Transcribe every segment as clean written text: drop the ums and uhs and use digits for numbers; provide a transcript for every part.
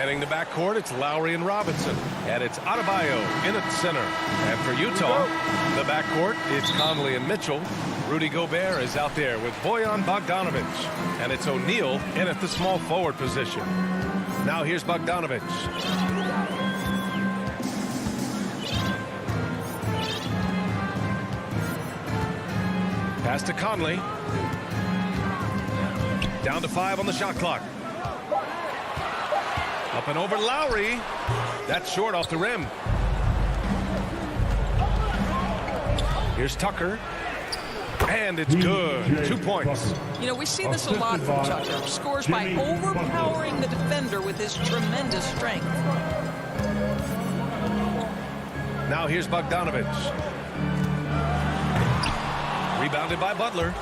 Heading to backcourt, it's Lowry and Robinson. And it's Adebayo in at center. And for Utah, the backcourt, it's Conley and Mitchell. Rudy Gobert is out there with Bojan Bogdanovic. And it's O'Neal in at the small forward position. Now here's Bogdanovic. Pass to Conley. Down to 5 on the shot clock. Up and over Lowry. That's short off the rim. Here's Tucker. And it's good. 2 points. You know, we see this a lot from Tucker. Scores by overpowering the defender with his tremendous strength. Now here's Bogdanovic. Rebounded by Butler.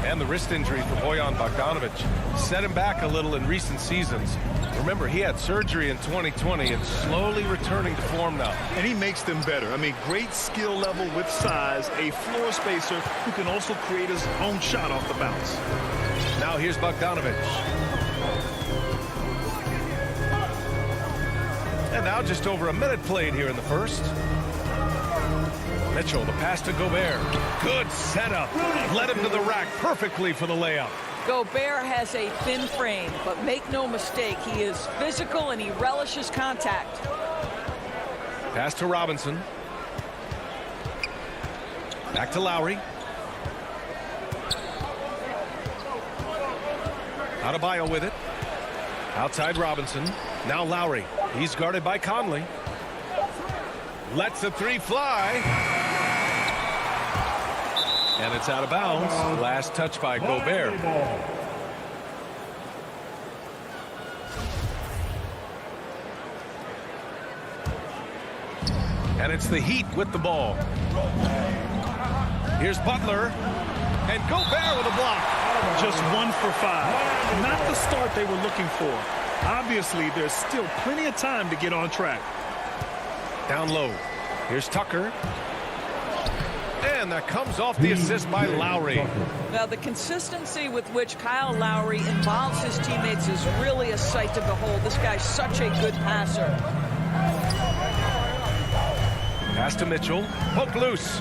And the wrist injury for Bojan Bogdanovic set him back a little in recent seasons. Remember, he had surgery in 2020 and slowly returning to form now. And he makes them better. I mean, great skill level with size, a floor spacer who can also create his own shot off the bounce. Now here's Bogdanovic. And now just over a minute played here in the first. Mitchell, the pass to Gobert. Good setup. Led him to the rack perfectly for the layup. Gobert has a thin frame, but make no mistake, he is physical and he relishes contact. Pass to Robinson. Back to Lowry. Adebayo with it. Outside Robinson. Now Lowry. He's guarded by Conley. Lets the three fly. And it's out of bounds. Last touch by Gobert. And it's the Heat with the ball. Here's Butler. And Gobert with a block. Just 1 for 5. Not the start they were looking for. Obviously, there's still plenty of time to get on track. Down low. Here's Tucker. And that comes off the assist by Lowry. Now, the consistency with which Kyle Lowry involves his teammates is really a sight to behold. This guy's such a good passer. Pass to Mitchell. Poke loose.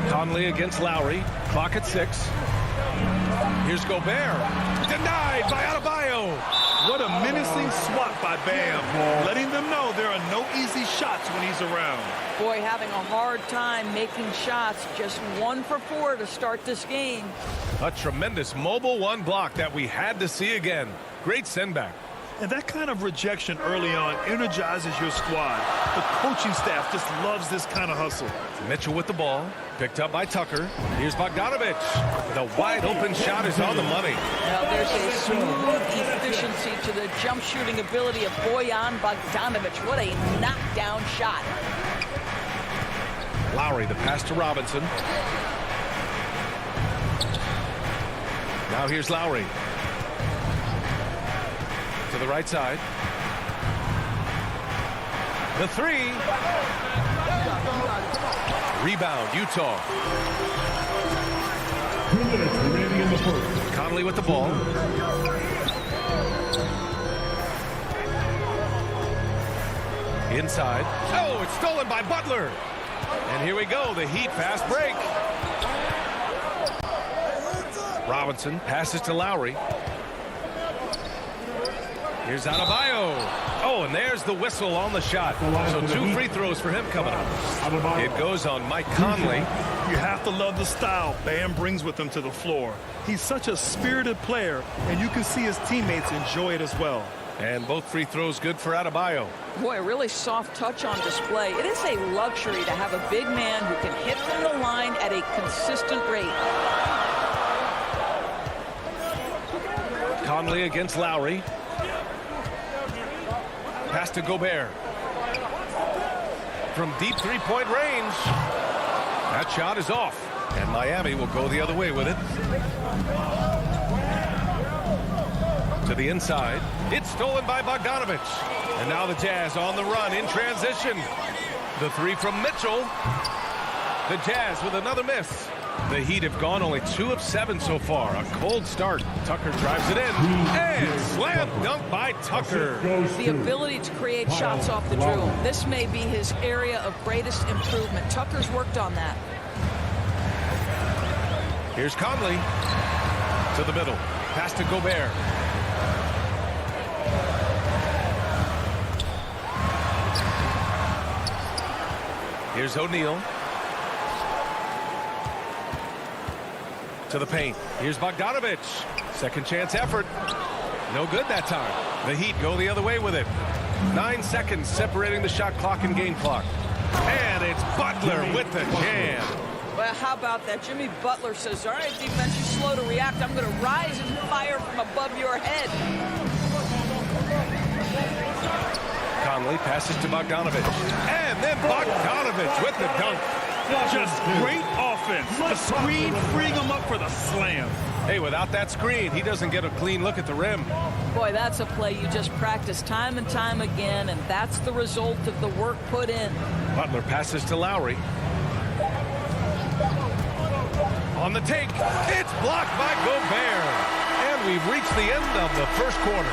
Conley against Lowry. Clock at 6. Here's Gobert. Denied by Adebayo. What a menacing swat by Bam. Letting them know there are no easy shots when he's around. Boy, having a hard time making shots. Just 1 for 4 to start this game. A tremendous mobile 1 block that we had to see again. Great send back. And that kind of rejection early on energizes your squad. The coaching staff just loves this kind of hustle. Mitchell with the ball. Picked up by Tucker. Here's Bogdanovic. The wide open shot is on the money. Now there's a smooth efficiency to the jump shooting ability of Bojan Bogdanovic. What a knockdown shot. Lowry, the pass to Robinson. Now here's Lowry. To the right side. The 3. Rebound, Utah. Conley with the ball. Inside. Oh, it's stolen by Butler. And here we go, the Heat fast break. Robinson passes to Lowry. Here's Adebayo. Oh, and there's the whistle on the shot. So 2 free throws for him coming up. It goes on Mike Conley. You have to love the style Bam brings with him to the floor. He's such a spirited player, and you can see his teammates enjoy it as well. And both free throws good for Adebayo. Boy, a really soft touch on display. It is a luxury to have a big man who can hit from the line at a consistent rate. Conley against Lowry. Pass to Gobert. From deep three-point range. That shot is off. And Miami will go the other way with it. To the inside. It's stolen by Bogdanovic. And now the Jazz on the run in transition. The 3 from Mitchell. The Jazz with another miss. The Heat have gone only 2 of 7 so far. A cold start. Tucker drives it in. And slam dunk by Tucker. The ability to create shots off the dribble. This may be his area of greatest improvement. Tucker's worked on that. Here's Conley to the middle. Pass to Gobert. Here's O'Neal. To the paint. Here's Bogdanovic. Second chance effort. No good that time. The Heat go the other way with it. 9 seconds separating the shot clock and game clock. And it's Butler with the jam. Well, how about that? Jimmy Butler says, all right, defense, you're slow to react. I'm going to rise and fire from above your head. Conley passes to Bogdanovic. And then Bogdanovic with the dunk. Just great offense. The screen freeing him up for the slam. Hey, without that screen, he doesn't get a clean look at the rim. Boy, that's a play you just practice time and time again, and that's the result of the work put in. Butler passes to Lowry. On the take, it's blocked by Gobert. And we've reached the end of the first quarter.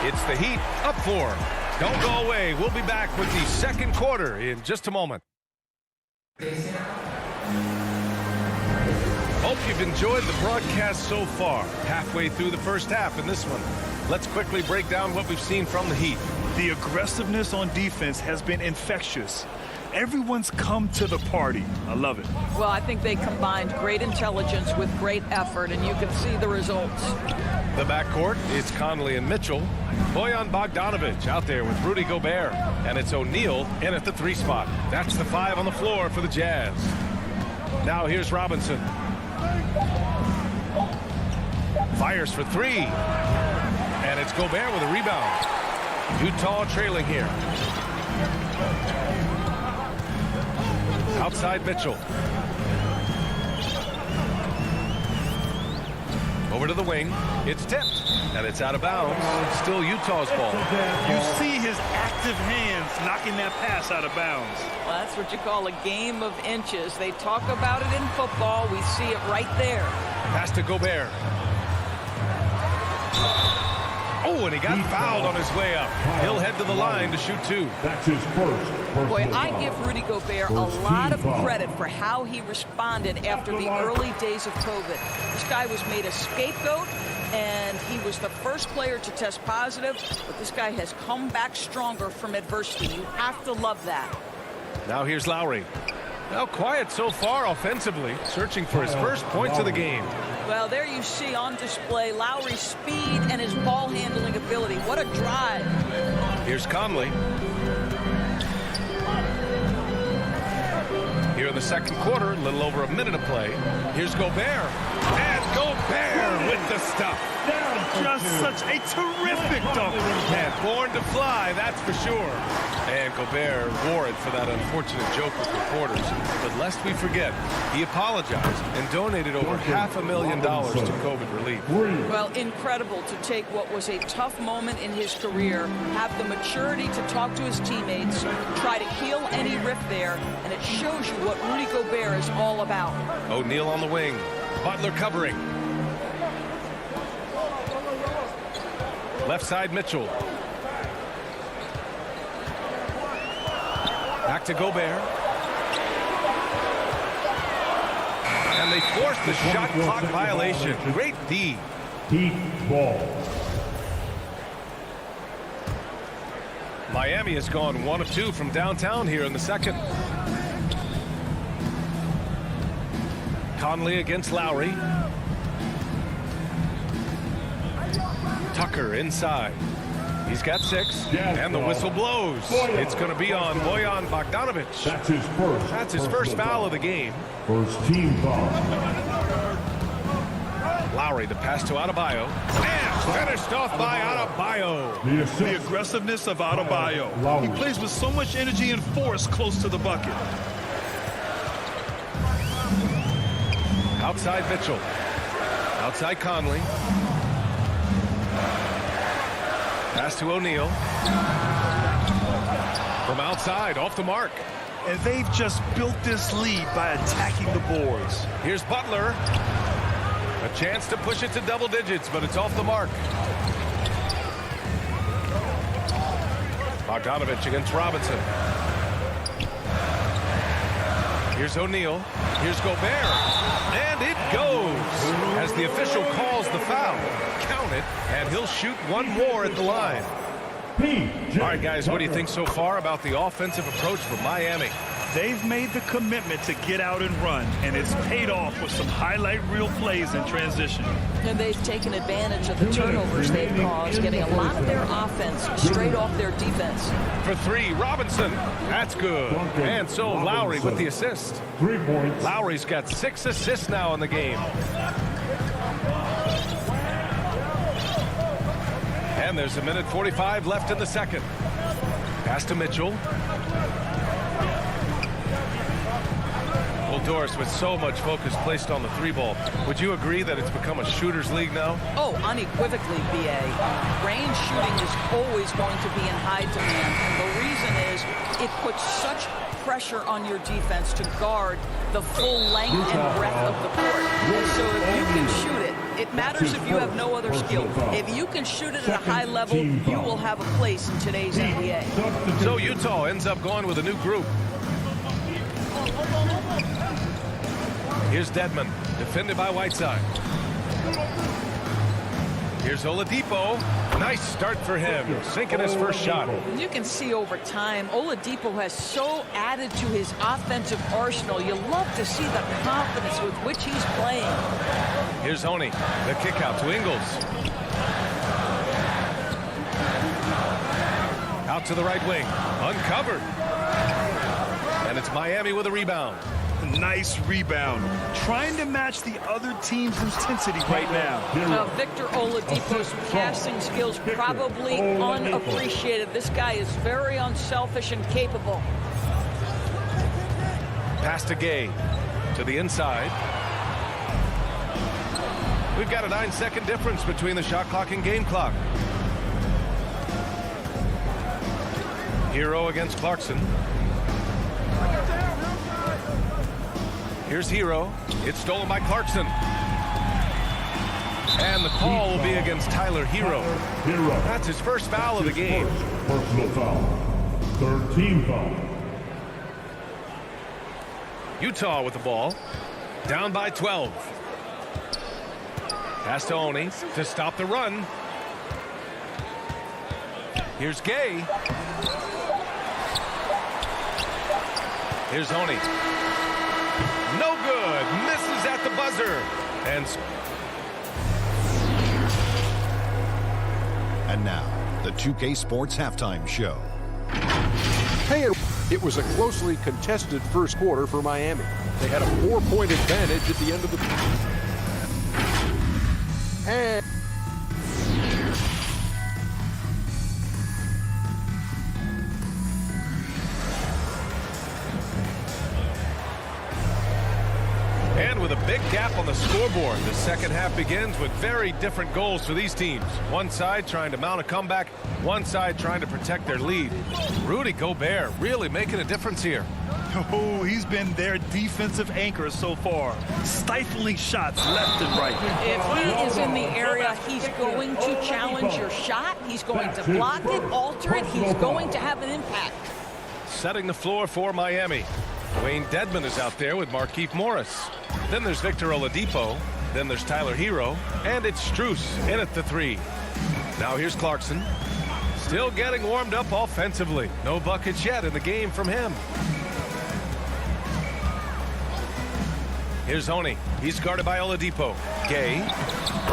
It's the Heat up 4. Don't go away. We'll be back with the second quarter in just a moment. Hope you've enjoyed the broadcast so far. Halfway through the first half in this one. Let's quickly break down what we've seen from the Heat. The aggressiveness on defense has been infectious. Everyone's come to the party. I love it. Well, I think they combined great intelligence with great effort, and you can see the results. The backcourt, it's Conley and Mitchell. Bojan Bogdanovic out there with Rudy Gobert. And it's O'Neal in at the 3 spot. That's the 5 on the floor for the Jazz. Now here's Robinson. Fires for 3. And it's Gobert with a rebound. Utah trailing here. Outside Mitchell. Over to the wing. It's tipped. And it's out of bounds. Still Utah's ball. You see his active hands knocking that pass out of bounds. Well, that's what you call a game of inches. They talk about it in football. We see it right there. Pass to Gobert. Oh, and he got fouled on his way up. He'll head to the line to shoot 2. That's his first. Boy, I give Rudy Gobert a lot of credit for how he responded after the early days of COVID. This guy was made a scapegoat, and he was the first player to test positive, but this guy has come back stronger from adversity. You have to love that. Now here's Lowry. Now quiet so far offensively, searching for his first points of the game. Well, there you see on display Lowry's speed and his ball handling ability. What a drive. Here's Conley. Here in the second quarter, a little over a minute of play. Here's Gobert. And Gobert with the stuff. Just such a terrific dunk. Man, born to fly, that's for sure. And Gobert wore it for that unfortunate joke with reporters. But lest we forget, he apologized and donated over $500,000 to COVID relief. Well, incredible to take what was a tough moment in his career, have the maturity to talk to his teammates, try to heal any rift there, and it shows you what Rudy Gobert is all about. O'Neal on the wing. Butler covering. Left side Mitchell. Back to Gobert. And they forced the shot clock violation. Great D. Heat ball. Miami has gone 1 of 2 from downtown here in the second. Conley against Lowry. Tucker inside. He's got 6, and the whistle blows. It's going to be on Bojan Bogdanovic. That's his first foul of the game. First team foul. Lowry, the pass to Adebayo. And finished off by Adebayo. The aggressiveness of Adebayo. He plays with so much energy and force close to the bucket. Outside Mitchell. Outside Conley. Pass to O'Neal. From outside, off the mark. and they've just built this lead by attacking the boards. Here's Butler. A chance to push it to double digits, but it's off the mark. Bogdanovich against Robinson. Here's O'Neal. Here's Gobert. And it goes as the official calls the foul. Count it, and he'll shoot one more at the line. All right, guys, what do you think so far about the offensive approach for Miami? They've made the commitment to get out and run, and it's paid off with some highlight reel plays in transition. And they've taken advantage of the turnovers they've caused, getting a lot of their offense straight off their defense. For three, Robinson. That's good. And so Lowry with the assist. 3 points. Lowry's got 6 assists now in the game. And there's 1:45 left in the second. Pass to Mitchell. Well, Doris, with so much focus placed on the 3-ball, would you agree that it's become a shooter's league now? Oh, unequivocally, B.A. Range shooting is always going to be in high demand. And the reason is it puts such pressure on your defense to guard the full length and breadth of the court. And so if you can shoot it, it matters if you have no other skill. If you can shoot it at a high level, you will have a place in today's NBA. So Utah ends up going with a new group. Here's Dedmon, defended by Whiteside. Here's Oladipo. Nice start for him, sinking his first shot. You can see over time, Oladipo has so added to his offensive arsenal. You love to see the confidence with which he's playing. Here's Honey, the kick out to Ingles. Out to the right wing, uncovered. And it's Miami with a rebound. Nice rebound. Trying to match the other team's intensity right now. Victor Oladipo's passing skills probably unappreciated. This guy is very unselfish and capable. Pass to Gay. To the inside. We've got a 9-second difference between the shot clock and game clock. Hero against Clarkson. Here's Hero. It's stolen by Clarkson. And the call will be against Tyler Hero. That's his first foul of the game. Personal foul. Third team foul. Utah with the ball. Down by 12. Pass to Oni to stop the run. Here's Gay. Here's Oni. No good. Misses at the buzzer. And now, the 2K Sports Halftime Show. Hey, it was a closely contested first quarter for Miami. They had a 4-point advantage at the end of the... And with a big gap on the scoreboard, the second half begins with very different goals for these teams. One side trying to mount a comeback, one side trying to protect their lead. Rudy Gobert really making a difference here. Oh, he's been their defensive anchor so far. Stifling shots left and right. If he is in the area, he's going to challenge your shot. He's going to block it, alter it. He's going to have an impact. Setting the floor for Miami. Wayne Dedmon is out there with Markieff Morris. Then there's Victor Oladipo. Then there's Tyler Hero. And it's Strus in at the 3. Now here's Clarkson. Still getting warmed up offensively. No buckets yet in the game from him. Here's Oni. He's guarded by Oladipo. Gay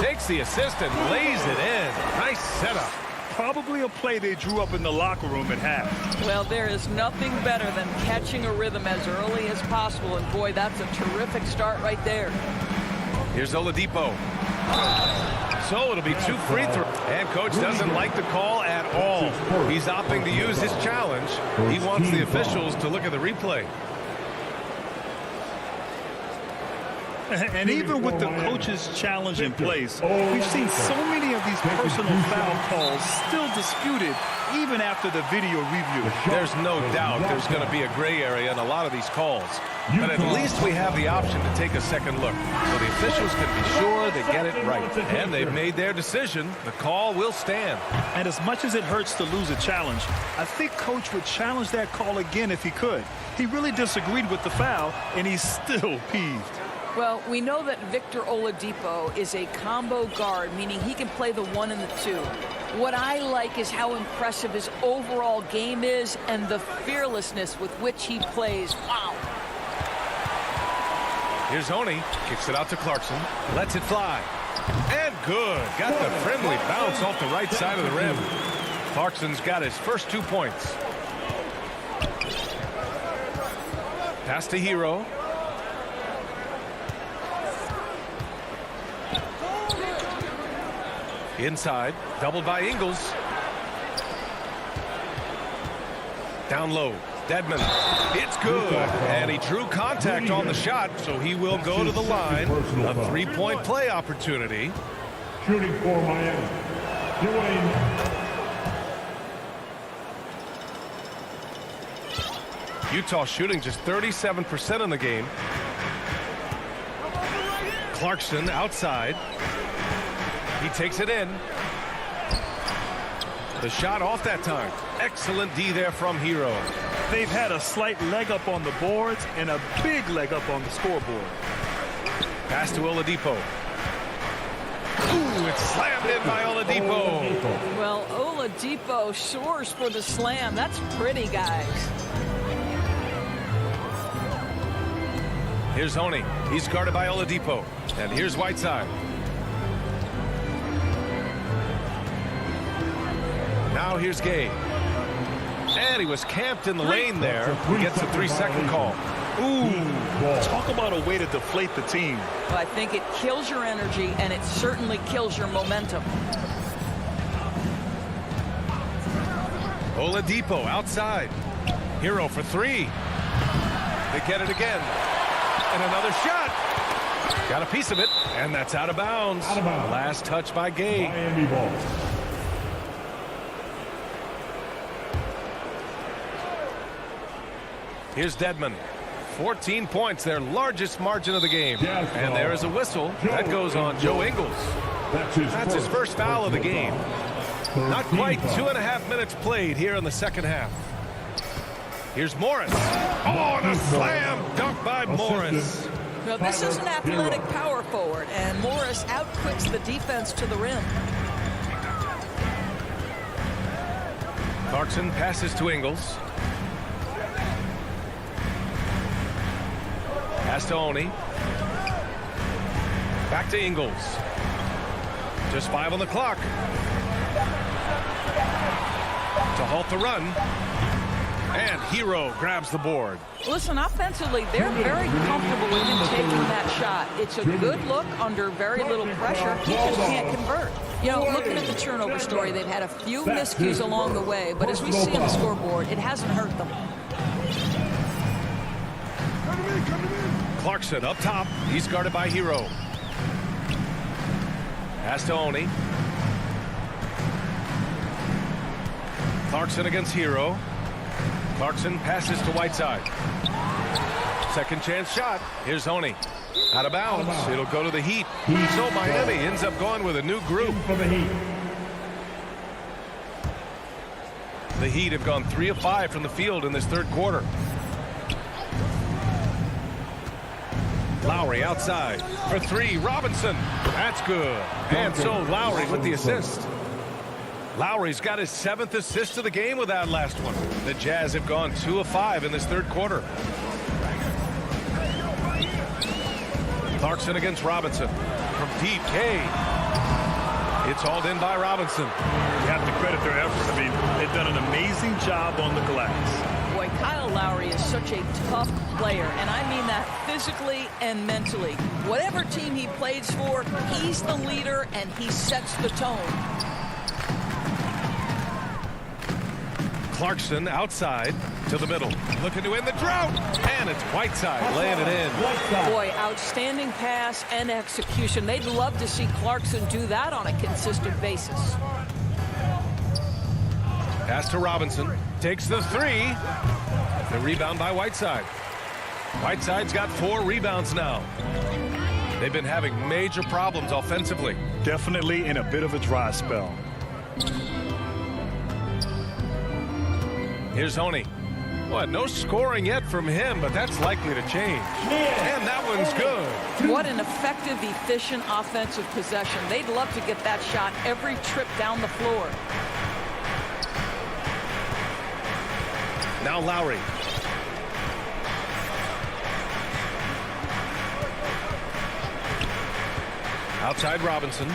takes the assist and lays it in. Nice setup. Probably a play they drew up in the locker room at half. Well, there is nothing better than catching a rhythm as early as possible. And boy, that's a terrific start right there. Here's Oladipo. So it'll be 2 free throws. And coach doesn't like the call at all. He's opting to use his challenge. He wants the officials to look at the replay. And even with the coach's challenge in place, we've seen so many of of these personal foul calls still disputed even after the video review. There's no doubt there's going to be a gray area in a lot of these calls. But at least we have the option to take a second look, so the officials can be sure they get it right. And they've made their decision. The call will stand. And as much as it hurts to lose a challenge, I think Coach would challenge that call again if he could. He really disagreed with the foul, and he's still peeved. Well, we know that Victor Oladipo is a combo guard, meaning he can play the 1 and the 2. What I like is how impressive his overall game is and the fearlessness with which he plays. Wow. Here's Oni, kicks it out to Clarkson, lets it fly. And good. Got the friendly bounce off the right side of the rim. Clarkson's got his first 2 points. Pass to Hero. Inside, doubled by Ingles. Down low, Dedmon. It's good. And he drew contact on the shot, so he will go to the line. A 3-point play opportunity. Shooting for Miami. Dwayne. Utah shooting just 37% in the game. Clarkson outside. He takes it in. The shot off that time. Excellent D there from Hero. They've had a slight leg up on the boards and a big leg up on the scoreboard. Pass to Oladipo. Ooh, it's slammed in by Oladipo. Well, Oladipo soars for the slam. That's pretty, guys. Here's Oni. He's guarded by Oladipo. And here's Whiteside. Now here's Gay. And he was camped in the lane there. He gets a 3-second call. Ooh, talk about a way to deflate the team. Well, I think it kills your energy, and it certainly kills your momentum. Oladipo outside. Hero for 3. They get it again. And another shot. Got a piece of it, and that's out of bounds. Last touch by Gay. Miami ball. Here's Dedmon. 14 points, their largest margin of the game. And there is a whistle. That goes on Joe Ingles. That's his first foul of the game. Not quite 2.5 minutes played here in the second half. Here's Morris. Oh, and a slam dunk by Morris. Now, this is an athletic power forward, and Morris outquicks the defense to the rim. Clarkson passes to Ingles. Pass to Oni. Back to Ingles. Just 5 on the clock. To halt the run. And Hero grabs the board. Listen, offensively, they're very comfortable with him taking that shot. It's a good look under very little pressure. He just can't convert. You know, looking at the turnover story, they've had a few miscues along the way, but as we see on the scoreboard, it hasn't hurt them. Clarkson up top. He's guarded by Hero. Pass to Oni. Clarkson against Hero. Clarkson passes to Whiteside. Second chance shot. Here's Oni. Out of bounds. It'll go to the Heat. So Miami ends up going with a new group. The Heat have gone 3 of 5 from the field in this third quarter. Lowry outside for 3. Robinson. That's good. And so Lowry with the assist. Lowry's got his 7th assist of the game with that last one. The Jazz have gone 2 of 5 in this third quarter. Clarkson against Robinson. From deep, Kay. It's hauled in by Robinson. You have to credit their effort. I mean, they've done an amazing job on the glass. Boy, Kyle Lowry is such a tough player, and I mean that physically and mentally. Whatever team he plays for, he's the leader, and he sets the tone. Clarkson outside to the middle. Looking to win the drought. And it's Whiteside laying it in. Boy, outstanding pass and execution. They'd love to see Clarkson do that on a consistent basis. Pass to Robinson. Takes the three. The rebound by Whiteside. Whiteside's got 4 rebounds now. They've been having major problems offensively. Definitely in a bit of a dry spell. Here's Honey. Well, no scoring yet from him, but that's likely to change. And that one's good. What an effective, efficient offensive possession. They'd love to get that shot every trip down the floor. Now Lowry. Outside Robinson.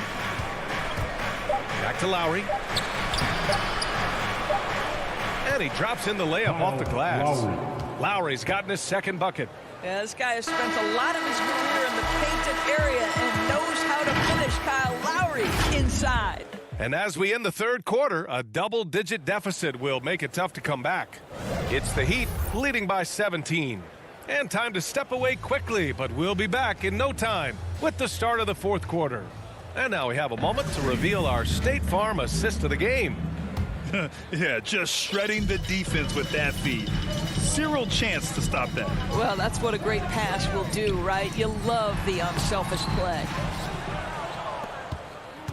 Back to Lowry. And he drops in the layup off the glass. Lowry's gotten his second bucket. Yeah, this guy has spent a lot of his career in the painted area and knows how to finish. Kyle Lowry inside. And as we end the third quarter, a double-digit deficit will make it tough to come back. It's the Heat leading by 17. And time to step away quickly, but we'll be back in no time with the start of the fourth quarter. And now we have a moment to reveal our State Farm assist of the game. Yeah, just shredding the defense with that feed. Zero chance to stop that. Well, that's what a great pass will do, right? You love the unselfish play.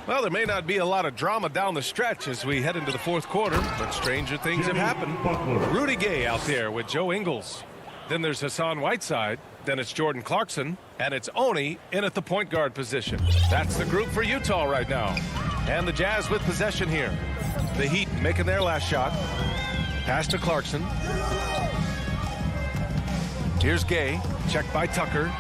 Well, there may not be a lot of drama down the stretch as we head into the fourth quarter, but stranger things have happened. Rudy Gay out there with Joe Ingles. Then there's Hassan Whiteside. Then it's Jordan Clarkson. And it's Oni in at the point guard position. That's the group for Utah right now. And the Jazz with possession here. The Heat making their last shot. Pass to Clarkson. Here's Gay. Checked by Tucker.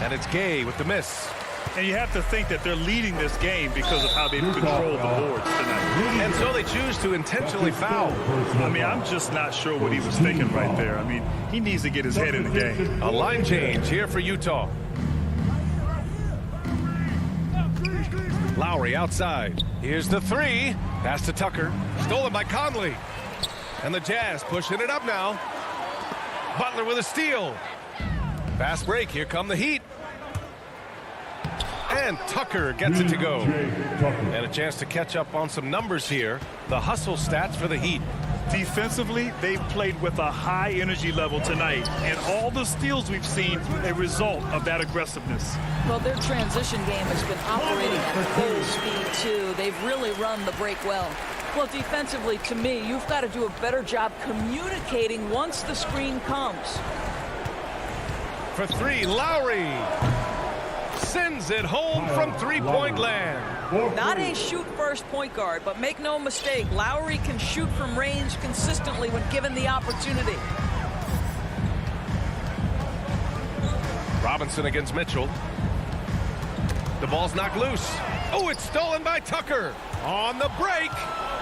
And it's Gay with the miss. And you have to think that they're leading this game because of how they've controlled the boards tonight. And so they choose to intentionally foul. I mean, I'm just not sure what he was thinking right there. I mean, he needs to get his head in the game. A line change here for Utah. Lowry outside. Here's the three. Pass to Tucker. Stolen by Conley. And the Jazz pushing it up now. Butler with a steal. Fast break. Here come the Heat. And Tucker gets it to go. And a chance to catch up on some numbers here. The hustle stats for the Heat. Defensively, they've played with a high energy level tonight. And all the steals we've seen, a result of that aggressiveness. Well, their transition game has been operating at full speed, too. They've really run the break well. Well, defensively, to me, you've got to do a better job communicating once the screen comes. For three, Lowry sends it home from three-point land. Not a shoot-first point guard, but make no mistake, Lowry can shoot from range consistently when given the opportunity. Robinson against Mitchell. The ball's knocked loose. Oh, it's stolen by Tucker. On the break.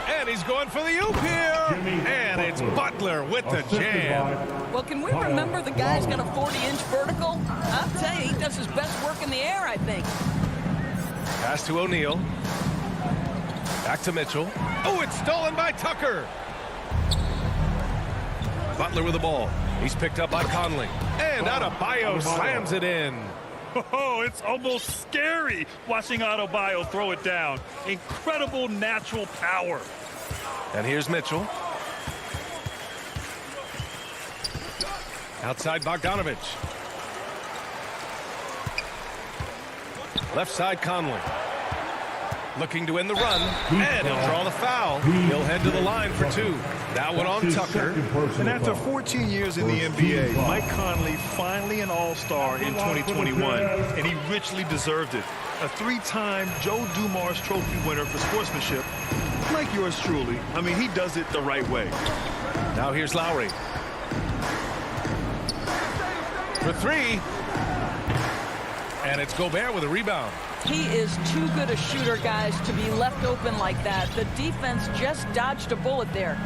And he's going for the oop here. And it's Butler with the jam. Well, can we remember the guy's got a 40-inch vertical? I'll tell you, he does his best work in the air, I think. Pass to O'Neal. Back to Mitchell. Oh, it's stolen by Tucker. Butler with the ball. He's picked up by Conley. And Adebayo slams it in. Oh, it's almost scary watching Adebayo throw it down. Incredible natural power. And here's Mitchell. Outside Bogdanovich. Left side Conley. Looking to win the run. And he'll draw the foul. He'll head to the line for two. That one on Tucker. And after 14 years in the NBA, Mike Conley finally an All-Star in 2021, and he richly deserved it. A three-time Joe Dumars Trophy winner for sportsmanship, like yours truly. I mean, he does it the right way. Now here's Lowry. For three. And it's Gobert with a rebound. He is too good a shooter, guys, to be left open like that. The defense just dodged a bullet there.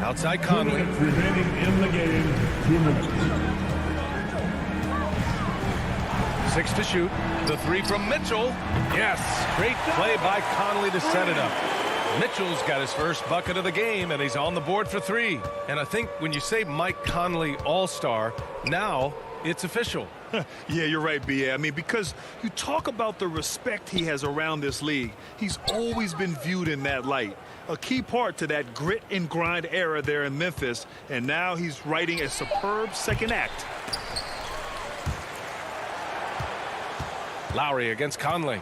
Outside Conley. Remaining in the game, 2 minutes. 6 to shoot. The 3 from Mitchell. Yes, great play by Conley to set it up. Mitchell's got his first bucket of the game, and he's on the board for 3. And I think when you say Mike Conley All-Star, now it's official. Yeah, you're right, B.A. I mean, because you talk about the respect he has around this league. He's always been viewed in that light. A key part to that grit and grind era there in Memphis, and now he's writing a superb second act. Lowry against Conley.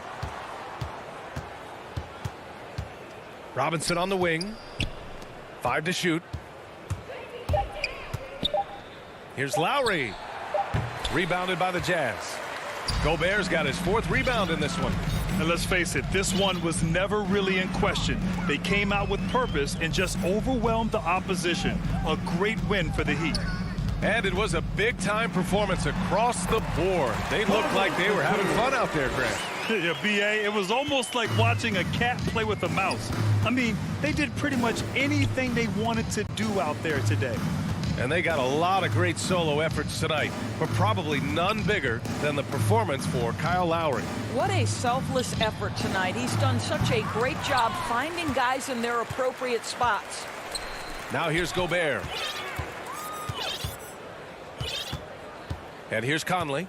Robinson on the wing. 5 to shoot. Here's Lowry. Rebounded by the Jazz. Gobert's got his 4th rebound in this one. And let's face it, this one was never really in question. They came out with purpose and just overwhelmed the opposition. A great win for the Heat. And it was a big-time performance across the board. They looked like they were having fun out there, Grant. Yeah, B.A., it was almost like watching a cat play with a mouse. I mean, they did pretty much anything they wanted to do out there today. And they got a lot of great solo efforts tonight, but probably none bigger than the performance for Kyle Lowry. What a selfless effort tonight. He's done such a great job finding guys in their appropriate spots. Now here's Gobert. And here's Conley.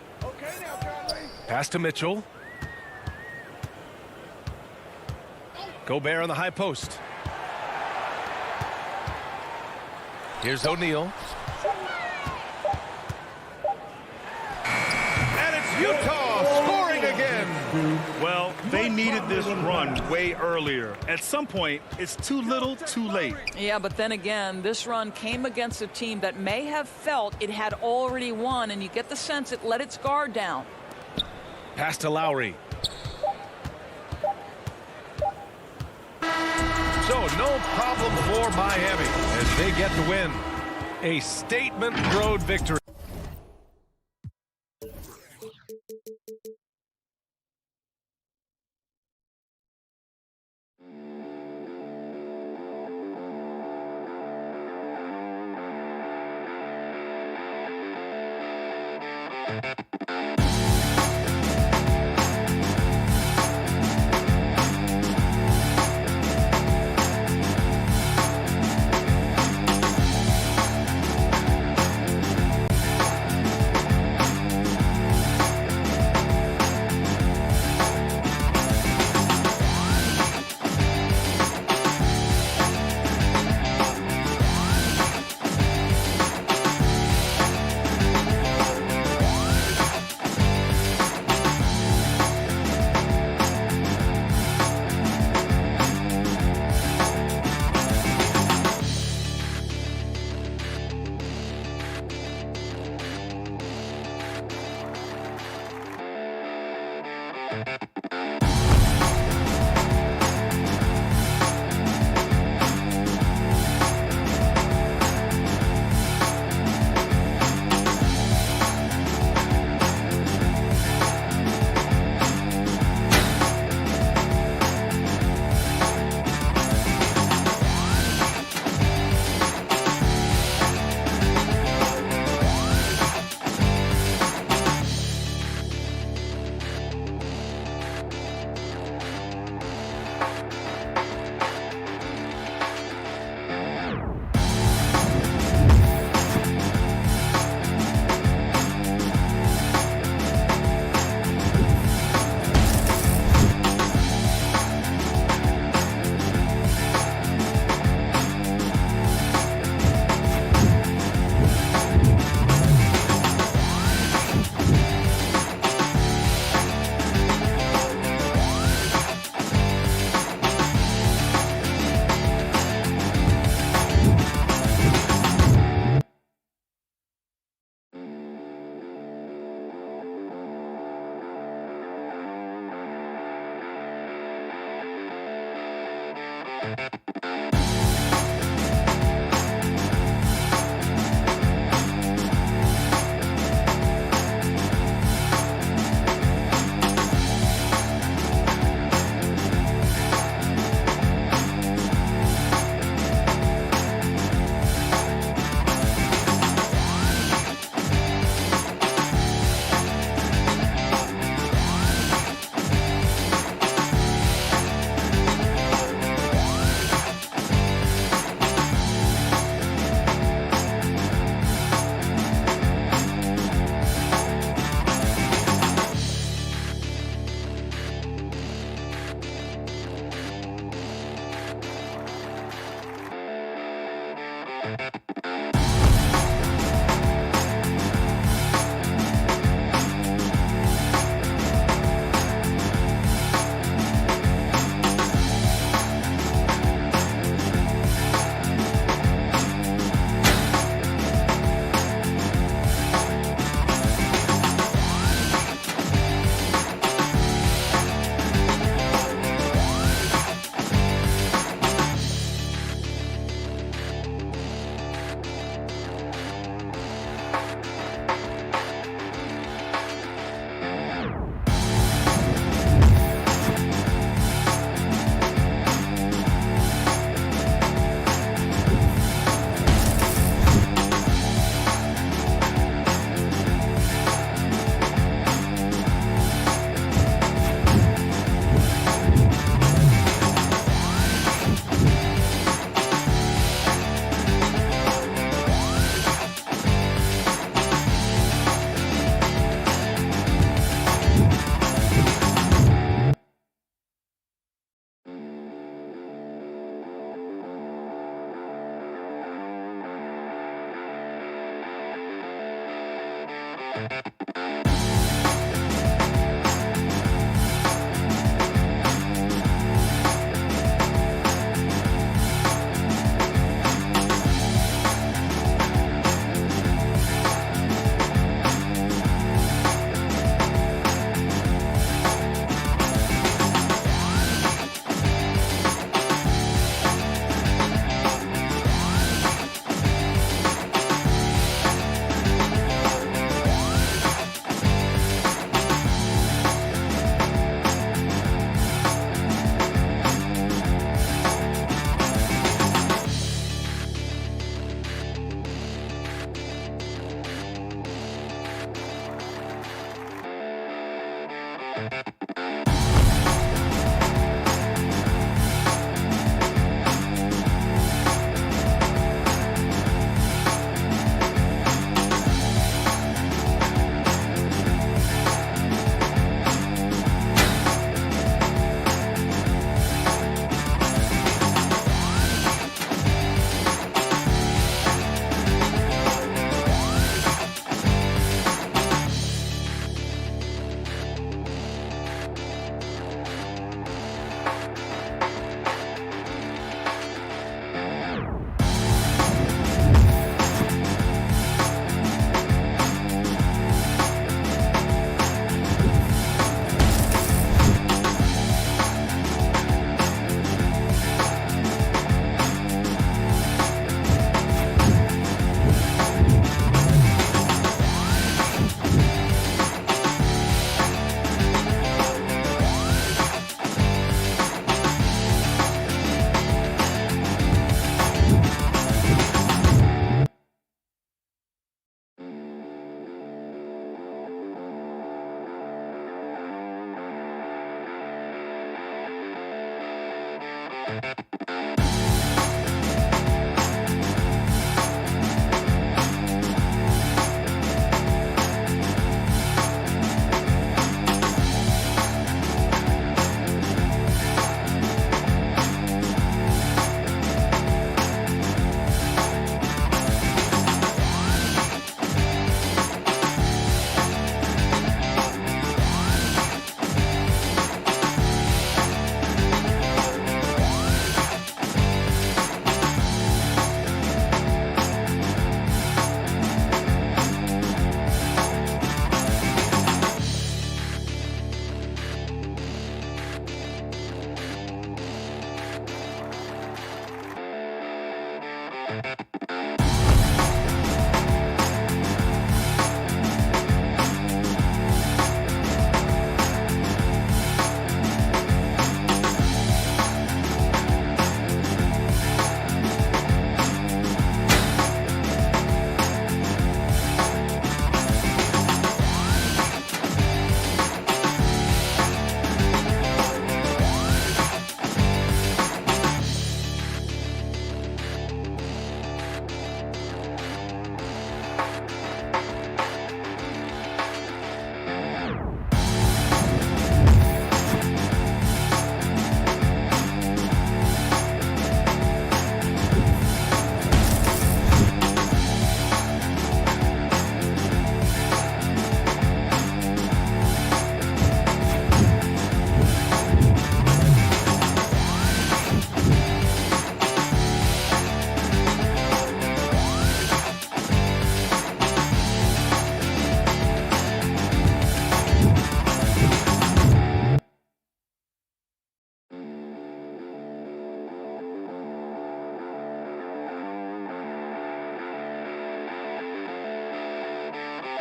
Pass to Mitchell. Gobert on the high post. Here's O'Neal. And it's Utah scoring again. Well, they needed this run way earlier. At some point, it's too little, too late. Yeah, but then again, this run came against a team that may have felt it had already won, and you get the sense it let its guard down. Pass to Lowry. So no problem for Miami as they get the win. A statement road victory.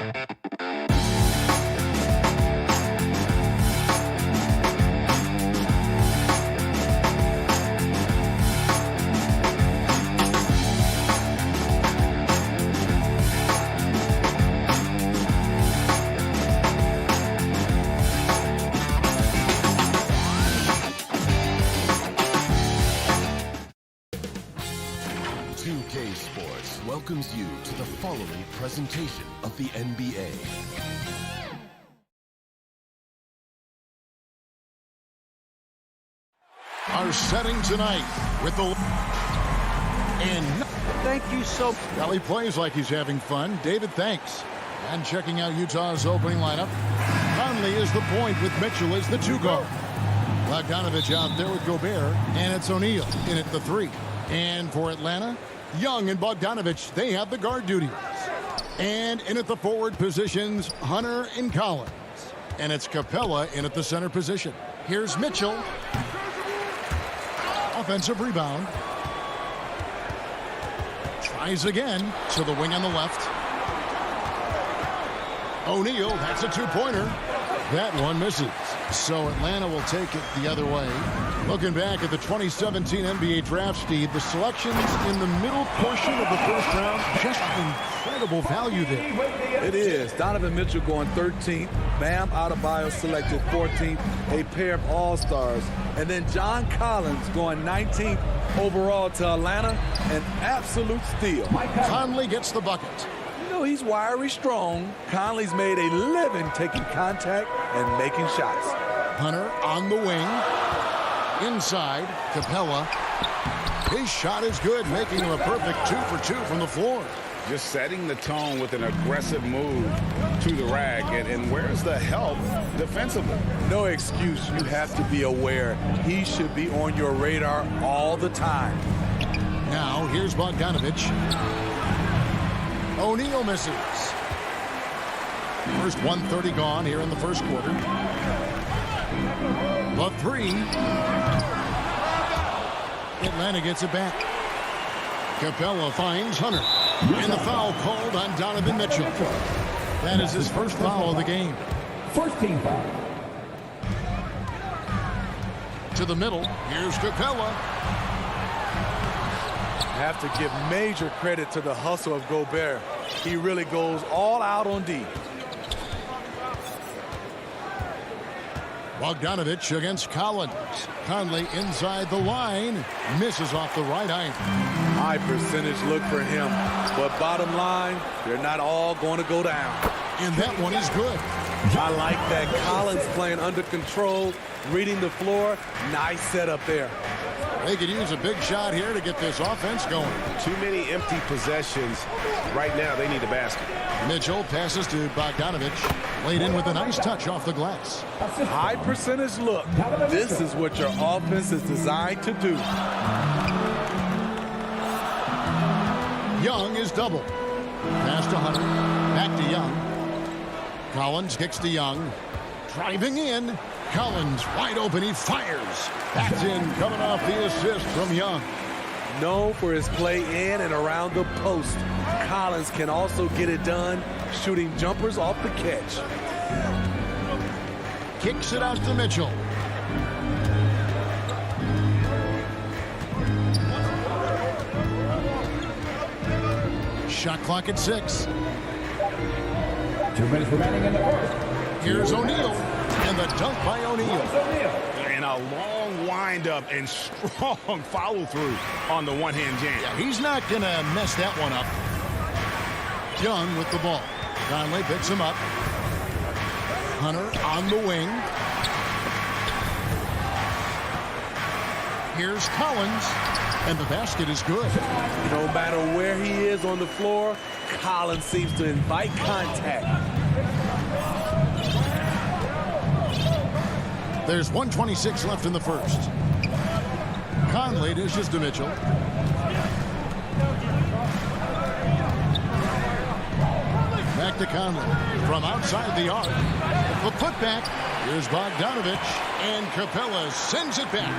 CLA Sports welcomes you to the following presentation of the NBA. Are setting tonight with the... And thank you so... well, he plays like he's having fun. David, thanks. And checking out Utah's opening lineup, Conley is the point with Mitchell as the two guard. Bogdanovich out there with Gobert, and it's O'Neal in at the three. And for Atlanta, Young and Bogdanovich, they have the guard duties. And in at the forward positions, Hunter and Collins. And it's Capella in at the center position. Here's Mitchell. Offensive rebound. Tries again to the wing on the left. O'Neal, that's a two-pointer. That one misses. So Atlanta will take it the other way. Looking back at the 2017 NBA draft, Steve, the selections in the middle portion of the first round, just incredible value there. It is. Donovan Mitchell going 13th. Bam Adebayo selected 14th. A pair of All-Stars. And then John Collins going 19th overall to Atlanta. An absolute steal. Conley gets the bucket. You know, he's wiry strong. Conley's made a living taking contact and making shots. Hunter on the wing. Inside, Capella. His shot is good, making him a perfect 2 for 2 from the floor. Just setting the tone with an aggressive move to the rack. And where's the help defensively? No excuse. You have to be aware. He should be on your radar all the time. Now, here's Bogdanovich. O'Neal misses. First 1:30 gone here in the first quarter. The three. Atlanta gets it back. Capella finds Hunter. And the foul called on Donovan Mitchell. That is his first foul of the game. First team foul. To the middle. Here's Capella. Have to give major credit to the hustle of Gobert. He really goes all out on D. Bogdanovich against Collins. Conley inside the line. Misses off the right iron. High percentage look for him. But bottom line, they're not all going to go down. And that one is good. I like that. Collins playing under control, reading the floor. Nice setup there. They could use a big shot here to get this offense going. Too many empty possessions. Right now, they need a basket. Mitchell passes to Bogdanovich. Laid in with a nice touch off the glass. High percentage look. This is what your offense is designed to do. Young is double. Pass to Hunter. Back to Young. Collins kicks to Young. Driving in. Collins wide open. He fires. That's in, coming off the assist from Young. Known for his play in and around the post, Collins can also get it done shooting jumpers off the catch. Kicks it out to Mitchell. Shot clock at 6. 2 minutes remaining in the first. Here's O'Neal. And the dunk by O'Neal. And a long windup and strong follow-through on the one-hand jam. Yeah, he's not going to mess that one up. Young with the ball. Conley picks him up. Hunter on the wing. Here's Collins. And the basket is good. No matter where he is on the floor, Collins seems to invite contact. There's 1:26 left in the first. Conley dishes to Mitchell. Back to Conley. From outside the arc. The putback. Here's Bogdanovich. And Capella sends it back.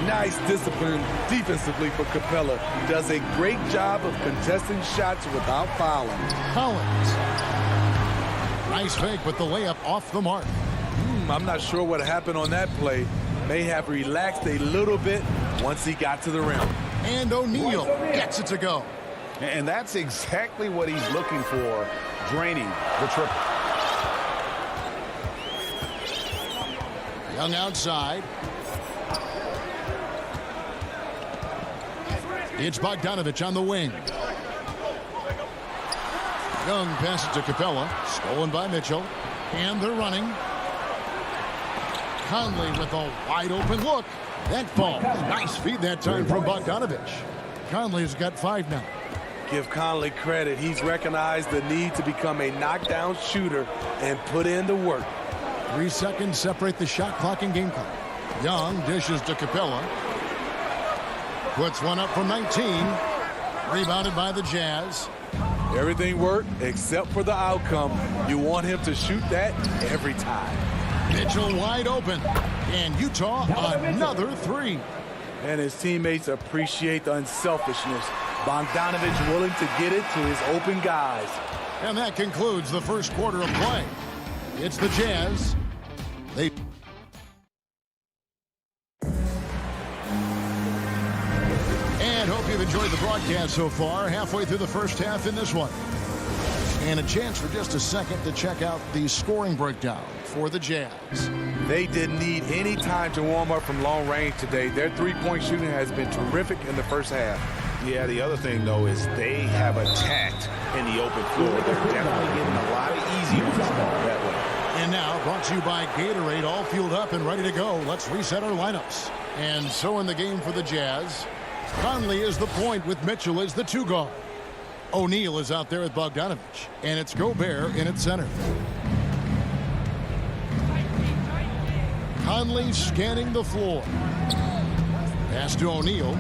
Nice discipline defensively for Capella. Does a great job of contesting shots without fouling. Collins. Nice fake, but the layup off the mark. I'm not sure what happened on that play. May have relaxed a little bit once he got to the rim. And O'Neal gets it to go. And that's exactly what he's looking for, draining the triple. Young outside. It's Bogdanovich on the wing. Young passes to Capella. Stolen by Mitchell. And they're running. Conley with a wide open look. That falls. Nice feed that time from Bogdanovich. Conley's got 5 now. Give Conley credit. He's recognized the need to become a knockdown shooter and put in the work. 3 seconds separate the shot clock and game clock. Young dishes to Capella. Puts one up from 19. Rebounded by the Jazz. Everything worked except for the outcome. You want him to shoot that every time. Mitchell wide open. And Utah another 3. And his teammates appreciate the unselfishness. Bogdanovich willing to get it to his open guys. And that concludes the first quarter of play. It's the Jazz. And hope you've enjoyed the broadcast so far. Halfway through the first half in this one. And a chance for just a second to check out the scoring breakdown for the Jazz. They didn't need any time to warm up from long range today. Their three-point shooting has been terrific in the first half. Yeah, the other thing, though, is they have attacked in the open floor. They're definitely getting a lot of easy ones that way. And now, brought to you by Gatorade, all fueled up and ready to go. Let's reset our lineups. And so in the game for the Jazz, Conley is the point with Mitchell as the 2 guard. O'Neal is out there with Bogdanovich. And it's Gobert in at center. Conley scanning the floor. Pass to O'Neal.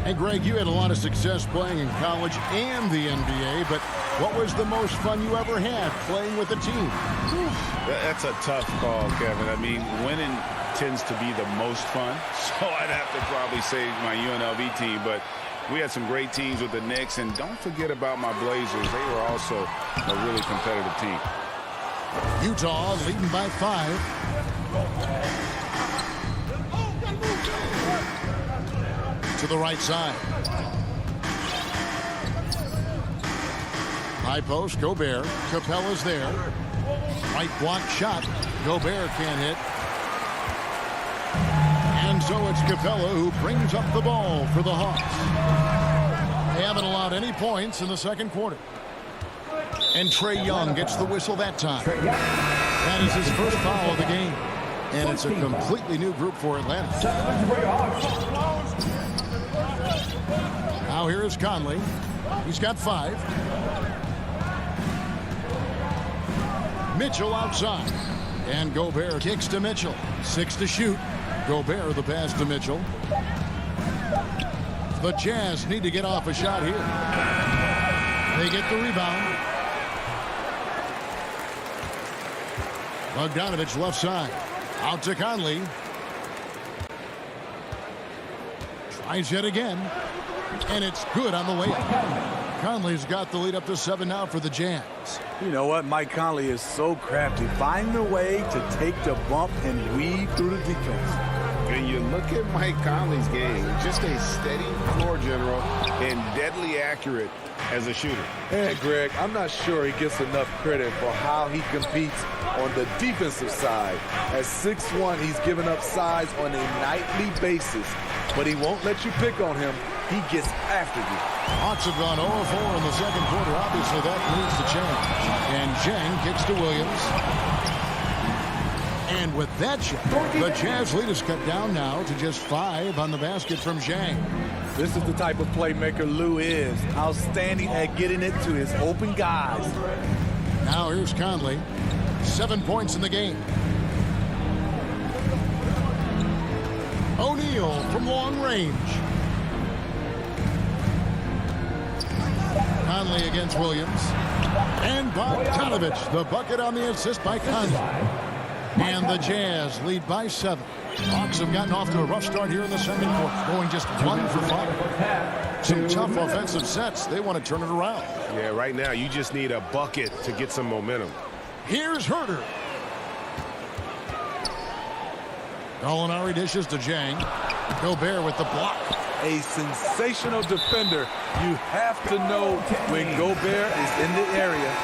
And Greg, you had a lot of success playing in college and the NBA, but what was the most fun you ever had playing with a team? That's a tough call, Kevin. I mean, winning tends to be the most fun, so I'd have to probably say my UNLV team, but we had some great teams with the Knicks, and don't forget about my Blazers. They were also a really competitive team. Utah leading by 5. To the right side. High post, Gobert. Capella's there. Right block shot. Gobert can't hit. And so it's Capella who brings up the ball for the Hawks. They haven't allowed any points in the second quarter. And Trae Young gets the whistle that time. That is his first foul of the game. And it's a completely new group for Atlanta. Now here is Conley. He's got 5. Mitchell outside. And Gobert kicks to Mitchell. 6 to shoot. Gobert the pass to Mitchell. The Jazz need to get off a shot here. They get the rebound. Bogdanovich left side. Out to Conley. Tries yet again. And it's good on the way up. Conley's got the lead up to 7 now for the Jazz. You know what? Mike Conley is so crafty. Find a way to take the bump and weave through the defense. When you look at Mike Conley's game, just a steady floor general and deadly accurate as a shooter. And Greg, I'm not sure he gets enough credit for how he competes on the defensive side. At 6'1", he's given up size on a nightly basis, but he won't let you pick on him. He gets after you. Hawks have gone 0-4 in the second quarter. Obviously, that needs to change. And Zhang kicks to Williams. And with that shot, the Jazz lead is cut down now to just 5 on the basket from Zhang. This is the type of playmaker Lou is. Outstanding at getting it to his open guys. Now here's Conley. 7 points in the game. O'Neal from long range. Conley against Williams. And Bogdanovich, the bucket on the assist by Conley. And the Jazz lead by 7. Hawks have gotten off to a rough start here in the second quarter, going just 1 for 5. Some tough offensive sets. They want to turn it around. Yeah, right now you just need a bucket to get some momentum. Here's Herter. Gallinari dishes to Jang. Gobert with the block. A sensational defender. You have to know when Gobert is in the area.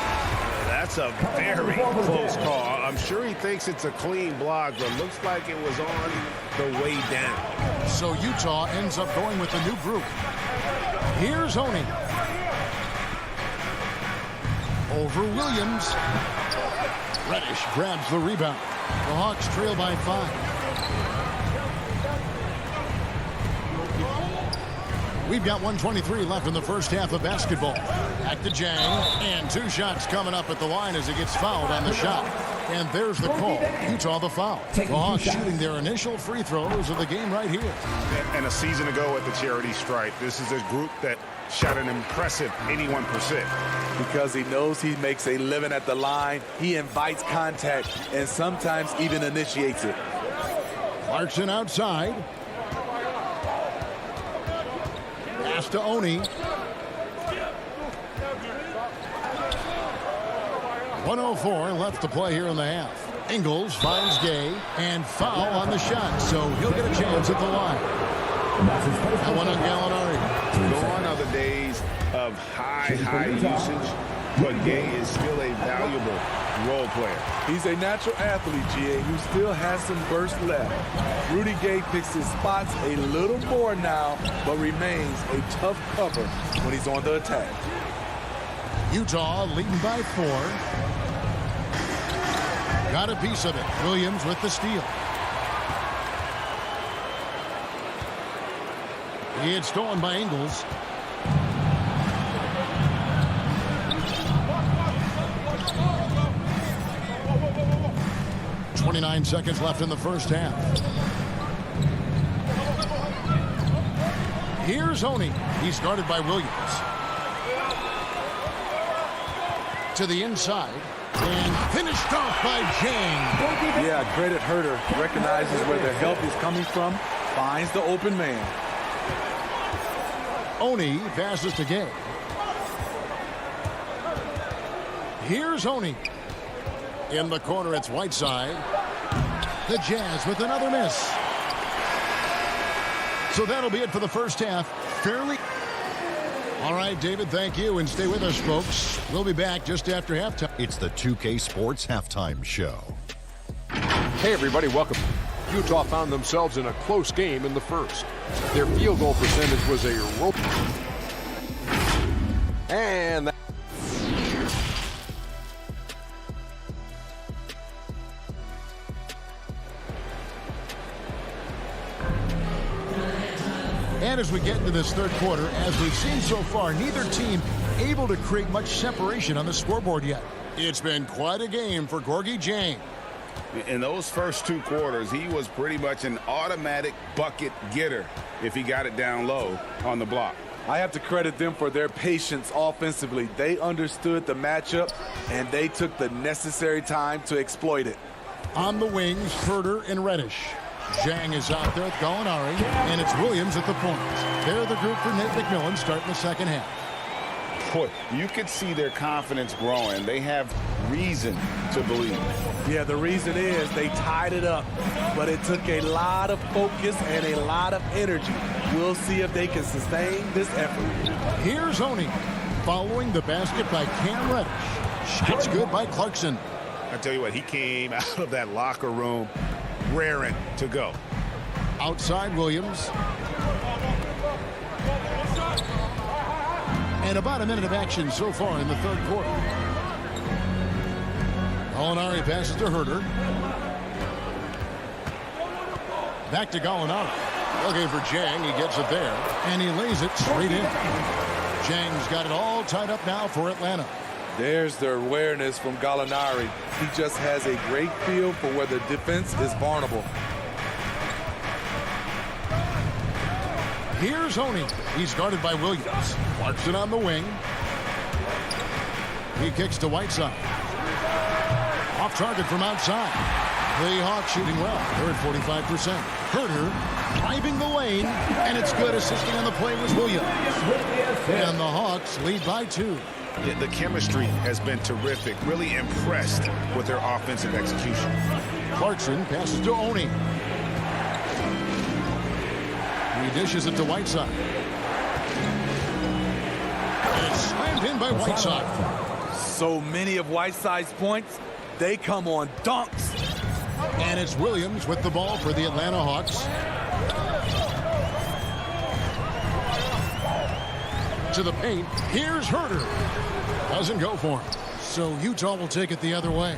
That's a very close call. I'm sure he thinks it's a clean block, but looks like it was on the way down. So Utah ends up going with the new group. Here's Oni. Over Williams. Reddish grabs the rebound. The Hawks trail by 5. We've got 1:23 left in the first half of basketball. Back to Jang, and 2 shots coming up at the line as he gets fouled on the shot. And there's the call. Utah the foul. The Hawks shooting their initial free throws of the game right here. And a season ago at the charity stripe, this is a group that shot an impressive 81%. Because he knows he makes a living at the line, he invites contact and sometimes even initiates it. Clarkson outside. Pass to Oni. 1:04 left to play here in the half. Ingles finds Gay and foul on the shot, so he'll get a chance at the line. That one on Gallinari. Gone are the days of high usage, but Gay is still a valuable role player. He's a natural athlete, GA, who still has some burst left. Rudy Gay picks his spots a little more now, but remains a tough cover when he's on the attack. Utah leading by 4. Got a piece of it. Williams with the steal. It's stolen by Ingles. .29 seconds left in the first half. Here's Oni. He's guarded by Williams. To the inside. And finished off by Jang. Yeah, credit Herter. Recognizes where the help is coming from. Finds the open man. Oni passes to Gay. Here's Oni. In the corner, it's Whiteside. The Jazz with another miss. So that'll be it for the first half. Fairly. All right, David, thank you, and stay with us, folks. We'll be back just after halftime. It's the 2K Sports Halftime Show. Hey, everybody, welcome. Utah found themselves in a close game in the first. Their field goal percentage was a rope. And And as we get into this third quarter, as we've seen so far, neither team able to create much separation on the scoreboard yet. It's been quite a game for Gorgui Dieng. In those first 2 quarters, he was pretty much an automatic bucket getter if he got it down low on the block. I have to credit them for their patience offensively. They understood the matchup, and they took the necessary time to exploit it. On the wings, Herter and Reddish. Jang is out there with Gallinari, and it's Williams at the point. They're the group for Nate McMillan starting the second half. Boy, you could see their confidence growing. They have reason to believe. Yeah, the reason is they tied it up, but it took a lot of focus and a lot of energy. We'll see if they can sustain this effort. Here's Oni, following the basket by Cam Reddish. Shot's good by Clarkson. I tell you what, he came out of that locker room raring to go. Outside Williams. And about a minute of action so far in the third quarter. Gallinari passes to Herter. Back to Gallinari. Looking for Jang. He gets it there. And he lays it straight in. Jang's got it all tied up now for Atlanta. There's the awareness from Gallinari. He just has a great feel for where the defense is vulnerable. Here's Oni. He's guarded by Williams. Clarkson on the wing. He kicks to Whiteside. Off target from outside. The Hawks shooting well. They're at 45%. Herter driving the lane, and it's good. Assisting on the play was Williams. And the Hawks lead by 2. The chemistry has been terrific. Really impressed with their offensive execution. Clarkson passes to Oni. He dishes it to Whiteside. And it's slammed in by Whiteside. So many of Whiteside's points, they come on dunks. And it's Williams with the ball for the Atlanta Hawks. To the paint. Here's Herter. Doesn't go for him. So Utah will take it the other way.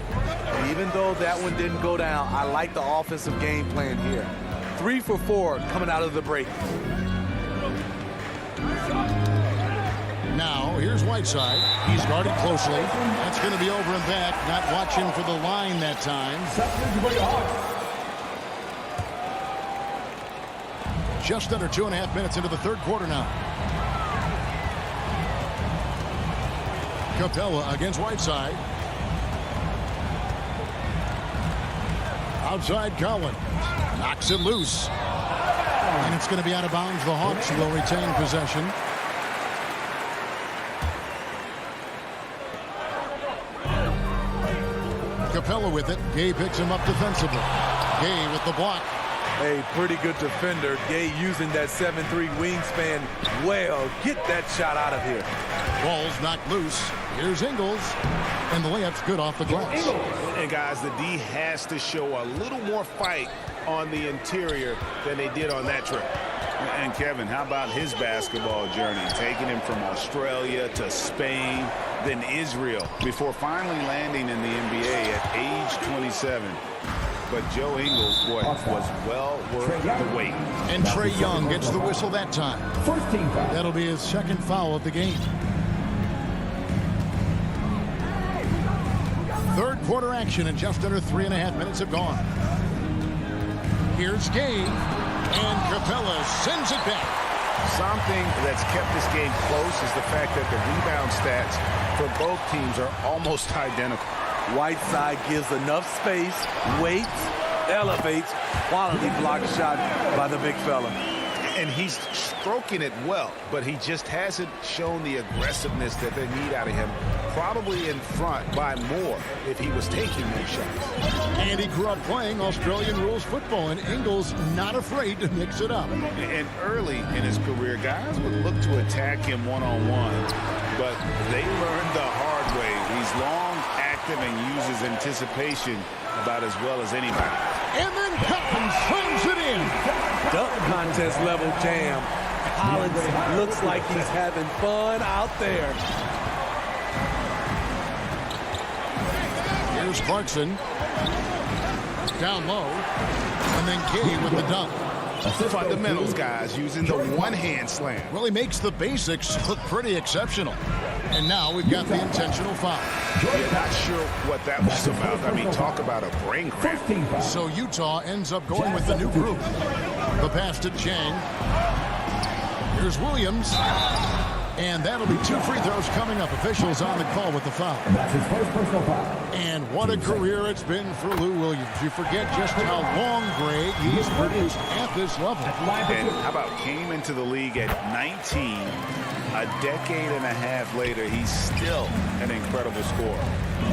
Even though that one didn't go down, I like the offensive game plan here. 3 for 4 coming out of the break. Now, here's Whiteside. He's guarded closely. That's going to be over and back. Not watching for the line that time. Just under 2.5 minutes into the third quarter now. Capella against Whiteside. Outside Collins. Knocks it loose. And it's going to be out of bounds. The Hawks will retain possession. Capella with it. Gay picks him up defensively. Gay with the block. A pretty good defender. Gay using that 7'3" wingspan well. Get that shot out of here. Ball's knocked loose. Here's Ingles. And the layup's good off the glass. And guys, the D has to show a little more fight on the interior than they did on that trip. And Kevin, how about his basketball journey? Taking him from Australia to Spain, then Israel, before finally landing in the NBA at age 27. But Joe Ingles, boy, was well worth the wait. And Trae Young gets the whistle that time. That'll be his second foul of the game. Third quarter action, and just under 3.5 minutes have gone. Here's Gay, and Capella sends it back. Something that's kept this game close is the fact that the rebound stats for both teams are almost identical. Whiteside gives enough space, waits, elevates, quality block shot by the big fella. And he's stroking it well, but he just hasn't shown the aggressiveness that they need out of him. Probably in front by more if he was taking more shots. And he grew up playing Australian rules football, and Ingles not afraid to mix it up. And early in his career, guys would look to attack him one-on-one, but they learned the hard way. He's long, active, and uses anticipation about as well as anybody. And then Collins slams it in. Dunk contest level jam. Collins looks like he's having fun out there. Here's Clarkson. Down low. And then Gay with the dunk. Fundamentals, guys, using the one-hand slam. Really makes the basics look pretty exceptional. And now we've got the intentional foul. Yeah, not sure what that was about. I mean, talk about a brain cramp. So Utah ends up going with the new group. The pass to Chang. Here's Williams. And that'll be 2 free throws coming up. Officials on the call with the foul. That's his first personal foul. And what a career it's been for Lou Williams. You forget just how long, Greg, he's produced at this level. And how about came into the league at 19. A decade and a half later, he's still an incredible scorer.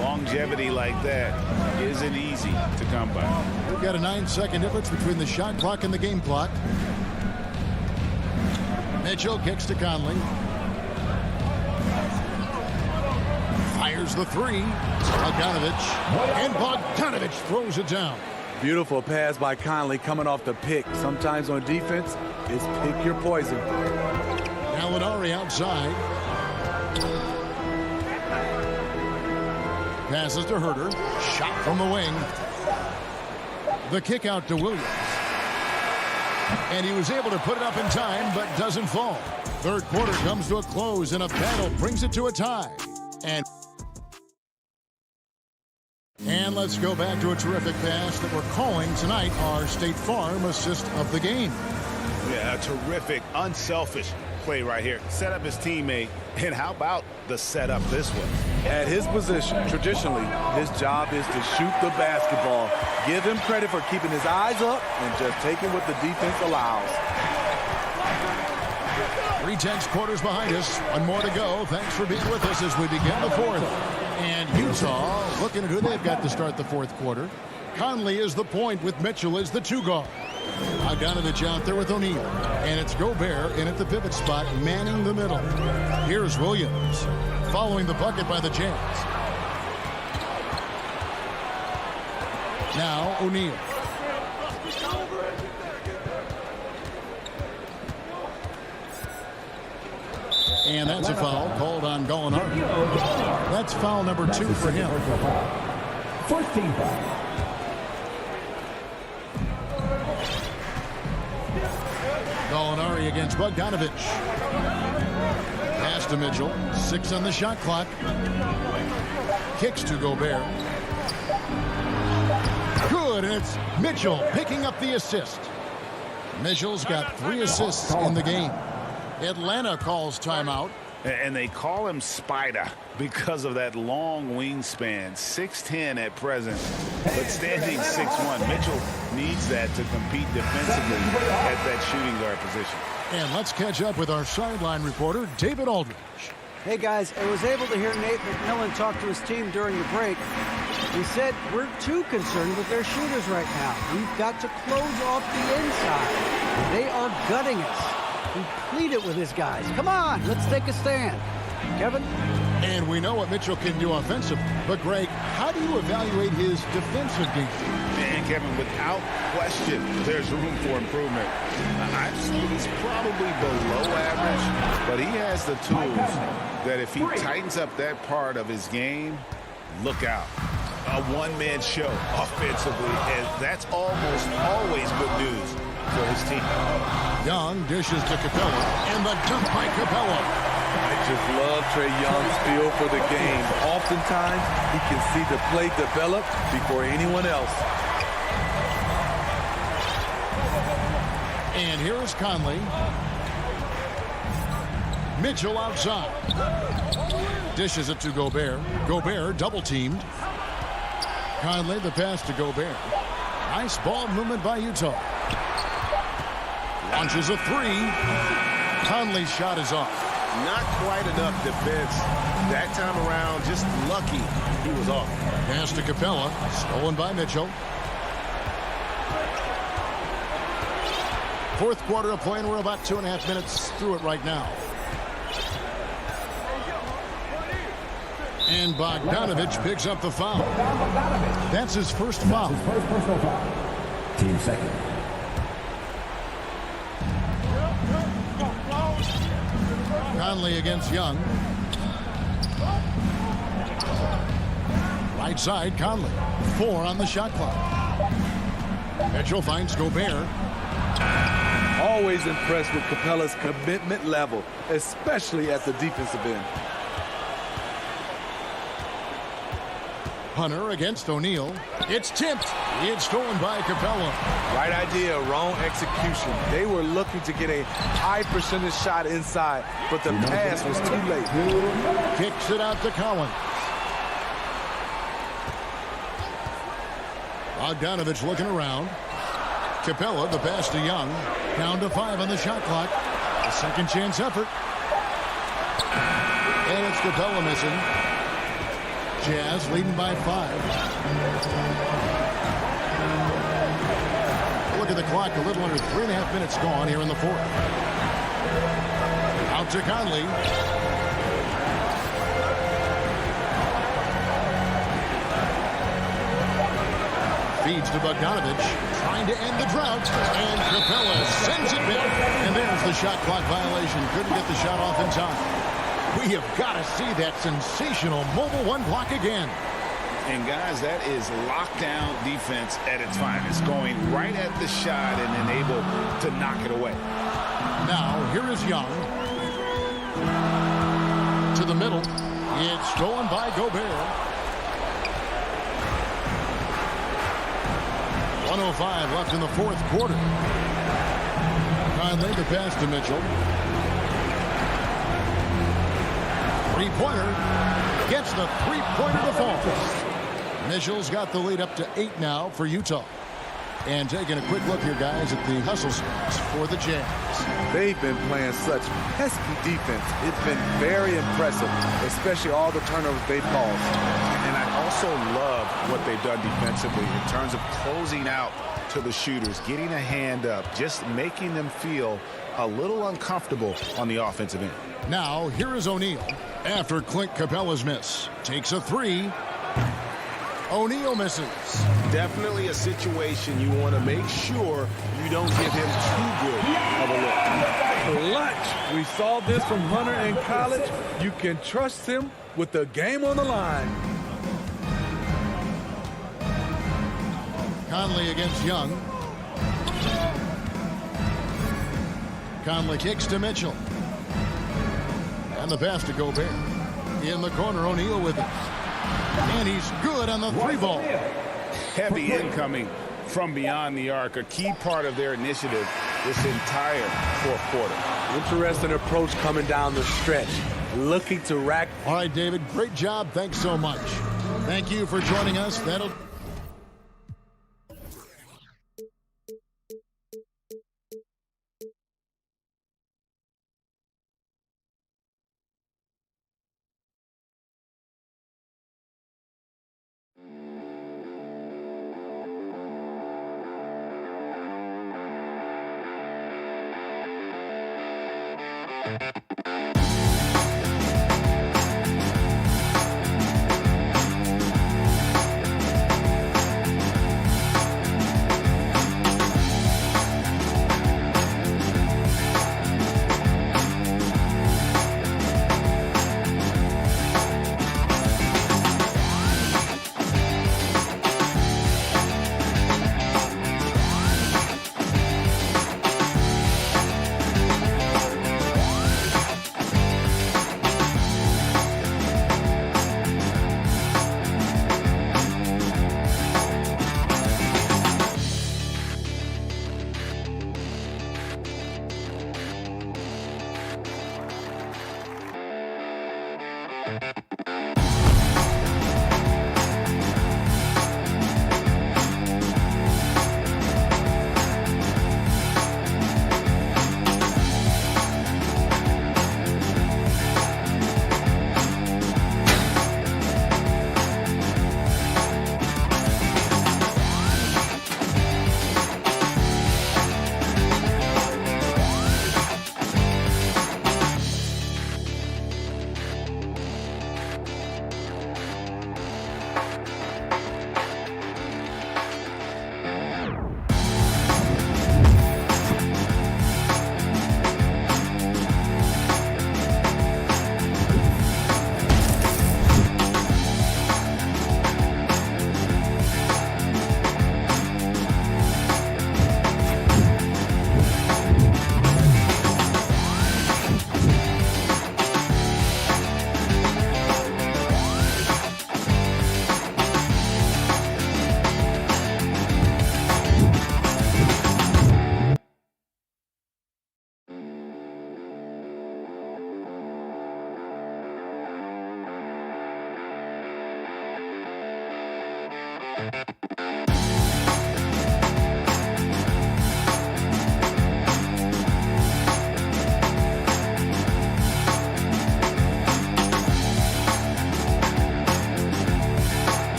Longevity like that isn't easy to come by. We've got a 9-second difference between the shot clock and the game clock. Mitchell kicks to Conley. Fires the three. Bogdanovich. And Bogdanovich throws it down. Beautiful pass by Conley coming off the pick. Sometimes on defense, it's pick your poison. Gallinari outside. Passes to Herter. Shot from the wing. The kick out to Williams. And he was able to put it up in time, but doesn't fall. Third quarter comes to a close, and a battle brings it to a tie. And let's go back to a terrific pass that we're calling tonight our State Farm assist of the game. Yeah, a terrific, unselfish play right here. Set up his teammate, and how about the setup this way? At his position, traditionally, his job is to shoot the basketball. Give him credit for keeping his eyes up and just taking what the defense allows. 3/10 quarters behind us. One more to go. Thanks for being with us as we begin the fourth. And Utah looking at who they've got to start the fourth quarter. Conley is the point with Mitchell as the 2 guard. Bogdanovich out there with O'Neal. And it's Gobert in at the pivot spot, manning the middle. Here's Williams following the bucket by the Jazz. Now O'Neal. And that's a foul called on Gallinari. That's foul number 2 for him. First team foul. Gallinari against Bogdanovich. Pass to Mitchell. 6 on the shot clock. Kicks to Gobert. Good, and it's Mitchell picking up the assist. Mitchell's got 3 assists in the game. Atlanta calls timeout. And they call him Spider because of that long wingspan. 6'10" at present, but standing 6'1". Mitchell needs that to compete defensively at that shooting guard position. And let's catch up with our sideline reporter, David Aldridge. Hey, guys, I was able to hear Nate McMillan talk to his team during the break. He said, we're too concerned with their shooters right now. We've got to close off the inside. They are gutting us. He pleaded with his guys. Come on, let's take a stand. Kevin? And we know what Mitchell can do offensively. But, Greg, how do you evaluate his defensive game? Man, Kevin, without question, there's room for improvement. I'd say he's probably below average, but he has the tools that if he tightens up that part of his game, look out. A one-man show offensively, and that's almost always good news for his team. Young dishes to Capella, and the dunk by Capella. I just love Trae Young's feel for the game. Oftentimes, he can see the play develop before anyone else. And here is Conley. Mitchell outside. Dishes it to Gobert. Gobert double-teamed. Conley, the pass to Gobert. Nice ball movement by Utah. Launches a 3. Conley's shot is off. Not quite enough defense that time around. Just lucky he was off. Pass to Capella. Stolen by Mitchell. Fourth quarter of play, and we're about 2.5 minutes through it right now. And Bogdanovich picks up the foul. That's his first foul. His first personal foul. Team second. Conley against Young. Right side, Conley. 4 on the shot clock. Mitchell finds Gobert. Always impressed with Capella's commitment level, especially at the defensive end. Hunter against O'Neal. It's tipped. It's stolen by Capella. Right idea, wrong execution. They were looking to get a high percentage shot inside, but the pass was too late. Kicks it out to Collins. Bogdanovich looking around. Capella, the pass to Young. Down to 5 on the shot clock. A second chance effort. And it's Capella missing. Jazz leading by 5. Look at the clock, a little under 3.5 minutes gone here in the fourth. Out to Conley. Feeds to Bogdanovich, trying to end the drought, and Capella sends it back. And there's the shot clock violation. Couldn't get the shot off in time. We have got to see that sensational mobile one block again. And guys, that is lockdown defense at its finest, going right at the shot and then able to knock it away. Now, here is Young. To the middle. It's stolen by Gobert. 1:05 left in the fourth quarter. Conley, the pass to Mitchell. Three-pointer. Gets the three-pointer to fall. Mitchell's got the lead up to 8 now for Utah. And taking a quick look here, guys, at the hustle stats for the Jazz. They've been playing such pesky defense. It's been very impressive, especially all the turnovers they've caused. And I also love what they've done defensively in terms of closing out to the shooters, getting a hand up, just making them feel a little uncomfortable on the offensive end. Now, here is O'Neal after Clint Capella's miss. Takes a three. O'Neal misses. Definitely a situation you want to make sure you don't give him too good of a look. Clutch. We saw this from Hunter in college. You can trust him with the game on the line. Conley against Young. Conley kicks to Mitchell. And the pass to Gobert. In the corner, O'Neal with it. And he's good on the three ball. Heavy incoming from beyond the arc, a key part of their initiative this entire fourth quarter. Interesting approach coming down the stretch, looking to rack. All right, David, great job. Thanks so much. Thank you for joining us. That'll...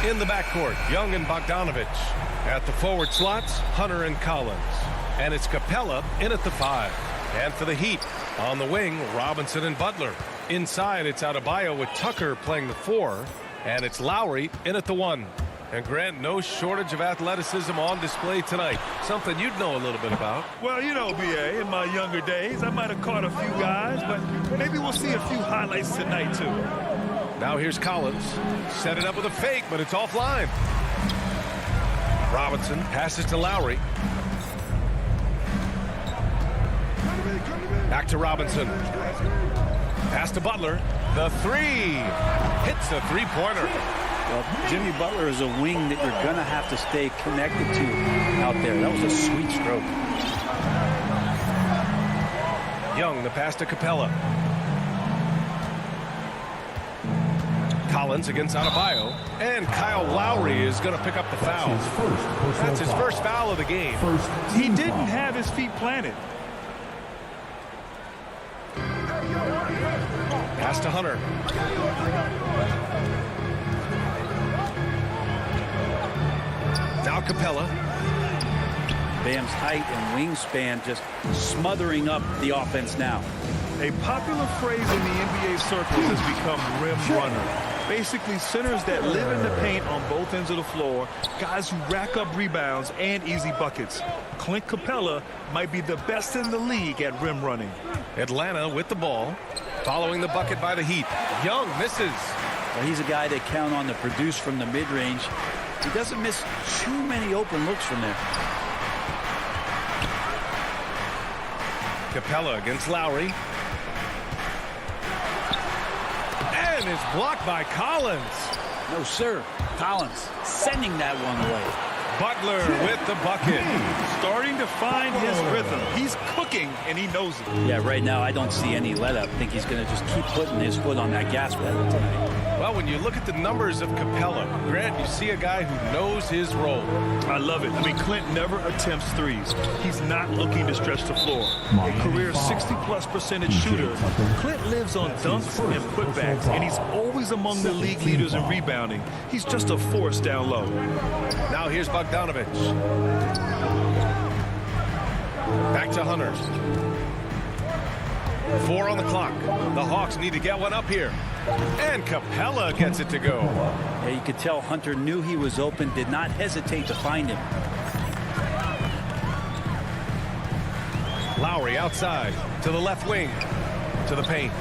In the backcourt, Young and Bogdanovich. At the forward slots, Hunter and Collins. And it's Capella in at the 5. And for the Heat, on the wing, Robinson and Butler. Inside, it's Adebayo with Tucker playing the 4. And it's Lowry in at the 1. And Grant, no shortage of athleticism on display tonight. Something you'd know a little bit about. Well, you know, B.A., in my younger days, I might have caught a few guys, but maybe we'll see a few highlights tonight, too. Now here's Collins. Set it up with a fake, but it's offline. Robinson passes to Lowry. Back to Robinson. Pass to Butler. The 3. Hits a three-pointer. Well, Jimmy Butler is a wing that you're going to have to stay connected to out there. That was a sweet stroke. Young, the pass to Capella. Collins against Adebayo. And Kyle Lowry is going to pick up the foul. That's his first foul of the game. He didn't have his feet planted. Pass to Hunter. Now Capella. Bam's height and wingspan just smothering up the offense now. A popular phrase in the NBA circles has become rim runner. Basically, centers that live in the paint on both ends of the floor, guys who rack up rebounds and easy buckets. Clint Capella might be the best in the league at rim running. Atlanta with the ball, following the bucket by the Heat. Young misses. Well, he's a guy they count on to produce from the mid-range. He doesn't miss too many open looks from there. Capella against Lowry. And it's blocked by Collins. No, sir. Collins sending that one away. Butler with the bucket. Starting to find his rhythm. He's cooking, and he knows it. Yeah, right now I don't see any let up. I think he's going to just keep putting his foot on that gas pedal tonight. Well, when you look at the numbers of Capella, Grant, you see a guy who knows his role. I love it. I mean, Clint never attempts threes. He's not looking to stretch the floor. A career 60+% shooter, Clint lives on dunks and putbacks, and he's always among the league leaders in rebounding. He's just a force down low. Now here's Bogdanovich. Back to Hunter. 4 on the clock. The Hawks need to get one up here. And Capella gets it to go. Yeah, you could tell Hunter knew he was open, did not hesitate to find him. Lowry outside to the left wing, to the paint.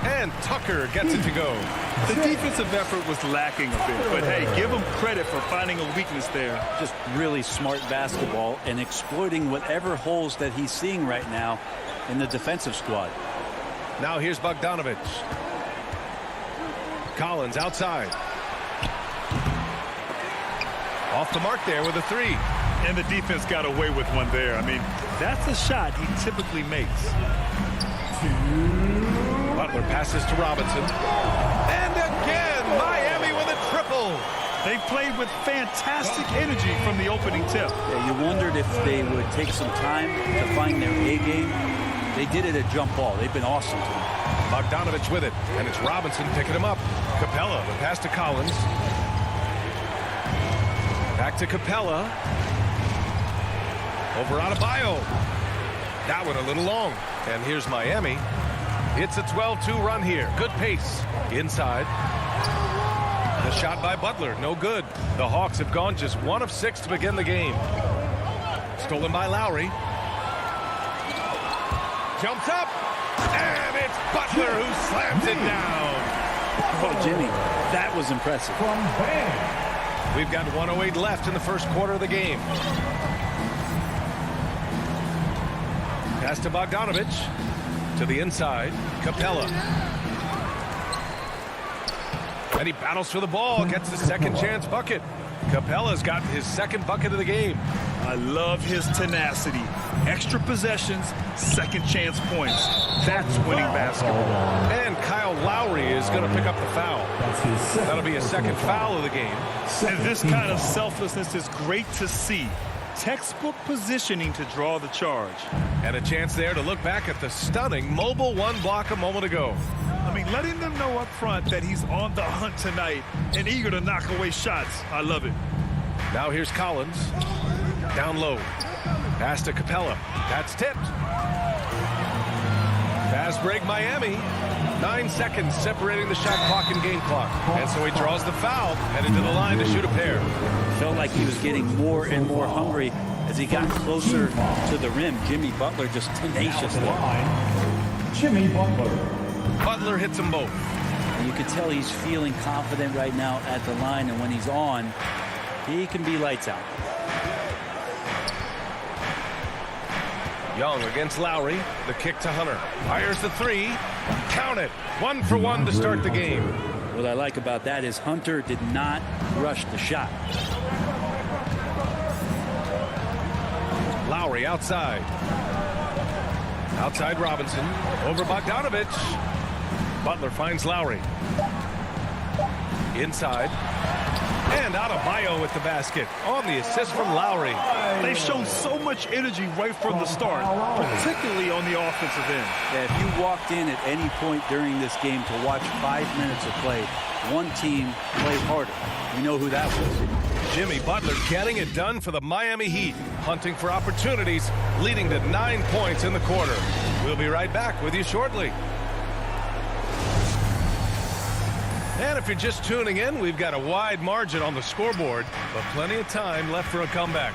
And Tucker gets it to go. The defensive effort was lacking a bit, but hey, give him credit for finding a weakness there. Just really smart basketball and exploiting whatever holes that he's seeing right now in the defensive squad. Now here's Bogdanovich. Collins outside. Off the mark there with a 3. And the defense got away with one there. I mean, that's a shot he typically makes. Butler passes to Robinson. And again, Miami with a triple. They played with fantastic energy from the opening tip. Yeah, you wondered if they would take some time to find their A game. They did it at jump ball. They've been awesome tonight. Bogdanovich with it, and it's Robinson picking him up. Capella, the pass to Collins. Back to Capella. Over Adebayo. That one a little long. And here's Miami. It's a 12-2 run here. Good pace. Inside. The shot by Butler, no good. The Hawks have gone just 1 of 6 to begin the game. Stolen by Lowry. Jumps up. And it's Butler who slams it down. Oh, Jimmy, that was impressive. We've got 1:08 left in the first quarter of the game. Pass to Bogdanovich. To the inside. Capella. And he battles for the ball. Gets the second chance bucket. Capella's got his second bucket of the game. I love his tenacity. Extra possessions, second chance points. That's winning basketball. And Kyle Lowry is going to pick up the foul. That'll be a second foul of the game. And this kind of selflessness is great to see. Textbook positioning to draw the charge. And a chance there to look back at the stunning mobile one block a moment ago. I mean, letting them know up front that he's on the hunt tonight and eager to knock away shots. I love it. Now here's Collins. Down low. Pass to Capella. That's tipped. Fast break Miami. 9 seconds separating the shot clock and game clock. And so he draws the foul, headed to the line to shoot a pair. Felt like he was getting more and more hungry as he got closer to the rim. Jimmy Butler just tenacious there. Jimmy Butler. Butler hits them both. And you can tell he's feeling confident right now at the line, and when he's on, he can be lights out. Young against Lowry. The kick to Hunter. Fires the three. Count it. 1 for 1 to start the game. What I like about that is Hunter did not rush the shot. Lowry outside. Outside Robinson. Over Bogdanovich. Butler finds Lowry. Inside. And Adebayo with the basket on the assist from Lowry. They've shown so much energy right from the start, particularly on the offensive end. Yeah, if you walked in at any point during this game to watch 5 minutes of play, one team played harder. You know who that was. Jimmy Butler getting it done for the Miami Heat, hunting for opportunities, leading to 9 points in the quarter. We'll be right back with you shortly. And if you're just tuning in, we've got a wide margin on the scoreboard, but plenty of time left for a comeback.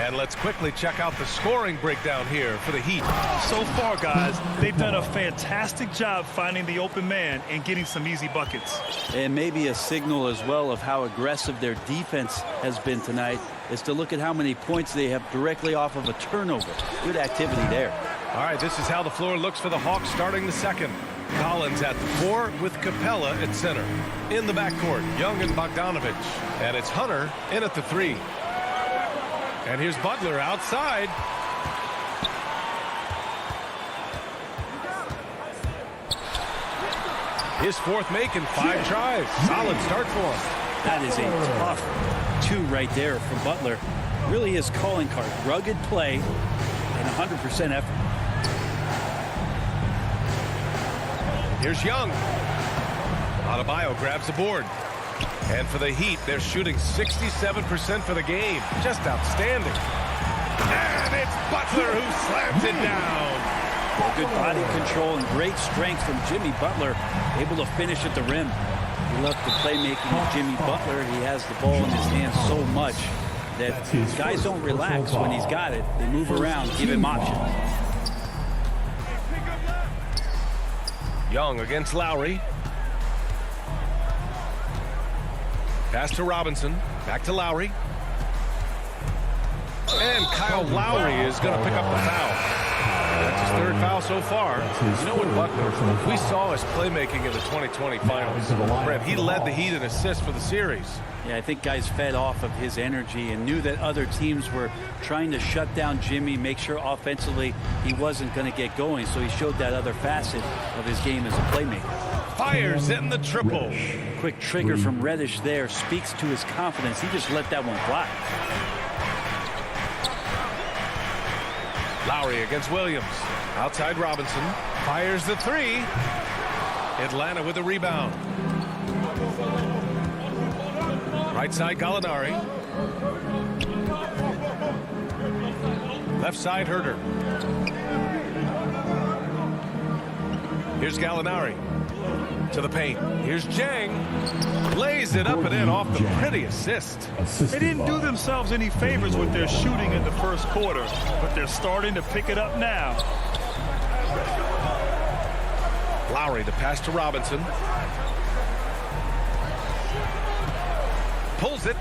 And let's quickly check out the scoring breakdown here for the Heat. So far, guys, they've done a fantastic job finding the open man and getting some easy buckets. And maybe a signal as well of how aggressive their defense has been tonight is to look at how many points they have directly off of a turnover. Good activity there. All right, this is how the floor looks for the Hawks starting the second. Collins at the 4 with Capella at center. In the backcourt, Young and Bogdanovich. And it's Hunter in at the 3. And here's Butler outside. His fourth make in 5 tries. Solid start for him. That is a tough 2 right there from Butler. Really his calling card. Rugged play and 100% effort. Here's Young. Adebayo grabs the board. And for the Heat, they're shooting 67% for the game. Just outstanding. And it's Butler who slams it down. Well, good body control and great strength from Jimmy Butler. Able to finish at the rim. We love the playmaking of Jimmy Butler. He has the ball in his hands so much that guys don't relax when he's got it. They move around, give him options. Young against Lowry. Pass to Robinson. Back to Lowry. And Kyle Lowry is going to pick up the foul. That's his 3rd foul so far. You know what, Butler, we saw his playmaking in the 2020 finals. Brett, he led the Heat in assists for the series. Yeah, I think guys fed off of his energy and knew that other teams were trying to shut down Jimmy, make sure offensively he wasn't going to get going. So he showed that other facet of his game as a playmaker. Fires in the triple. Quick trigger from Reddish there speaks to his confidence. He just let that one fly. Lowry against Williams. Outside Robinson. Fires the 3. Atlanta with the rebound. Right side Gallinari. Left side Herter. Here's Gallinari. To the paint. Here's Jang. Lays it up and in off the pretty assist. They didn't do themselves any favors with their shooting in the first quarter, but they're starting to pick it up now. Lowry, the pass to Robinson. Pulls it.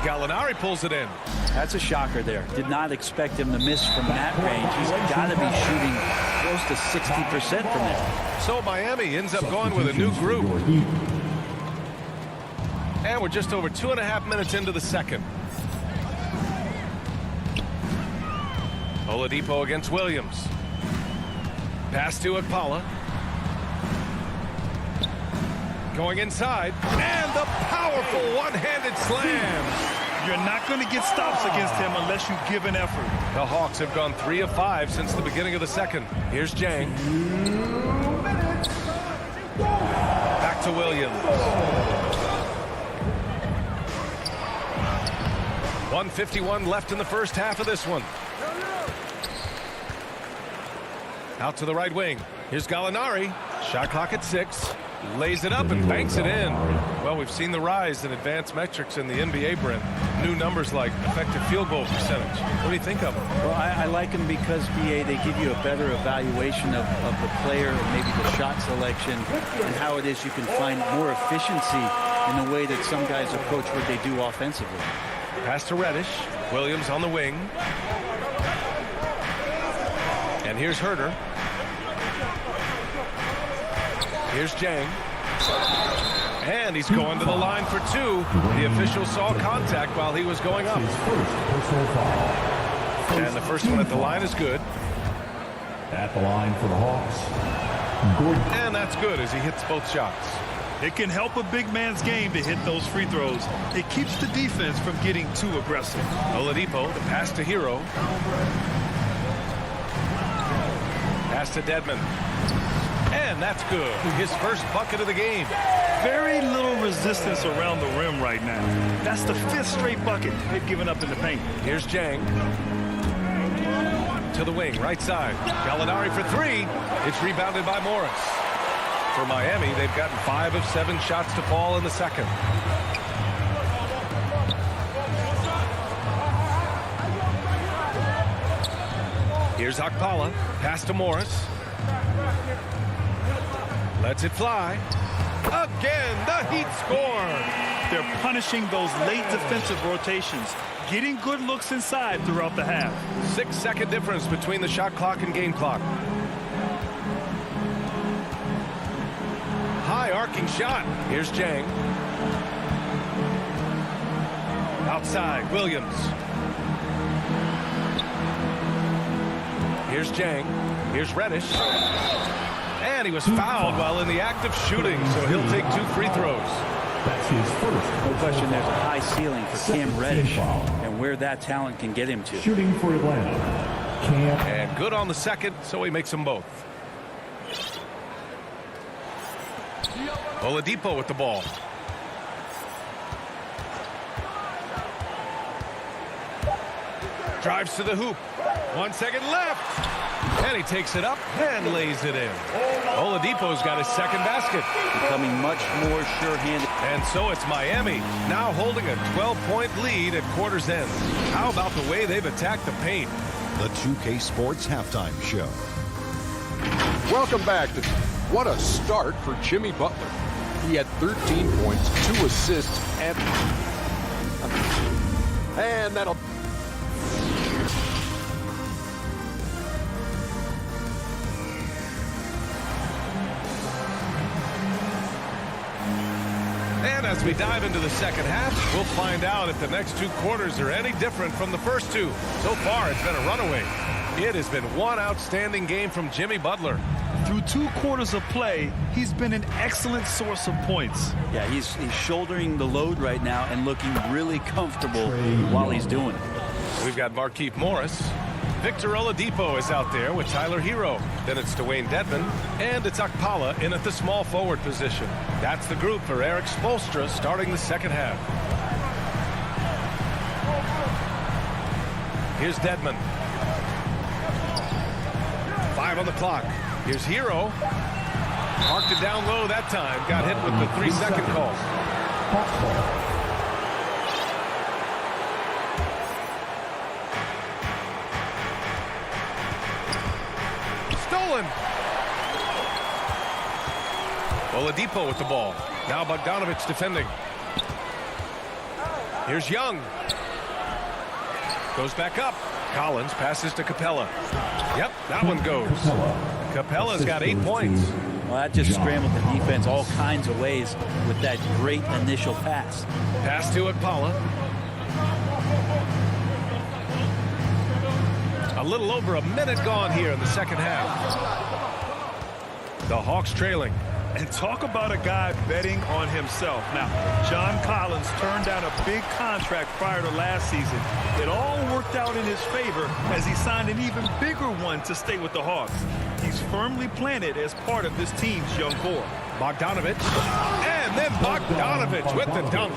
Gallinari pulls it in. That's a shocker there. Did not expect him to miss from that range. He's got to be shooting close to 60% from there. So Miami ends up going with a new group. And we're just over 2.5 minutes into the second. Oladipo against Williams. Pass to Akpala. Going inside. And the powerful one-handed slam. You're not going to get stops against him unless you give an effort. The Hawks have gone 3 of 5 since the beginning of the second. Here's Jang. Back to Williams. 1:51 left in the first half of this one. Out to the right wing. Here's Gallinari. Shot clock at 6. Lays it up and banks it in. Well, we've seen the rise in advanced metrics in the NBA, Brent. New numbers like effective field goal percentage. What do you think of them? Well, I like them because, BA, they give you a better evaluation of the player and maybe the shot selection and how it is you can find more efficiency in the way that some guys approach what they do offensively. Pass to Reddish. Williams on the wing. And here's Herter. Here's Jang. And he's going to the line for 2. The official saw contact while he was going up. And the first one at the line is good. At the line for the Hawks. And that's good as he hits both shots. It can help a big man's game to hit those free throws. It keeps the defense from getting too aggressive. Oladipo, the pass to Hero. Pass to Dedmon. And that's good. His first bucket of the game. Very little resistance around the rim right now. That's the 5th straight bucket they've given up in the paint. Here's Jang. To the wing, right side. Gallinari for 3. It's rebounded by Morris. For Miami, they've gotten 5 of 7 shots to fall in the second. Here's Akpala. Pass to Morris. Lets it fly. Again, the Heat score. They're punishing those late defensive rotations, getting good looks inside throughout the half. 6-second difference between the shot clock and game clock. High arcing shot. Here's Jang. Outside, Williams. Here's Jang. Here's Reddish. And he was fouled while in the act of shooting, so he'll take 2 free throws. That's his first. No question there's a high ceiling for Cam Reddish and where that talent can get him to. Shooting for Atlanta. Cam. And good on the second, so he makes them both. Oladipo with the ball. Drives to the hoop. 1 second left. And he takes it up and lays it in. Oladipo's got his second basket. Becoming much more sure-handed. And so it's Miami, now holding a 12-point lead at quarter's end. How about the way they've attacked the paint? The 2K Sports Halftime Show. Welcome back. What a start for Jimmy Butler. He had 13 points, 2 assists, and that'll... And as we dive into the second half, we'll find out if the next 2 quarters are any different from the first 2. So far, it's been a runaway. It has been one outstanding game from Jimmy Butler. Through 2 quarters of play, he's been an excellent source of points. Yeah, he's shouldering the load right now and looking really comfortable while he's doing it. We've got Markieff Morris. Victor Oladipo is out there with Tyler Hero. Then it's Dwayne Dedmon. And it's Akpala in at the small forward position. That's the group for Eric Spoelstra starting the second half. Here's Dedmon. 5 on the clock. Here's Hero. Marked it down low that time. Got hit with the 3-second call. Stolen. Oladipo with the ball. Now Bogdanovich defending. Here's Young. Goes back up. Collins passes to Capella. Yep, that one goes. Capella's got 8 points. Well, that just scrambled the defense all kinds of ways with that great initial pass. Pass to Akpala. A little over a minute gone here in the second half. The Hawks trailing. And talk about a guy betting on himself. Now, John Collins turned down a big contract prior to last season. It all worked out in his favor as he signed an even bigger one to stay with the Hawks. He's firmly planted as part of this team's young core. Bogdanovich. And then Bogdanovich with the dunk.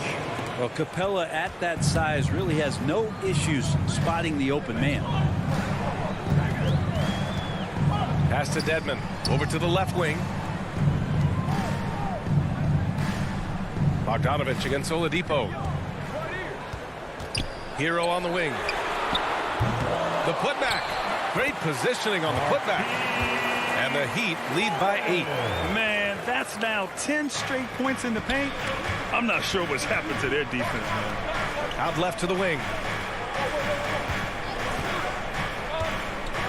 Well, Capella at that size really has no issues spotting the open man. Pass to Dedmon. Over to the left wing. Bogdanovich against Oladipo. Hero on the wing. The putback. Great positioning on the putback. And the Heat lead by 8. Man, that's now 10 straight points in the paint. I'm not sure what's happened to their defense, man. Out left to the wing.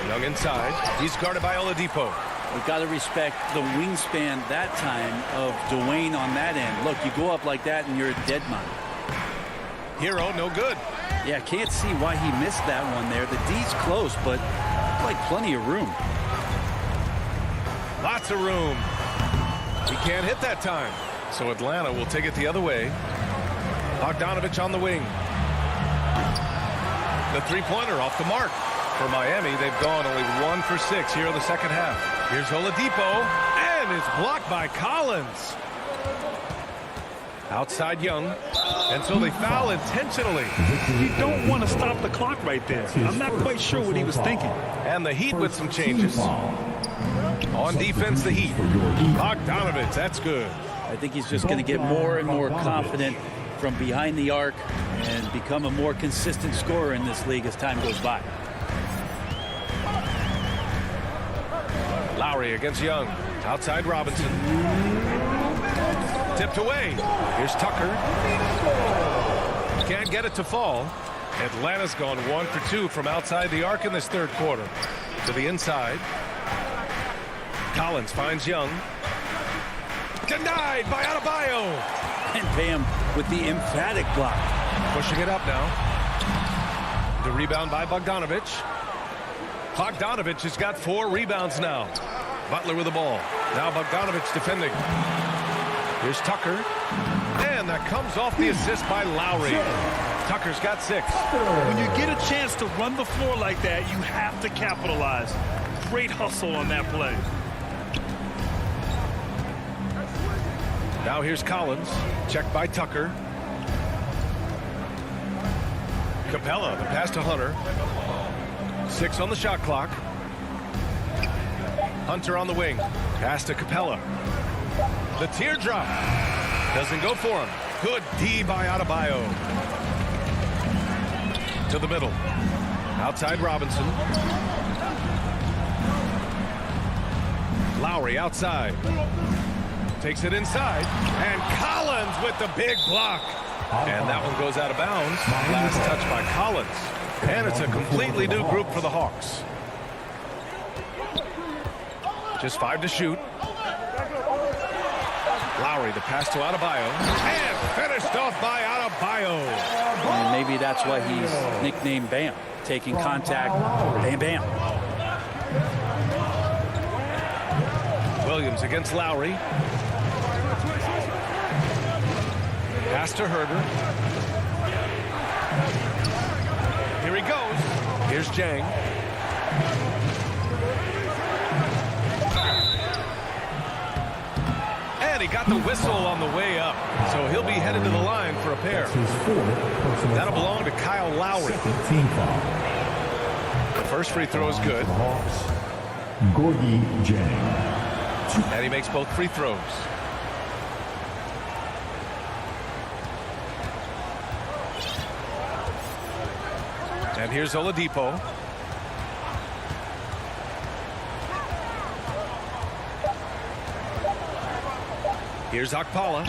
Young inside. He's guarded by Oladipo. We've got to respect the wingspan that time of Dwayne on that end. Look, you go up like that and you're a dead man. Hero, no good. Yeah, can't see why he missed that one there. The D's close, but like plenty of room. Lots of room. He can't hit that time. So Atlanta will take it the other way. Bogdanovich on the wing. The three-pointer off the mark. For Miami, they've gone only 1 for 6 here in the second half. Here's Oladipo, and it's blocked by Collins. Outside Young, and so they foul intentionally. You don't want to stop the clock right there. I'm not quite sure what he was thinking. And the Heat with some changes. On defense, the Heat. Bogdanovich, that's good. I think he's just going to get more and more confident from behind the arc and become a more consistent scorer in this league as time goes by. Lowry against Young. Outside Robinson. Tipped away. Here's Tucker. Can't get it to fall. Atlanta's gone 1 for 2 from outside the arc in this third quarter. To the inside. Collins finds Young. Denied by Adebayo. And Bam with the emphatic block. Pushing it up now. The rebound by Bogdanovich. Bogdanovich has got 4 rebounds now. Butler with the ball. Now Bogdanovich defending. Here's Tucker. And that comes off the assist by Lowry. Tucker's got 6. When you get a chance to run the floor like that, you have to capitalize. Great hustle on that play. Now here's Collins. Checked by Tucker. Capella, the pass to Hunter. 6 on the shot clock. Hunter on the wing. Pass to Capella. The teardrop. Doesn't go for him. Good D by Adebayo. To the middle. Outside Robinson. Lowry outside. Takes it inside. And Collins with the big block. And that one goes out of bounds. Last touch by Collins. And it's a completely new group for the Hawks. Just 5 to shoot. Lowry, the pass to Adebayo. And finished off by Adebayo. And maybe that's why he's nicknamed Bam. Taking contact, bam, bam. Williams against Lowry. Pass to Herder. Here he goes. Here's Jang. And he got the whistle on the way up. So he'll be headed to the line for a pair. That'll belong to Kyle Lowry. The first free throw is good. And he makes both free throws. And here's Oladipo. Here's Akpala.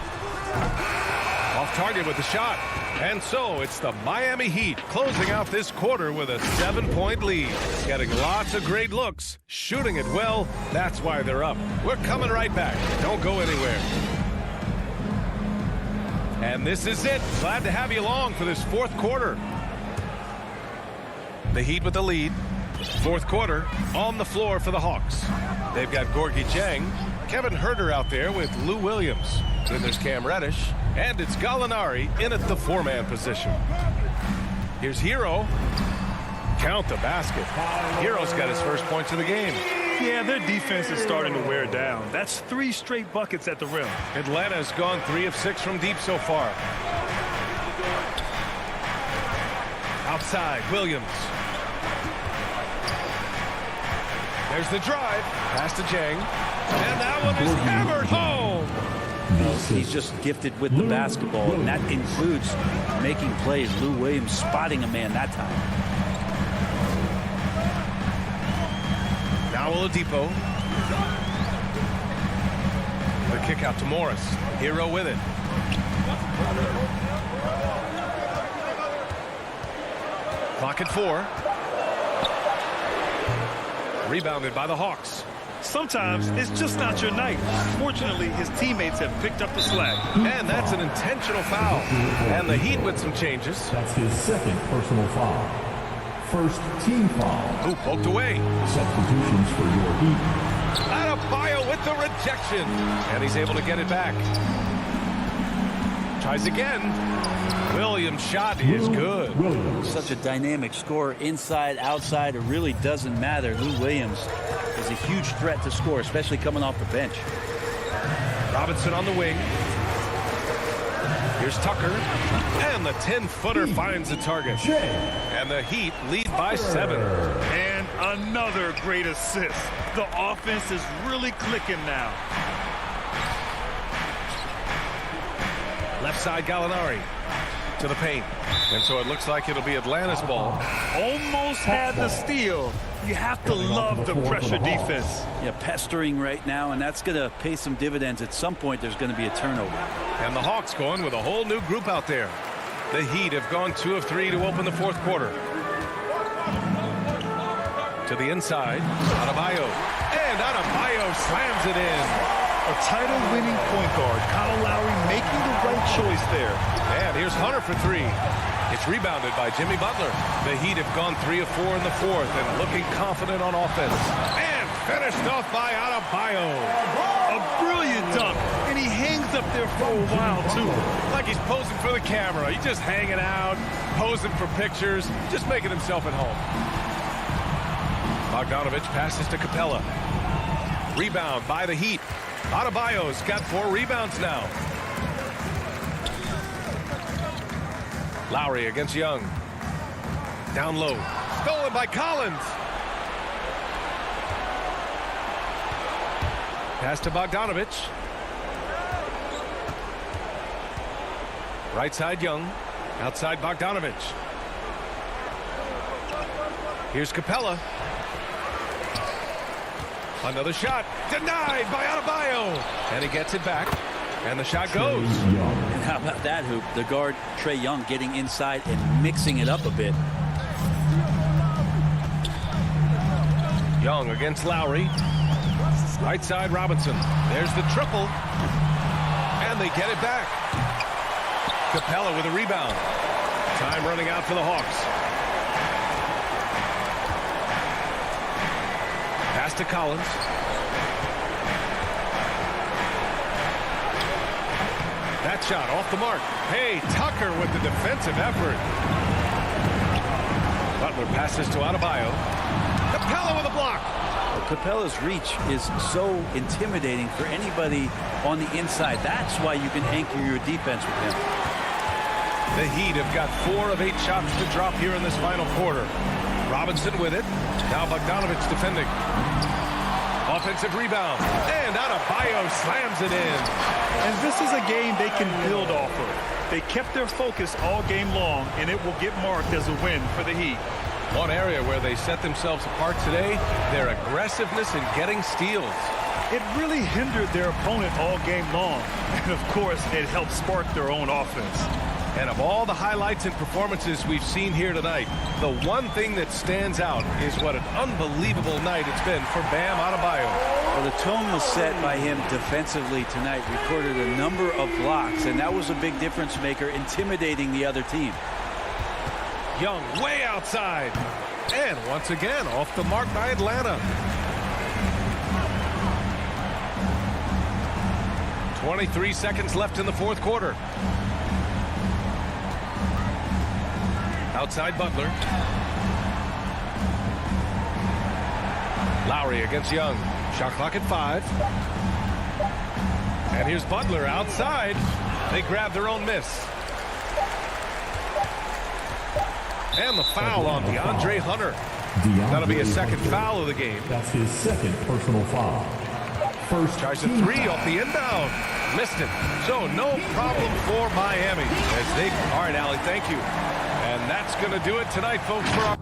Off target with the shot. And so it's the Miami Heat closing out this quarter with a 7-point lead. Getting lots of great looks, shooting it well. That's why they're up. We're coming right back. Don't go anywhere. And this is it. Glad to have you along for this fourth quarter. The Heat with the lead. Fourth quarter on the floor for the Hawks. They've got Gorgie Jang, Kevin Huerter out there with Lou Williams. Then there's Cam Reddish, and it's Gallinari in at the 4-man position. Here's Hero. Count the basket. Hero's got his first points of the game. Yeah, their defense is starting to wear down. That's 3 straight buckets at the rim. Atlanta's gone 3 of 6 from deep so far. Outside, Williams. There's the drive. Pass to Jang. And that one is hammered home. He's just gifted with the basketball, and that includes making plays. Lou Williams spotting a man that time. Now Oladipo. The kick out to Morris. Hero with it. Clock at 4. Rebounded by the Hawks. Sometimes it's just not your night. Fortunately, his teammates have picked up the slack. And that's an intentional foul. And the Heat with some changes. That's his second personal foul. First team foul. Who poked away? Substitutions for your Heat. Adebayo with the rejection. And he's able to get it back. Tries again. Williams' shot is good. Such a dynamic scorer, inside, outside. It really doesn't matter. Lou Williams is a huge threat to score, especially coming off the bench. Robinson on the wing. Here's Tucker. And the 10-footer finds the target. And the Heat lead by 7. And another great assist. The offense is really clicking now. Left side, Gallinari to the paint. And so it looks like it'll be Atlanta's ball. Almost had the steal. You have to love the pressure defense. Yeah, pestering right now, and that's going to pay some dividends. At some point, there's going to be a turnover. And the Hawks going with a whole new group out there. The Heat have gone 2 of 3 to open the fourth quarter. To the inside, Adebayo. And Adebayo slams it in. A title-winning point guard, Kyle Lowry making the right choice there. And here's Hunter for 3. It's rebounded by Jimmy Butler. The Heat have gone 3 of 4 in the fourth and looking confident on offense. And finished off by Adebayo. A brilliant dunk, and he hangs up there for a while, too. Like he's posing for the camera. He's just hanging out, posing for pictures, just making himself at home. Bogdanovich passes to Capella. Rebound by the Heat. Adebayo's got 4 rebounds now. Lowry against Young. Down low. Stolen by Collins. Pass to Bogdanovich. Right side Young. Outside Bogdanovich. Here's Capella. Another shot. Denied by Adebayo. And he gets it back. And the shot goes. And how about that hoop? The guard, Trae Young, getting inside and mixing it up a bit. Young against Lowry. Right side Robinson. There's the triple. And they get it back. Capella with a rebound. Time running out for the Hawks. Pass to Collins. That shot off the mark. Hey, Tucker with the defensive effort. Butler passes to Adebayo. Capella with a block. Well, Capella's reach is so intimidating for anybody on the inside. That's why you can anchor your defense with him. The Heat have got 4 of 8 shots to drop here in this final quarter. Robinson with it. Now Bogdanovich defending. Offensive rebound. And Adebayo slams it in. And this is a game they can build off of. They kept their focus all game long, and it will get marked as a win for the Heat. One area where they set themselves apart today, their aggressiveness in getting steals. It really hindered their opponent all game long. And, of course, it helped spark their own offense. And of all the highlights and performances we've seen here tonight, the one thing that stands out is what an unbelievable night it's been for Bam Adebayo. Well, the tone was set by him defensively tonight. Recorded a number of blocks, and that was a big difference maker, intimidating the other team. Young way outside. And once again, off the mark by Atlanta. 23 seconds left in the fourth quarter. Outside Butler. Lowry against Young. Shot clock at 5. And here's Butler outside. They grab their own miss. And the foul on DeAndre Hunter. That'll be his second foul of the game. That's his second personal foul. First tries a three off the inbound. Missed it. So no problem for Miami. All right, Allie, thank you. And that's going to do it tonight, folks, for our...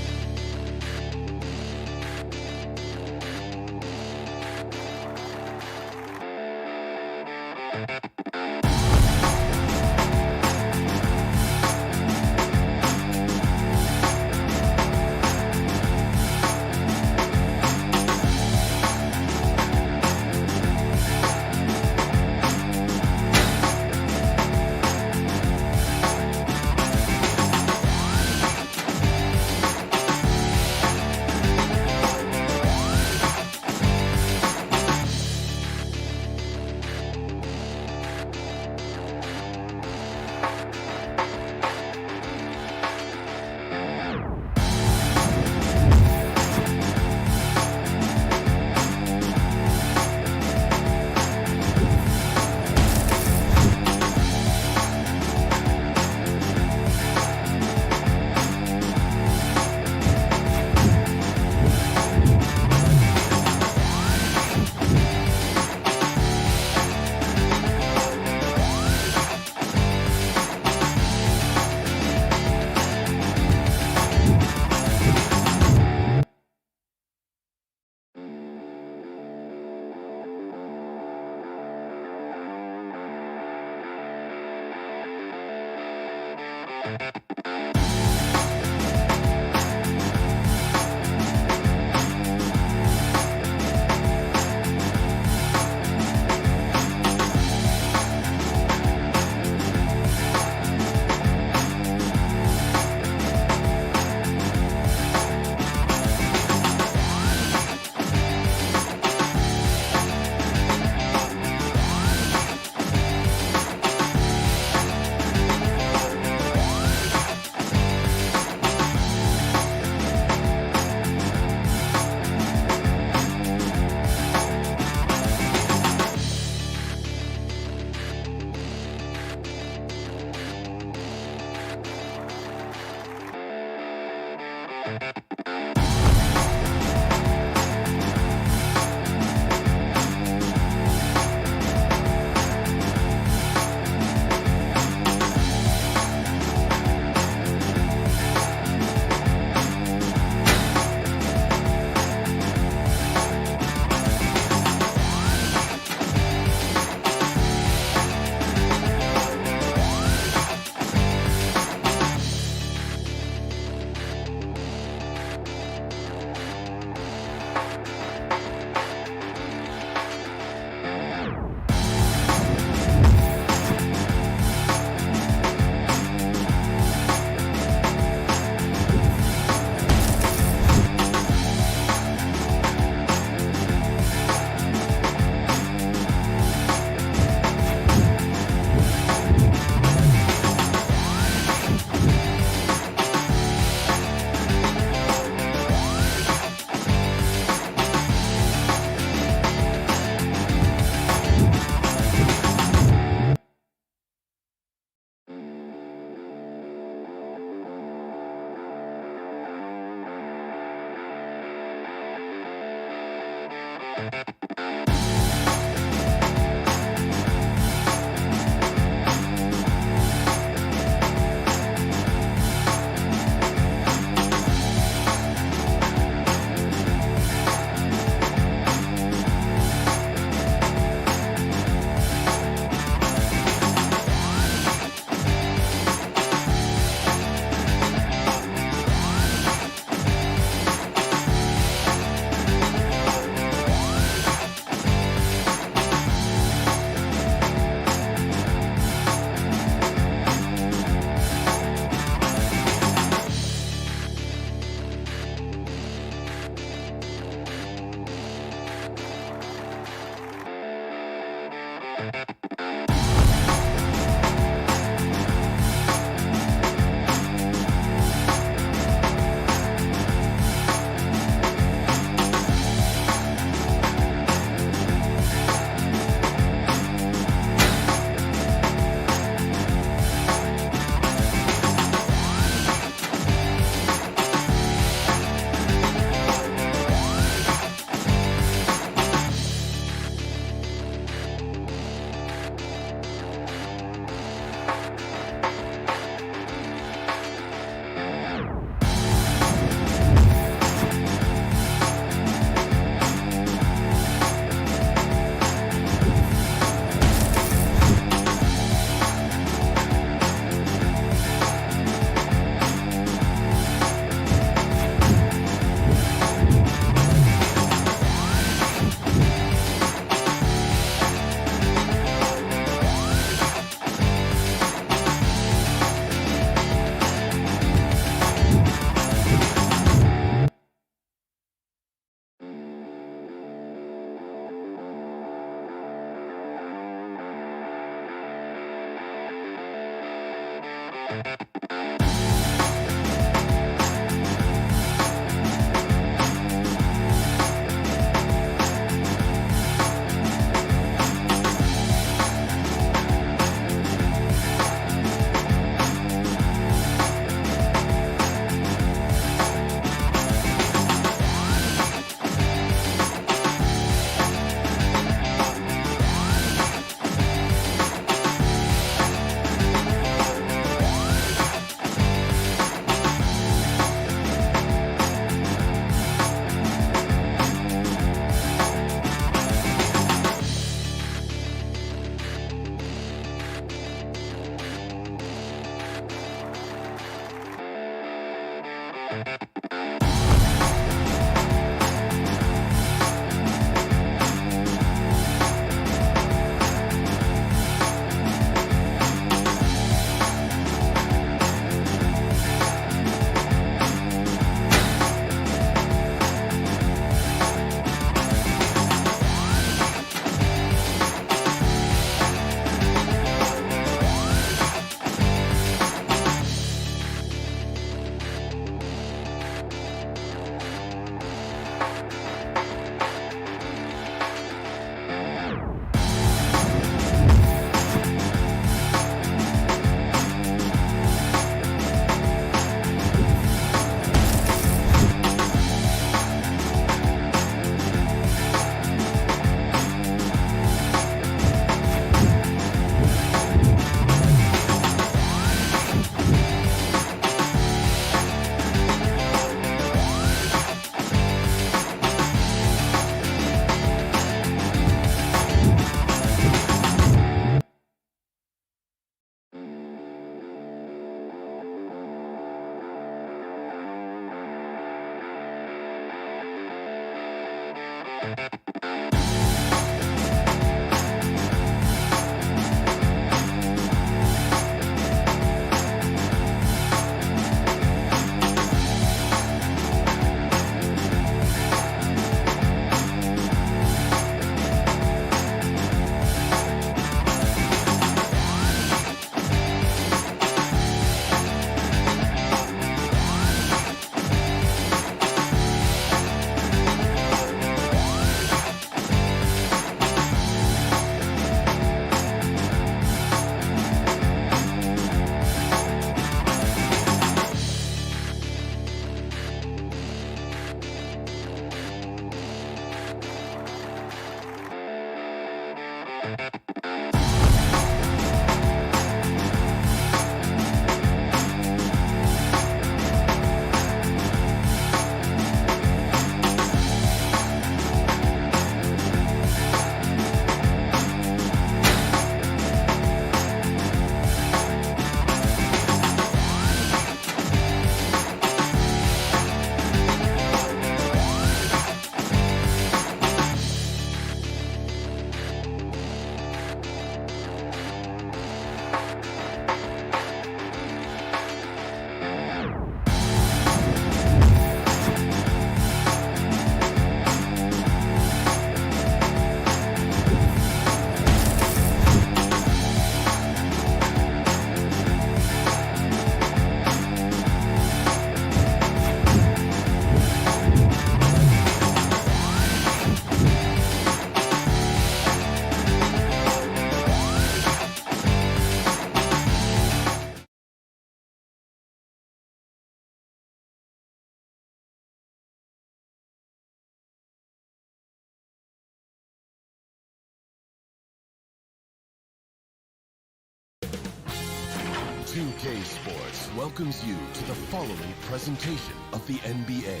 2K Sports welcomes you to the following presentation of the NBA.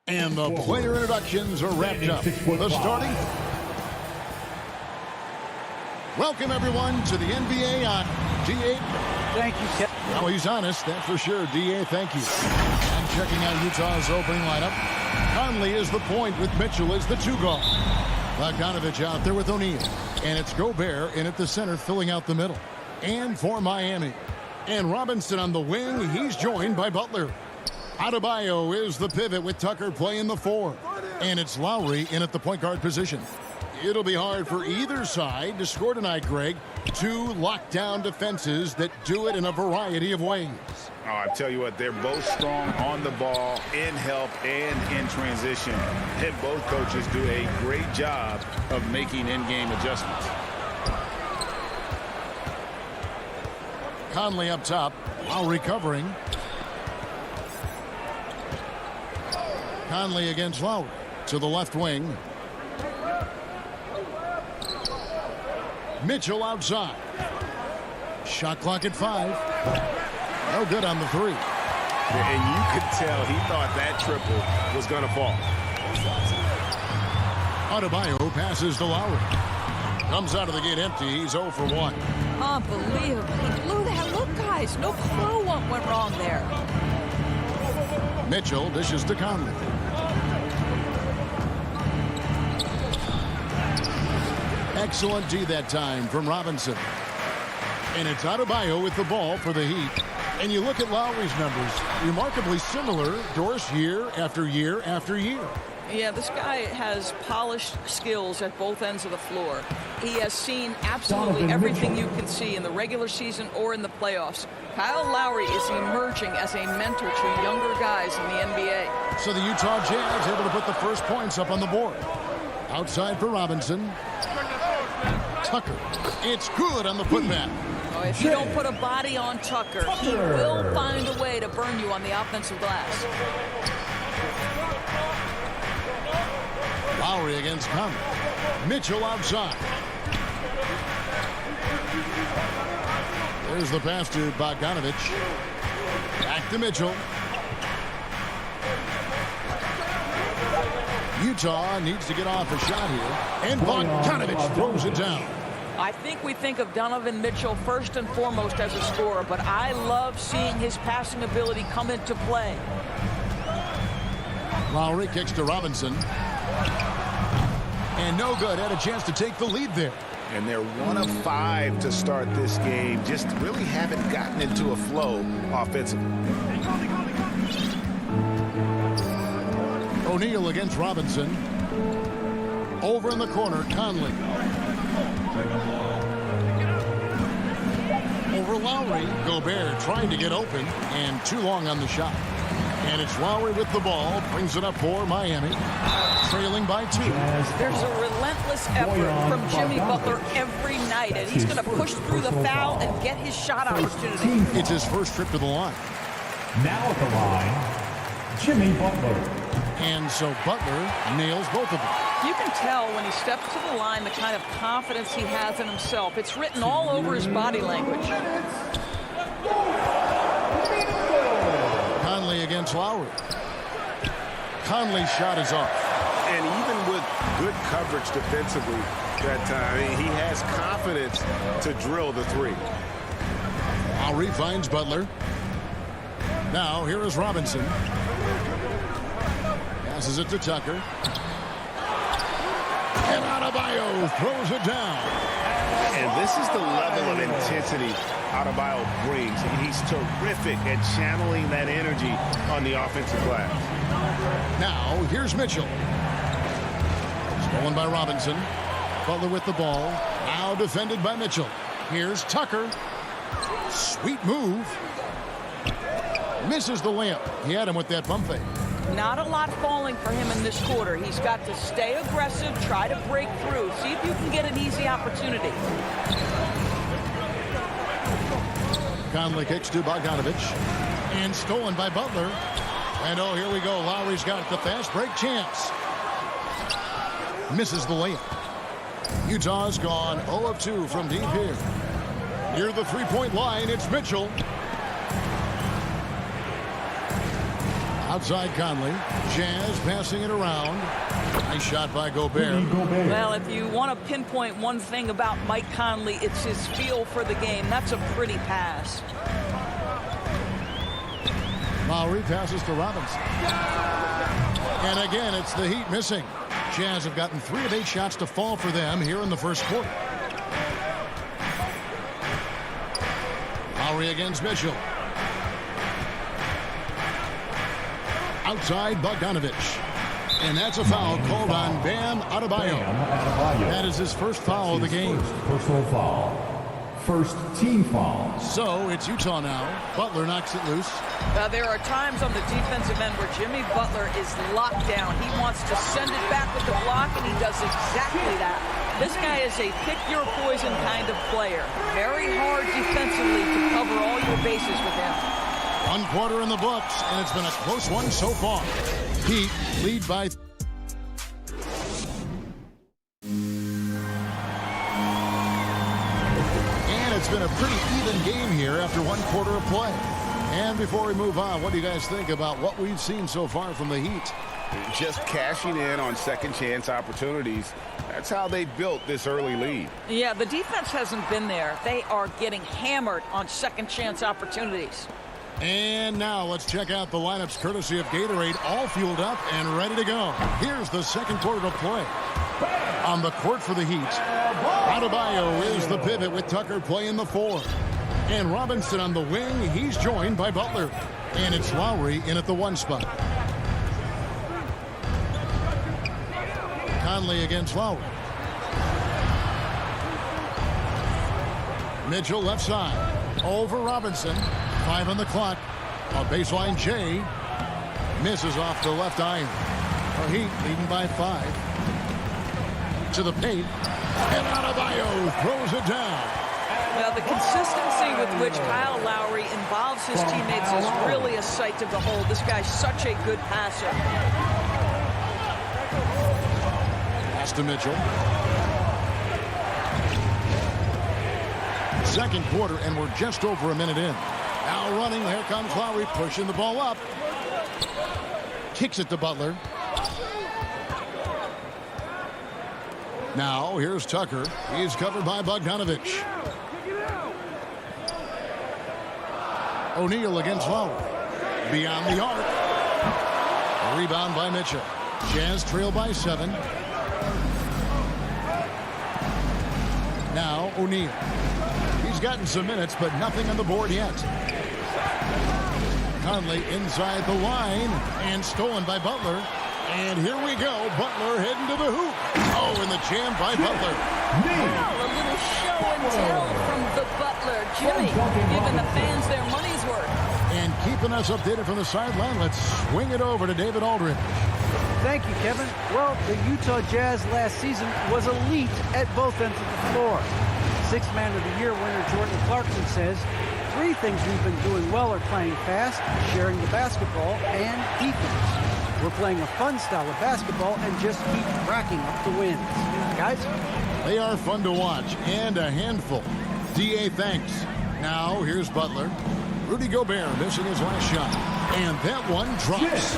And the player introductions are wrapped up. The starting. Welcome, everyone, to the NBA on DA. Thank you, Kevin. Well, he's honest, that's for sure. DA, thank you. And checking out Utah's opening lineup, Conley is the point with Mitchell as the two guard. Bogdanovich out there with O'Neal. And it's Gobert in at the center, filling out the middle. And for Miami. And Robinson on the wing, he's joined by Butler. Adebayo is the pivot with Tucker playing the 4. And it's Lowry in at the point guard position. It'll be hard for either side to score tonight, Greg. Two lockdown defenses that do it in a variety of ways. Oh, I tell you what, they're both strong on the ball, in help, and in transition. And both coaches do a great job of making in-game adjustments. Conley up top, while recovering. Conley against Lowry to the left wing. Mitchell outside. Shot clock at 5. No good on the 3. And you could tell he thought that triple was going to fall. Adebayo passes to Lowry. Comes out of the gate empty. He's 0 for 1. Unbelievable. He blew that. Look, guys, no clue what went wrong there. Mitchell dishes to Conley. Excellent D that time from Robinson. And it's Adebayo with the ball for the Heat. And you look at Lowry's numbers, remarkably similar, Doris, year after year after year. Yeah, this guy has polished skills at both ends of the floor. He has seen absolutely everything you can see in the regular season or in the playoffs. Kyle Lowry is emerging as a mentor to younger guys in the NBA. So the Utah Jazz able to put the first points up on the board. Outside for Robinson. Tucker. It's good on the putback. Oh, if you don't put a body on Tucker, he will find a way to burn you on the offensive glass. Lowry against Conley. Mitchell outside. There's the pass to Bogdanovich. Back to Mitchell. Utah needs to get off a shot here. And Bogdanovich throws it down. I think we think of Donovan Mitchell first and foremost as a scorer, but I love seeing his passing ability come into play. Lowry kicks to Robinson. And no good. Had a chance to take the lead there. And they're 1 of 5 to start this game. Just really haven't gotten into a flow offensively. O'Neal against Robinson. Over in the corner, Conley. Over Lowry. Gobert trying to get open and too long on the shot. And it's Lowry with the ball. Brings it up for Miami. Trailing by 2. There's a relentless effort from Jimmy Butler every night, and he's going to push through the foul and get his shot opportunity. It's his first trip to the line. Now at the line, Jimmy Butler. And so Butler nails both of them. You can tell when he steps to the line the kind of confidence he has in himself. It's written all over his body language. Conley against Lowry. Conley's shot is off. And even with good coverage defensively that time, he has confidence to drill the 3. Lowry finds Butler. Now here is Robinson. Passes it to Tucker. And Adebayo throws it down. And this is the level of intensity Adebayo brings. He's terrific at channeling that energy on the offensive glass. Now here's Mitchell. Stolen by Robinson. Butler with the ball. Now defended by Mitchell. Here's Tucker. Sweet move. Misses the layup. He had him with that bump fake. Not a lot falling for him in this quarter. He's got to stay aggressive, try to break through, see if you can get an easy opportunity. Conley kicks to Bogdanovich. And stolen by Butler. And oh, here we go. Lowry's got the fast break chance. Misses the layup. Utah's gone 0 of 2 from deep here. Near the three-point line, it's Mitchell. Outside Conley. Jazz passing it around. Nice shot by Gobert. Well, if you want to pinpoint one thing about Mike Conley, it's his feel for the game. That's a pretty pass. Lowry passes to Robinson. And again, it's the Heat missing. Jazz have gotten 3 of 8 shots to fall for them here in the first quarter. Lowry against Mitchell. Outside Bogdanovich. And that's a foul called on Bam Adebayo. That is his first foul of the game. Personal foul. First team foul. So it's Utah now. Butler knocks it loose. There are times on the defensive end where Jimmy Butler is locked down. He wants to send it back with the block, and he does exactly that. This guy is a pick-your-poison kind of player. Very hard defensively to cover all your bases with him. 1 quarter in the books, and it's been a close one so far. Heat lead by... It's been a pretty even game here after 1 quarter of play. And before we move on, what do you guys think about what we've seen so far from the Heat? Just cashing in on second chance opportunities. That's how they built this early lead. Yeah, the defense hasn't been there. They are getting hammered on second chance opportunities. And now let's check out the lineups courtesy of Gatorade, all fueled up and ready to go. Here's the second quarter to play. On the court for the Heat, Adebayo is the pivot with Tucker playing the 4. And Robinson on the wing. He's joined by Butler. And it's Lowry in at the 1 spot. Conley against Lowry. Mitchell left side. Over Robinson. 5 on the clock. On baseline, Jay misses off the left iron. The Heat leading by 5. To the paint, and Adebayo throws it down. Well, the consistency with which Kyle Lowry involves his teammates is really a sight to behold. This guy's such a good passer. Pass to Mitchell. Second quarter, and we're just over a minute in. Now running, here comes Lowry, pushing the ball up. Kicks it to Butler. Now, here's Tucker. He's covered by Bogdanovich. O'Neal against Lowry. Beyond the arc. A rebound by Mitchell. Jazz trail by 7. Now, O'Neal. He's gotten some minutes, but nothing on the board yet. Conley inside the line, and stolen by Butler. And here we go. Butler heading to the hoop. Oh, and the jam by Butler. Wow, a little show and tell from the Butler. Jimmy giving the fans their money's worth. And keeping us updated from the sideline, let's swing it over to David Aldridge. Thank you, Kevin. Well, the Utah Jazz last season was elite at both ends of the floor. Sixth Man of the Year winner Jordan Clarkson says, 3 things we've been doing well are playing fast, sharing the basketball, and defense. We're playing a fun style of basketball and just keep racking up the wins. Guys? They are fun to watch and a handful. D.A. thanks. Now, here's Butler. Rudy Gobert missing his last shot. And that one drops.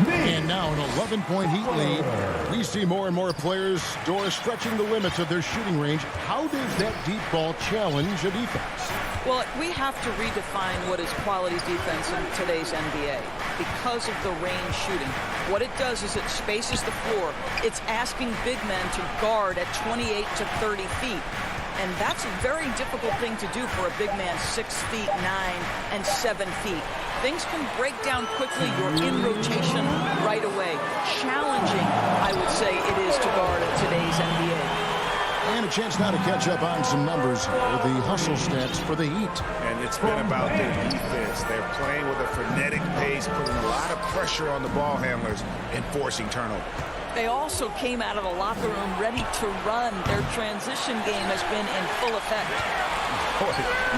And now an 11-point Heat lead. We see more and more players, Doris, stretching the limits of their shooting range. How does that deep ball challenge a defense? Well, we have to redefine what is quality defense in today's NBA because of the range shooting. What it does is it spaces the floor. It's asking big men to guard at 28 to 30 feet. And that's a very difficult thing to do for a big man 6 feet 9 and 7 feet. Things can break down quickly. You're in rotation right away. Challenging, I would say, it is to guard in today's NBA. And a chance now to catch up on some numbers with the hustle stats for the Heat. And it's been about their defense. They're playing with a frenetic pace, putting a lot of pressure on the ball handlers and forcing turnover. They also came out of the locker room ready to run. Their transition game has been in full effect.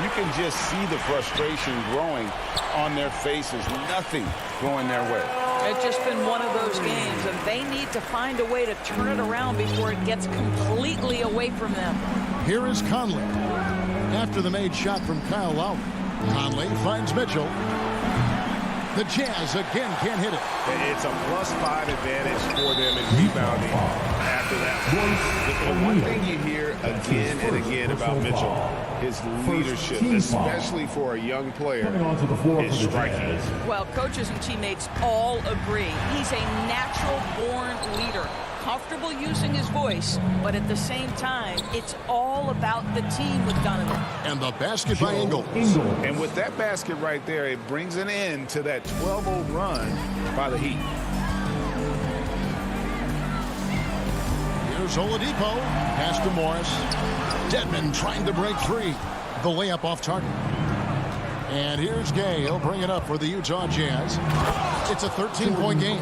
You can just see the frustration growing on their faces. Nothing going their way. It's just been one of those games, and they need to find a way to turn it around before it gets completely away from them. Here is Conley. After the made shot from Kyle Lowry, Conley finds Mitchell. The Jazz again can't hit it. It's a +5 advantage for them in rebounding after that. The one thing you hear again and again about Mitchell, his leadership, especially for a young player, is striking. Well, coaches and teammates all agree. He's a natural-born leader. Comfortable using his voice, but at the same time, it's all about the team with Donovan. And the basket by Ingles. And with that basket right there, it brings an end to that 12-0 run by the Heat. Here's Oladipo. Pass to Morris. Dedmon trying to break free. The layup off target. And here's Gay. He'll bring it up for the Utah Jazz. It's a 13-point game.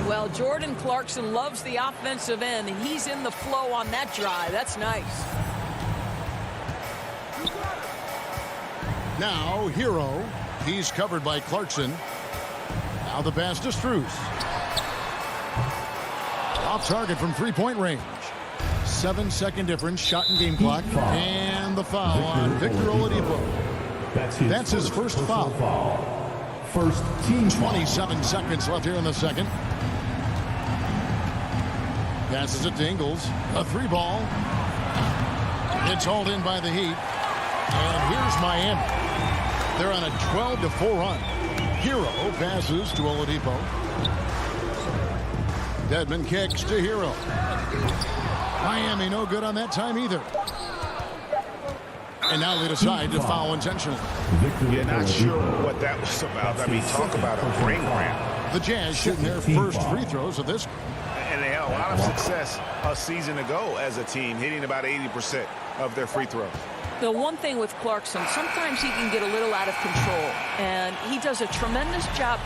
Well, Jordan Clarkson loves the offensive end, and he's in the flow on that drive. That's nice. Now, Hero. He's covered by Clarkson. Now the pass to Strus. Off target from three-point range. 7-second difference, shot and game clock. And the foul on Victor Oladipo. That's his first foul. First team 27 seconds left here in the second. Passes it to Ingles. A three ball. It's hauled in by the Heat. And here's Miami. They're on a 12-4 run. Hero passes to Oladipo. Dedmon kicks to Hero. Miami no good on that time either. And now they decide to foul intentionally. You're not sure what that was about. I mean, talk about a brain cramp. The Jazz shooting their first free throws of this. And they had a lot of success a season ago as a team, hitting about 80% of their free throws. The one thing with Clarkson, sometimes he can get a little out of control, and he does a tremendous job.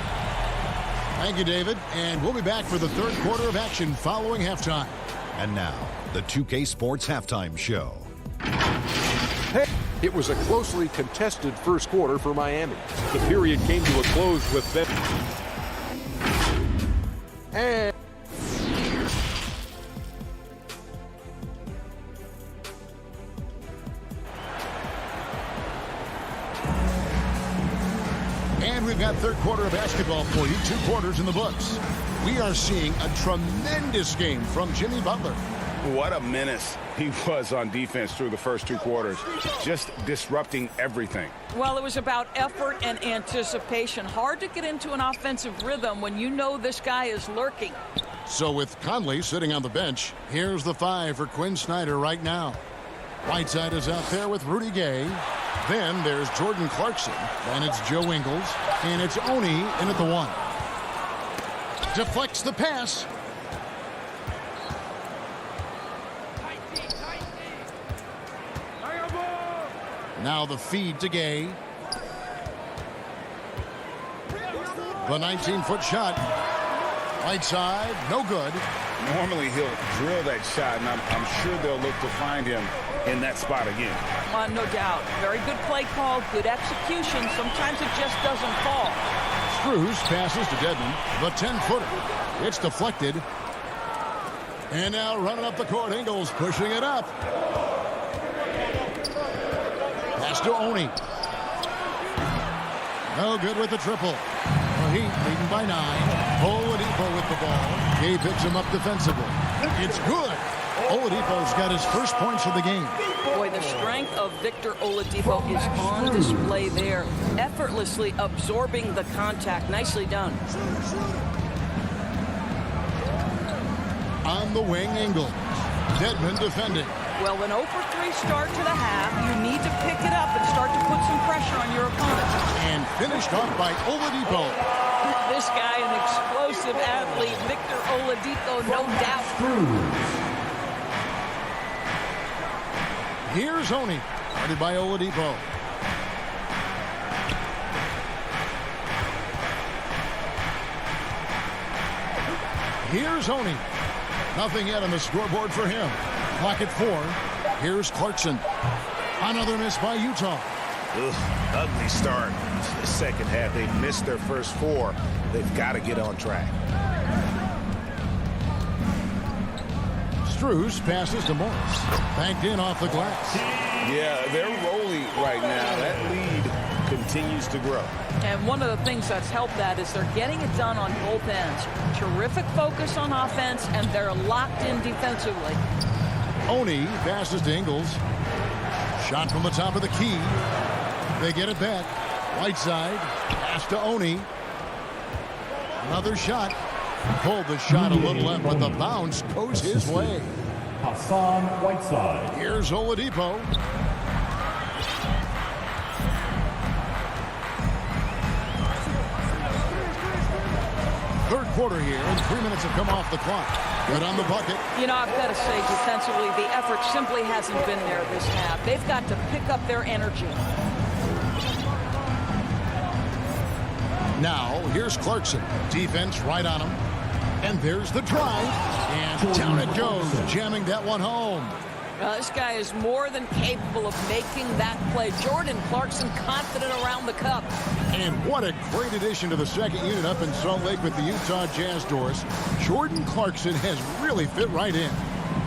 Thank you, David. And we'll be back for the third quarter of action following halftime. And now, the 2K Sports Halftime Show. It was a closely contested first quarter for Miami. The period came to a close with them. And we've got third quarter of basketball for you. 2 quarters in the books. We are seeing a tremendous game from Jimmy Butler. What a menace he was on defense through the first 2 quarters. Just disrupting everything. Well, it was about effort and anticipation. Hard to get into an offensive rhythm when you know this guy is lurking. So with Conley sitting on the bench, here's the 5 for Quinn Snyder right now. Whiteside is out there with Rudy Gay. Then there's Jordan Clarkson. Then it's Joe Ingles. And it's Oni in at the 1. Deflects the pass. Now the feed to Gay. The 19-foot shot. Right side, no good. Normally he'll drill that shot, and I'm sure they'll look to find him in that spot again. No doubt. Very good play call, good execution. Sometimes it just doesn't fall. Strus passes to Dedmon. The 10-footer. It's deflected. And now running up the court, Ingles pushing it up. Pass to Oni. No good with the triple. The Heat leading by 9. Oladipo with the ball. Gay picks him up defensively. It's good. Oladipo's got his first points of the game. Boy, the strength of Victor Oladipo is on display there. Effortlessly absorbing the contact. Nicely done. On the wing, Ingles. Dedmon defending. Well, an 0-for-3 start to the half. You need to pick it up and start to put some pressure on your opponent. And finished off by Oladipo. This guy, an explosive athlete, Victor Oladipo, no doubt. Here's Oni, guarded by Oladipo. Here's Oni. Nothing yet on the scoreboard for him. Clock at 4. Here's Clarkson. Another miss by Utah. Ugly start to the second half. They missed their first 4. They've got to get on track. Strus passes to Morris. Banked in off the glass. Yeah, they're rolling right now. That lead continues to grow. And one of the things that's helped that is they're getting it done on both ends. Terrific focus on offense, and they're locked in defensively. Oni passes to Ingles. Shot from the top of the key. They get it back. Whiteside. Pass to Oni. Another shot. Pulled the shot a little left, but the bounce goes his way. Hassan Whiteside. Here's Oladipo. Third quarter here, and 3 minutes have come off the clock. Good on the bucket. You know, I've got to say, defensively, the effort simply hasn't been there this half. They've got to pick up their energy. Now, here's Clarkson. Defense right on him. And there's the drive. And down it goes, jamming that one home. This guy is more than capable of making that play. Jordan Clarkson confident around the cup. And what a great addition to the second unit up in Salt Lake with the Utah Jazz doors. Jordan Clarkson has really fit right in.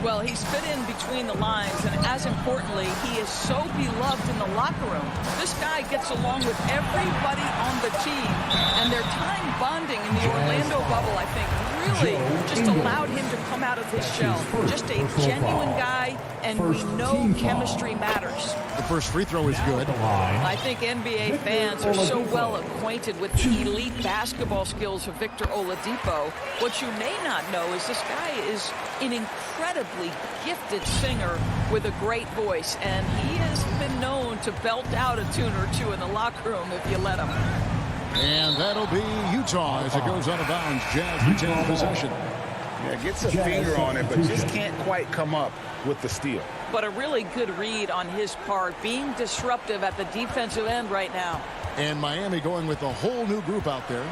Well, he's fit in between the lines, and as importantly, he is so beloved in the locker room. This guy gets along with everybody on the team, and their time bonding in the Orlando bubble, I think, really just allowed him to come out of his shell. Just a genuine guy, and we know chemistry matters. The first free throw is good. I think NBA fans are so well acquainted with the elite basketball skills of Victor Oladipo. What you may not know is this guy is an incredibly gifted singer with a great voice, and he has been known to belt out a tune or two in the locker room if you let him. And that'll be Utah as it goes out of bounds. Jazz retain possession. Yeah, gets a finger on it, but just can't quite come up with the steal. But a really good read on his part, being disruptive at the defensive end right now. And Miami going with a whole new group out there.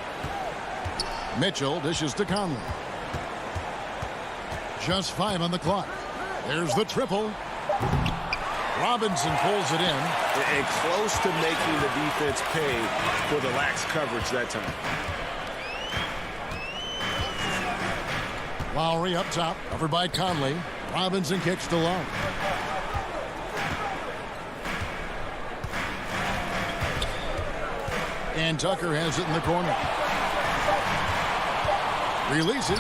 Mitchell dishes to Conley. Just 5 on the clock. There's the triple. Robinson pulls it in. And close to making the defense pay for the lax coverage that time. Lowry up top, covered by Conley. Robinson kicks to Love. And Tucker has it in the corner. Releases.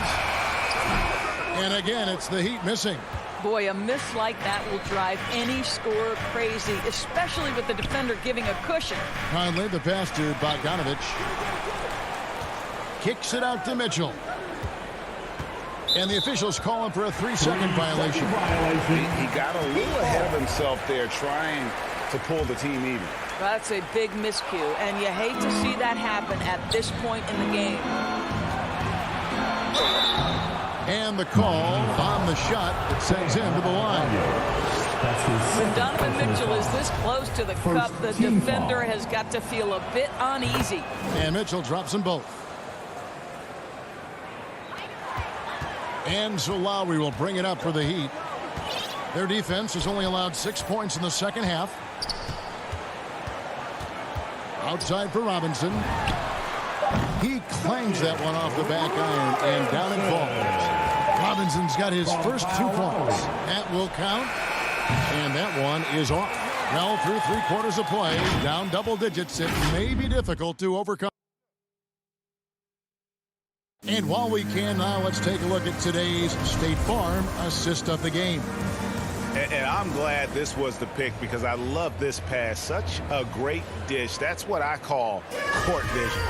And again, it's the Heat missing. Boy, a miss like that will drive any scorer crazy, especially with the defender giving a cushion. Conley, the pass to Bogdanovich. Kicks it out to Mitchell. And the officials call him for a 3-second violation. He got a little ahead of himself there trying to pull the team even. That's a big miscue, and you hate to see that happen at this point in the game. And the call on the shot that sends him to the line. When Donovan Mitchell is this close to the cup, the defender has got to feel a bit uneasy. And Mitchell drops them both. And so Lowry will bring it up for the Heat. Their defense has only allowed 6 points in the second half. Outside for Robinson. He clangs that one off the back iron, and down it falls. Robinson's got his first 2 points. That will count, and that one is off. Well, through 3 quarters of play, down double digits, it may be difficult to overcome. And while we can now, let's take a look at today's State Farm assist of the game. And I'm glad this was the pick because I love this pass. Such a great dish. That's what I call court vision.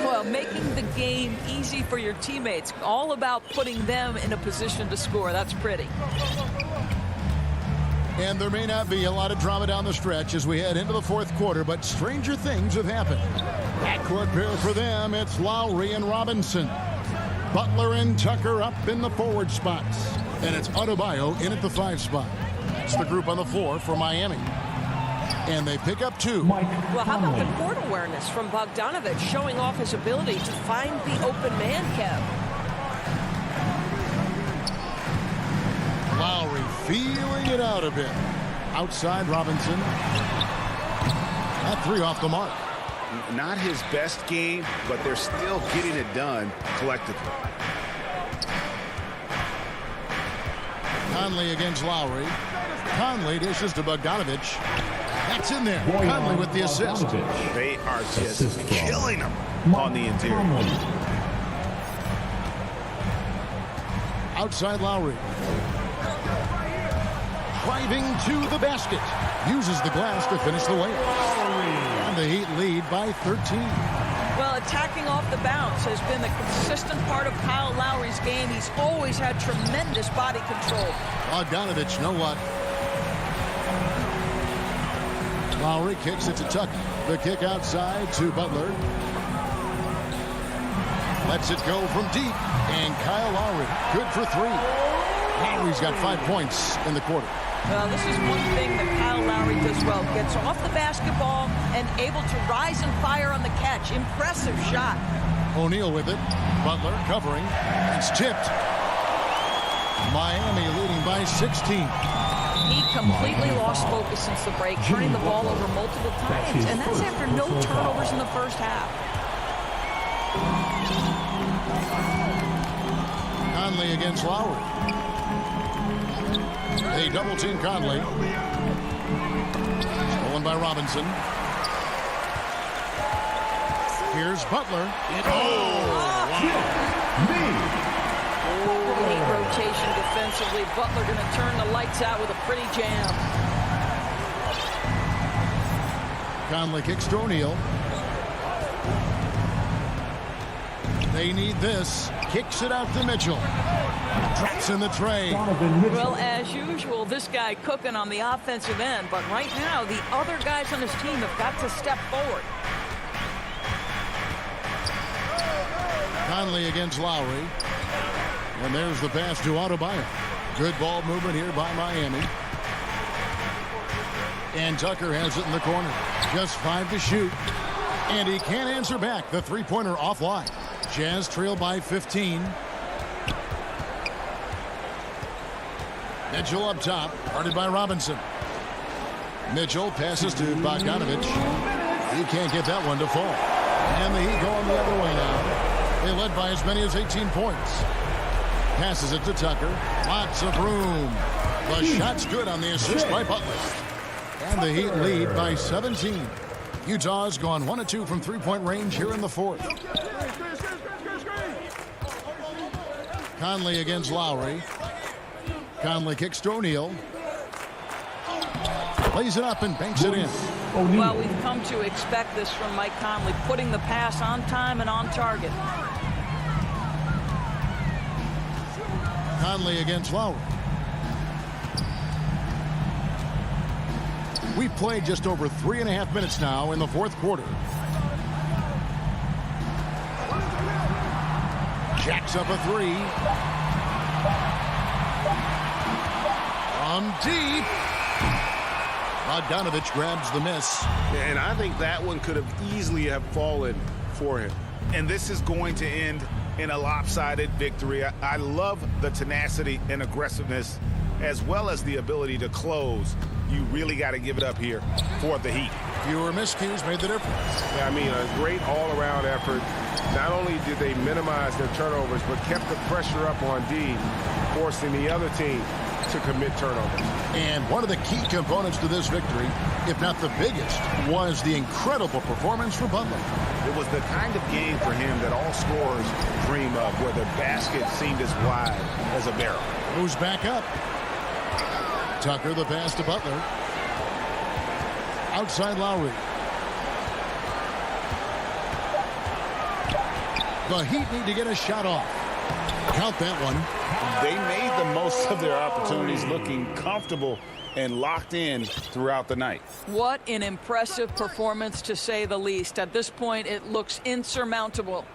Well, making the game easy for your teammates. All about putting them in a position to score. That's pretty. And there may not be a lot of drama down the stretch as we head into the fourth quarter, but stranger things have happened. Backcourt pair for them, it's Lowry and Robinson. Butler and Tucker up in the forward spots. And it's Adebayo in at the 5 spot. That's the group on the floor for Miami. And they pick up 2. Well, how about the court awareness from Bogdanovich showing off his ability to find the open man, Kev? Lowry feeling it out a bit. Outside Robinson. That 3 off the mark. Not his best game, but they're still getting it done collectively. Conley against Lowry. Conley dishes to Bogdanovich. That's in there. Conley with the assist. They are just killing him on the interior. Outside Lowry. Driving to the basket. Uses the glass to finish the layup. And the Heat lead by 13. Well, attacking off the bounce has been the consistent part of Kyle Lowry's game. He's always had tremendous body control. Bogdanovich, no luck. Lowry kicks it to Tucker. The kick outside to Butler. Lets it go from deep. And Kyle Lowry, good for 3. Lowry's got 5 points in the quarter. Well, this is one thing that Kyle Lowry does well. Gets off the basketball and able to rise and fire on the catch. Impressive shot. O'Neal with it. Butler covering. It's tipped. Miami leading by 16. He completely lost focus since the break, turning the ball over multiple times, and that's after no turnovers in the first half. Conley against Lowry. They double team Conley. Stolen by Robinson. Here's Butler. Great rotation defensively. Butler going to turn the lights out with a pretty jam. Conley kicks to O'Neal. They need this. Kicks it out to Mitchell. Traps in the tray. Well, as usual, this guy cooking on the offensive end. But right now, the other guys on his team have got to step forward. Conley against Lowry. And there's the pass to Adebayo. Good ball movement here by Miami. And Tucker has it in the corner. Just 5 to shoot. And he can't answer back. The three-pointer offline. Jazz trail by 15. Mitchell up top. Guarded by Robinson. Mitchell passes to Bogdanovich. He can't get that one to fall. And the Heat going the other way now. They led by as many as 18 points. Passes it to Tucker. Lots of room. The shot's good on the assist by Butler. And the Heat lead by 17. Utah's gone 1 of 2 from three-point range here in the fourth. Conley against Lowry. Conley kicks to O'Neal. Lays it up and banks it in. Well, we've come to expect this from Mike Conley, putting the pass on time and on target. Conley against Lowry. We've played just over 3.5 minutes now in the fourth quarter. Jacks up a 3. From deep. Bogdanovich grabs the miss. And I think that one could have easily have fallen for him. And this is going to end in a lopsided victory. I love the tenacity and aggressiveness as well as the ability to close. You really got to give it up here for the Heat. Fewer miscues made the difference. Yeah, I mean, a great all-around effort. Not only did they minimize their turnovers, but kept the pressure up on D, forcing the other team to commit turnovers. And one of the key components to this victory, if not the biggest, was the incredible performance from Butler. It was the kind of game for him that all scorers dream of, where the basket seemed as wide as a barrel. Moves back up. Tucker the pass to Butler. Outside Lowry. The Heat need to get a shot off. Count that one. They made the most of their opportunities, looking comfortable and locked in throughout the night. What an impressive performance, to say the least. At this point, it looks insurmountable.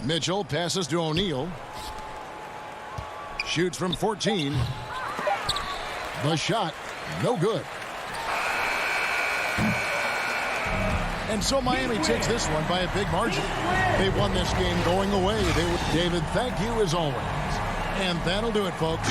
Mitchell passes to O'Neal. Shoots from 14. The shot, no good. And so Miami takes this one by a big margin. They won this game going away. David, thank you as always. And that'll do it, folks.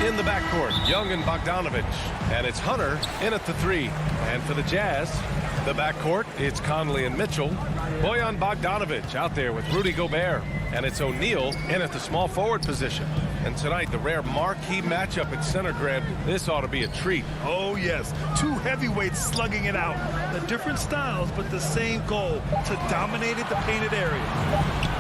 In the backcourt, Young and Bogdanovich. And it's Hunter in at the 3. And for the Jazz, the backcourt, it's Conley and Mitchell. Bojan Bogdanovich out there with Rudy Gobert. And it's O'Neal in at the small forward position. And tonight, the rare marquee matchup at center, Greg. This ought to be a treat. Oh, yes. Two heavyweights slugging it out. The different styles, but the same goal, to dominate the painted area.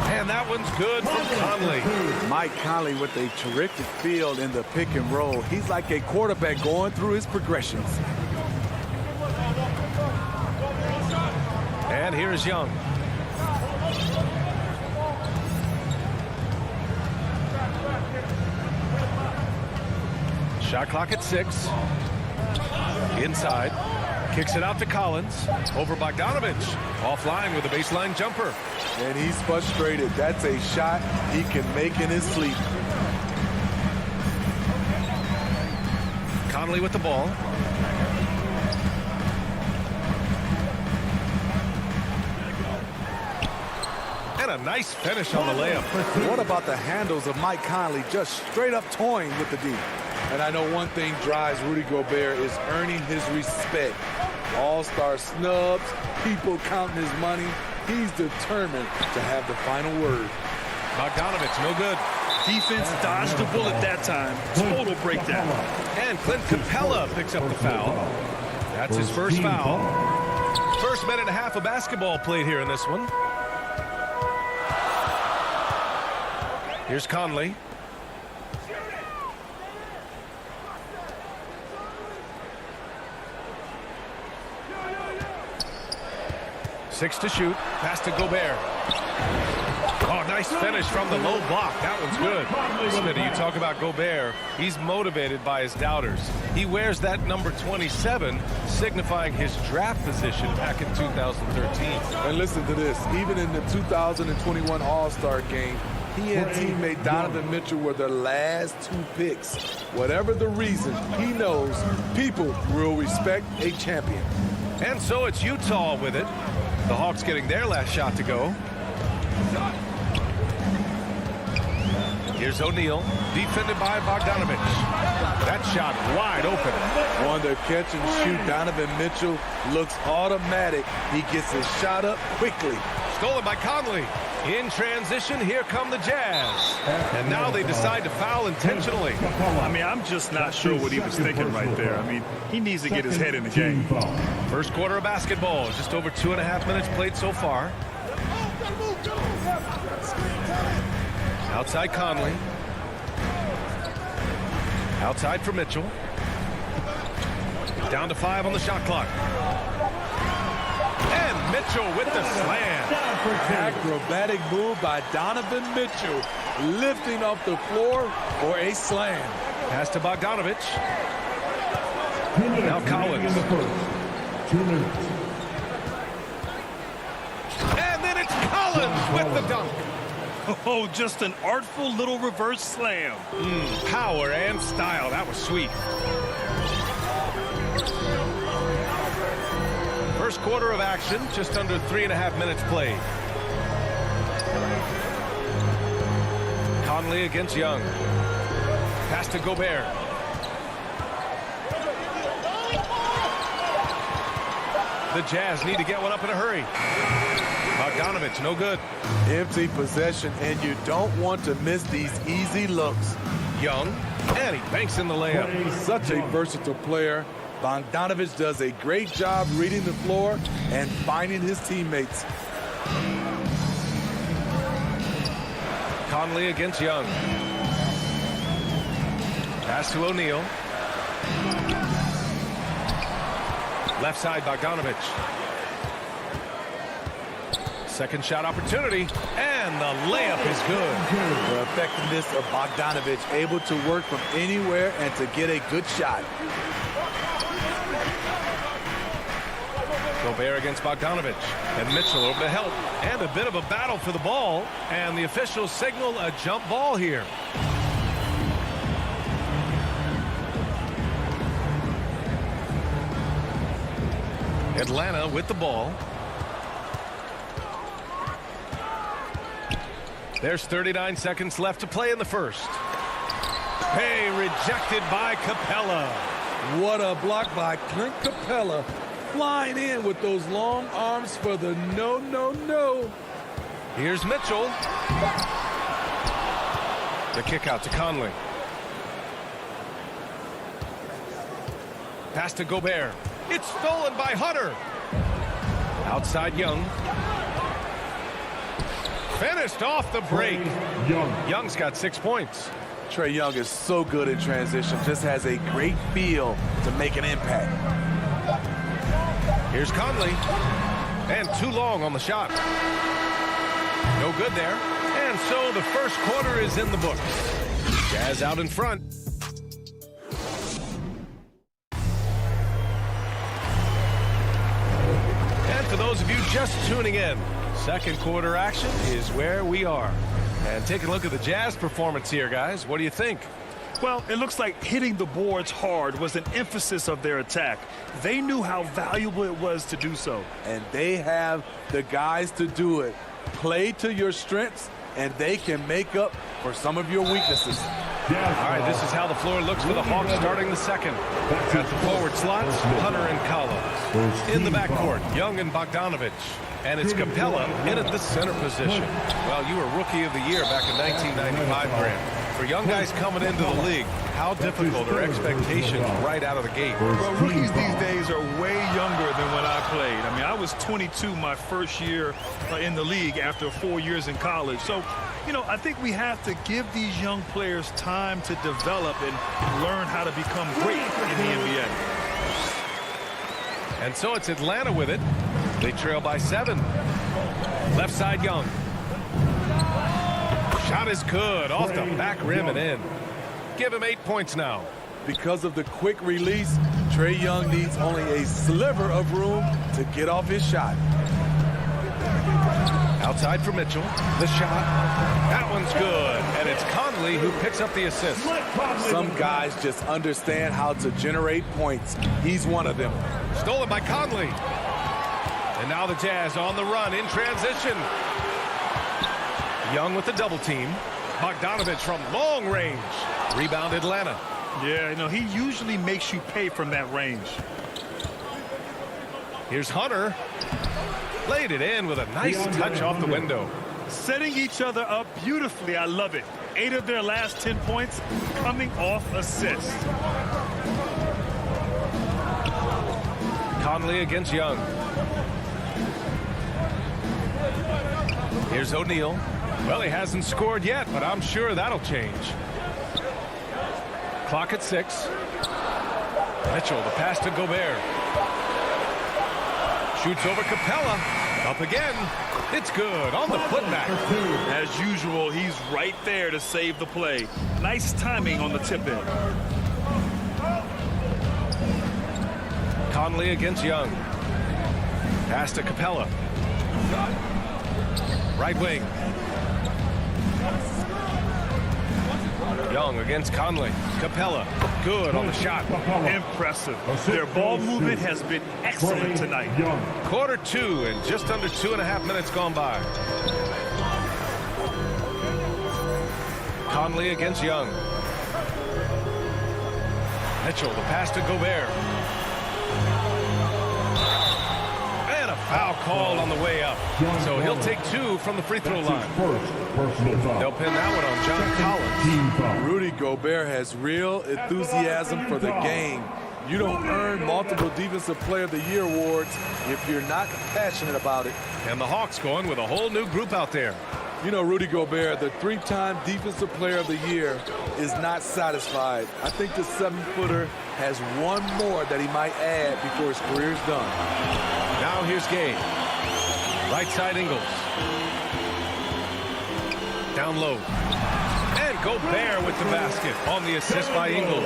And that one's good from Conley. Mike Conley with a terrific field in the pick and roll. He's like a quarterback going through his progressions. And here's Young. Shot clock at 6. Inside. Kicks it out to Collins. Over Bogdanovich. Offline with a baseline jumper. And he's frustrated. That's a shot he can make in his sleep. Conley with the ball. And a nice finish on the layup. What about the handles of Mike Conley just straight up toying with the D? And I know one thing drives Rudy Gobert is earning his respect. All-star snubs, people counting his money. He's determined to have the final word. Bogdanovich, no good. Defense dodged the bullet that time. Total breakdown. And Clint Capella picks up the foul. That's his first foul. First minute and a half of basketball played here in this one. Here's Conley. Six to shoot. Pass to Gobert. Oh, nice finish from the low block. That one's good. Smitty, you talk about Gobert. He's motivated by his doubters. He wears that number 27, signifying his draft position back in 2013. And listen to this. Even in the 2021 All-Star game, he and teammate Donovan Mitchell were the last 2 picks. Whatever the reason, he knows people will respect a champion. And so it's Utah with it. The Hawks getting their last shot to go. Here's O'Neal, defended by Bogdanovich. That shot wide open. On the catch and shoot, Donovan Mitchell looks automatic. He gets his shot up quickly. Stolen by Conley. In transition, here come the Jazz. And now they decide to foul intentionally. I mean, I'm just not sure what he was thinking right there. I mean, he needs to get his head in the game. First quarter of basketball, just over 2.5 minutes played so far. Outside Conley. Outside for Mitchell. Down to 5 on the shot clock. And Mitchell with the slam. Acrobatic move by Donovan Mitchell, lifting off the floor for a slam. Pass to Bogdanovich. Now Collins. 2 minutes. And then it's Collins with the dunk. Oh, just an artful little reverse slam. Power and style. That was sweet. First quarter of action, just under 3.5 minutes played. Conley against Young. Pass to Gobert. The Jazz need to get one up in a hurry. Bogdanovich, no good. Empty possession, and you don't want to miss these easy looks. Young, and he banks in the layup. Such a versatile player. Bogdanovich does a great job reading the floor and finding his teammates. Conley against Young. Pass to O'Neal. Left side, Bogdanovich. Second shot opportunity, and the layup is good. The effectiveness of Bogdanovich, able to work from anywhere and to get a good shot. Gobert against Bogdanovich, and Mitchell over to help, and a bit of a battle for the ball, and the officials signal a jump ball here. Atlanta with the ball. There's 39 seconds left to play in the first. Hey, rejected by Capella. What a block by Clint Capella. Flying in with those long arms for the no. Here's Mitchell. The kick out to Conley. Pass to Gobert. It's stolen by Hunter. Outside Young. Finished off the break. Young's got 6 points. Trae Young is so good in transition. Just has a great feel to make an impact. Here's Conley. And too long on the shot. No good there. And so the first quarter is in the books. Jazz out in front. And for those of you just tuning in, second quarter action is where we are. And take a look at the Jazz performance here, guys. What do you think? Well, it looks like hitting the boards hard was an emphasis of their attack. They knew how valuable it was to do so. And they have the guys to do it. Play to your strengths, and they can make up for some of your weaknesses. All right, this is how the floor looks for the Hawks starting the second. At the forward slots, Hunter and Collins. In the backcourt, Young and Bogdanovich. And it's Capella in at the center position. Well, you were Rookie of the Year back in 1995, Grant. For young guys coming into the league, how difficult are expectations right out of the gate? Well, rookies these days are way younger than when I played. I mean, I was 22 my first year in the league after 4 years in college. So, you know, I think we have to give these young players time to develop and learn how to become great in the NBA. And so it's Atlanta with it. They trail by 7. Left side, Young. Shot is good. Off the back rim and in. Give him 8 points now. Because of the quick release, Trae Young needs only a sliver of room to get off his shot. Outside for Mitchell. The shot. That one's good. And it's Conley who picks up the assist. Some guys just understand how to generate points. He's one of them. Stolen by Conley. And now the Jazz on the run in transition. Young with the double team. Bogdanovich from long range. Rebound Atlanta. Yeah, you know, he usually makes you pay from that range. Here's Hunter. Laid it in with a nice touch off the window. Setting each other up beautifully. I love it. 8 of their last 10 points coming off assists. Conley against Young. Here's O'Neal. Well, he hasn't scored yet, but I'm sure that'll change. Clock at 6. Mitchell, the pass to Gobert. Shoots over Capella. Up again. It's good on the putback. As usual, he's right there to save the play. Nice timing on the tip-in. Conley against Young. Pass to Capella. Right wing. Young against Conley. Capella. Good on the shot. Impressive. Their ball movement has been excellent tonight. Quarter 2 and just under 2.5 minutes gone by. Conley against Young. Mitchell, the pass to Gobert. And a foul called on the way up. So he'll take 2 from the free throw line. They'll pin that one on John Collins. Rudy Gobert has real enthusiasm for the game. You don't earn multiple Defensive Player of the Year awards if you're not passionate about it. And the Hawks going with a whole new group out there. You know, Rudy Gobert, the 3-time Defensive Player of the Year, is not satisfied. I think the 7-footer has one more that he might add before his career's done. Now here's Gay. Right side Ingles. Down low. And Gobert with the basket on the assist by Ingles.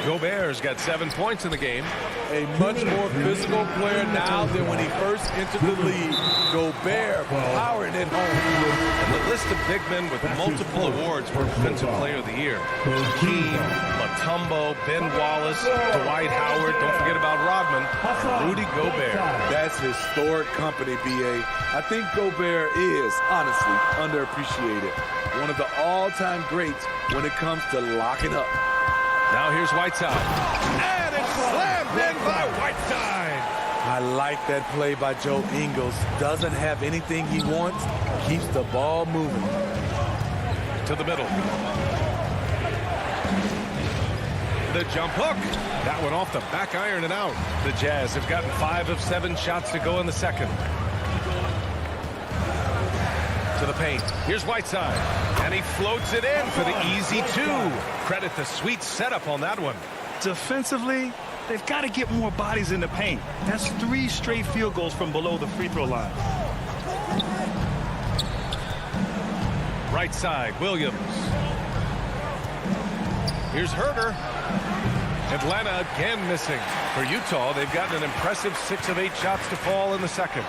Gobert's got 7 points in the game. A much more physical player now than when he first entered the league. Gobert powering it home. And the list of big men with multiple awards for Defensive Player of the Year. Hakeem, Mutombo, Ben Wallace, Dwight Howard, don't forget about Rodman, and Rudy Gobert. That's historic company, B.A. I think Gobert is, honestly, underappreciated. One of the all-time greats when it comes to locking up. Now here's Whiteside. And it's slammed in by Whiteside. I like that play by Joe Ingles. Doesn't have anything he wants. Keeps the ball moving. To the middle. The jump hook. That one off the back iron and out. The Jazz have gotten 5 of 7 shots to go in the second. To the paint. Here's Whiteside. And he floats it in for the easy 2. Credit the sweet setup on that one. Defensively, they've got to get more bodies in the paint. That's 3 straight field goals from below the free throw line. Right side, Williams. Here's Herter. Atlanta again missing. For Utah, they've gotten an impressive 6 of 8 shots to fall in the second.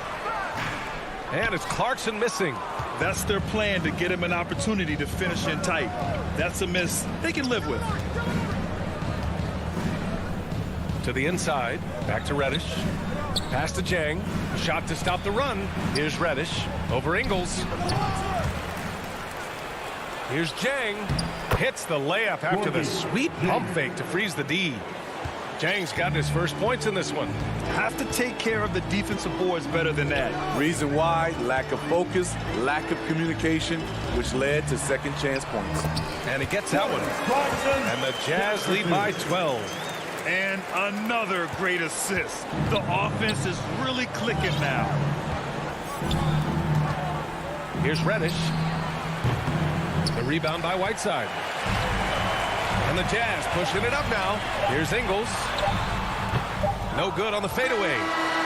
And it's Clarkson missing. That's their plan, to get him an opportunity to finish in tight. That's a miss they can live with. To the inside, back to Reddish. Pass to Jang. Shot to stop the run. Here's Reddish over Ingles. Here's Jang. Hits the layup after the sweet pump fake to freeze the D. Jang's gotten his first points in this one. Have to take care of the defensive boards better than that. Reason why: lack of focus, lack of communication, which led to second chance points. And he gets that one. And the Jazz lead by 12. And another great assist. The offense is really clicking now. Here's Reddish. The rebound by Whiteside. And the Jazz pushing it up now. Here's Ingles. No good on the fadeaway.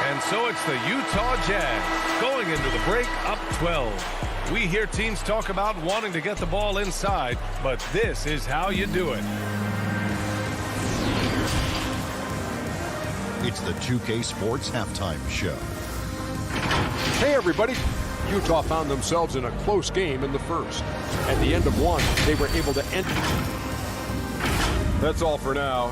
And so it's the Utah Jazz going into the break up 12. We hear teams talk about wanting to get the ball inside, but this is how you do it. It's the 2K Sports Halftime Show. Hey, everybody. Utah found themselves in a close game in the first. At the end of one, they were able to end. That's all for now.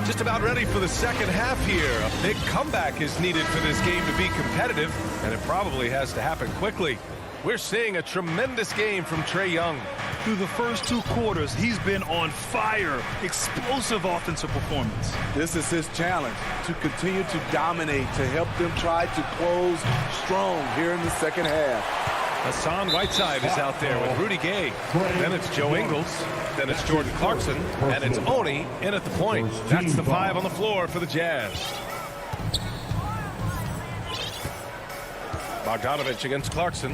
Just about ready for the second half here. A big comeback is needed for this game to be competitive, and it probably has to happen quickly. We're seeing a tremendous game from Trae Young. Through the first 2 quarters, he's been on fire. Explosive offensive performance. This is his challenge, to continue to dominate, to help them try to close strong here in the second half. Hassan Whiteside is out there with Rudy Gay. Then it's Joe Ingles. Then it's Jordan Clarkson. And it's Oni in at the point. That's the 5 on the floor for the Jazz. Bogdanovich against Clarkson.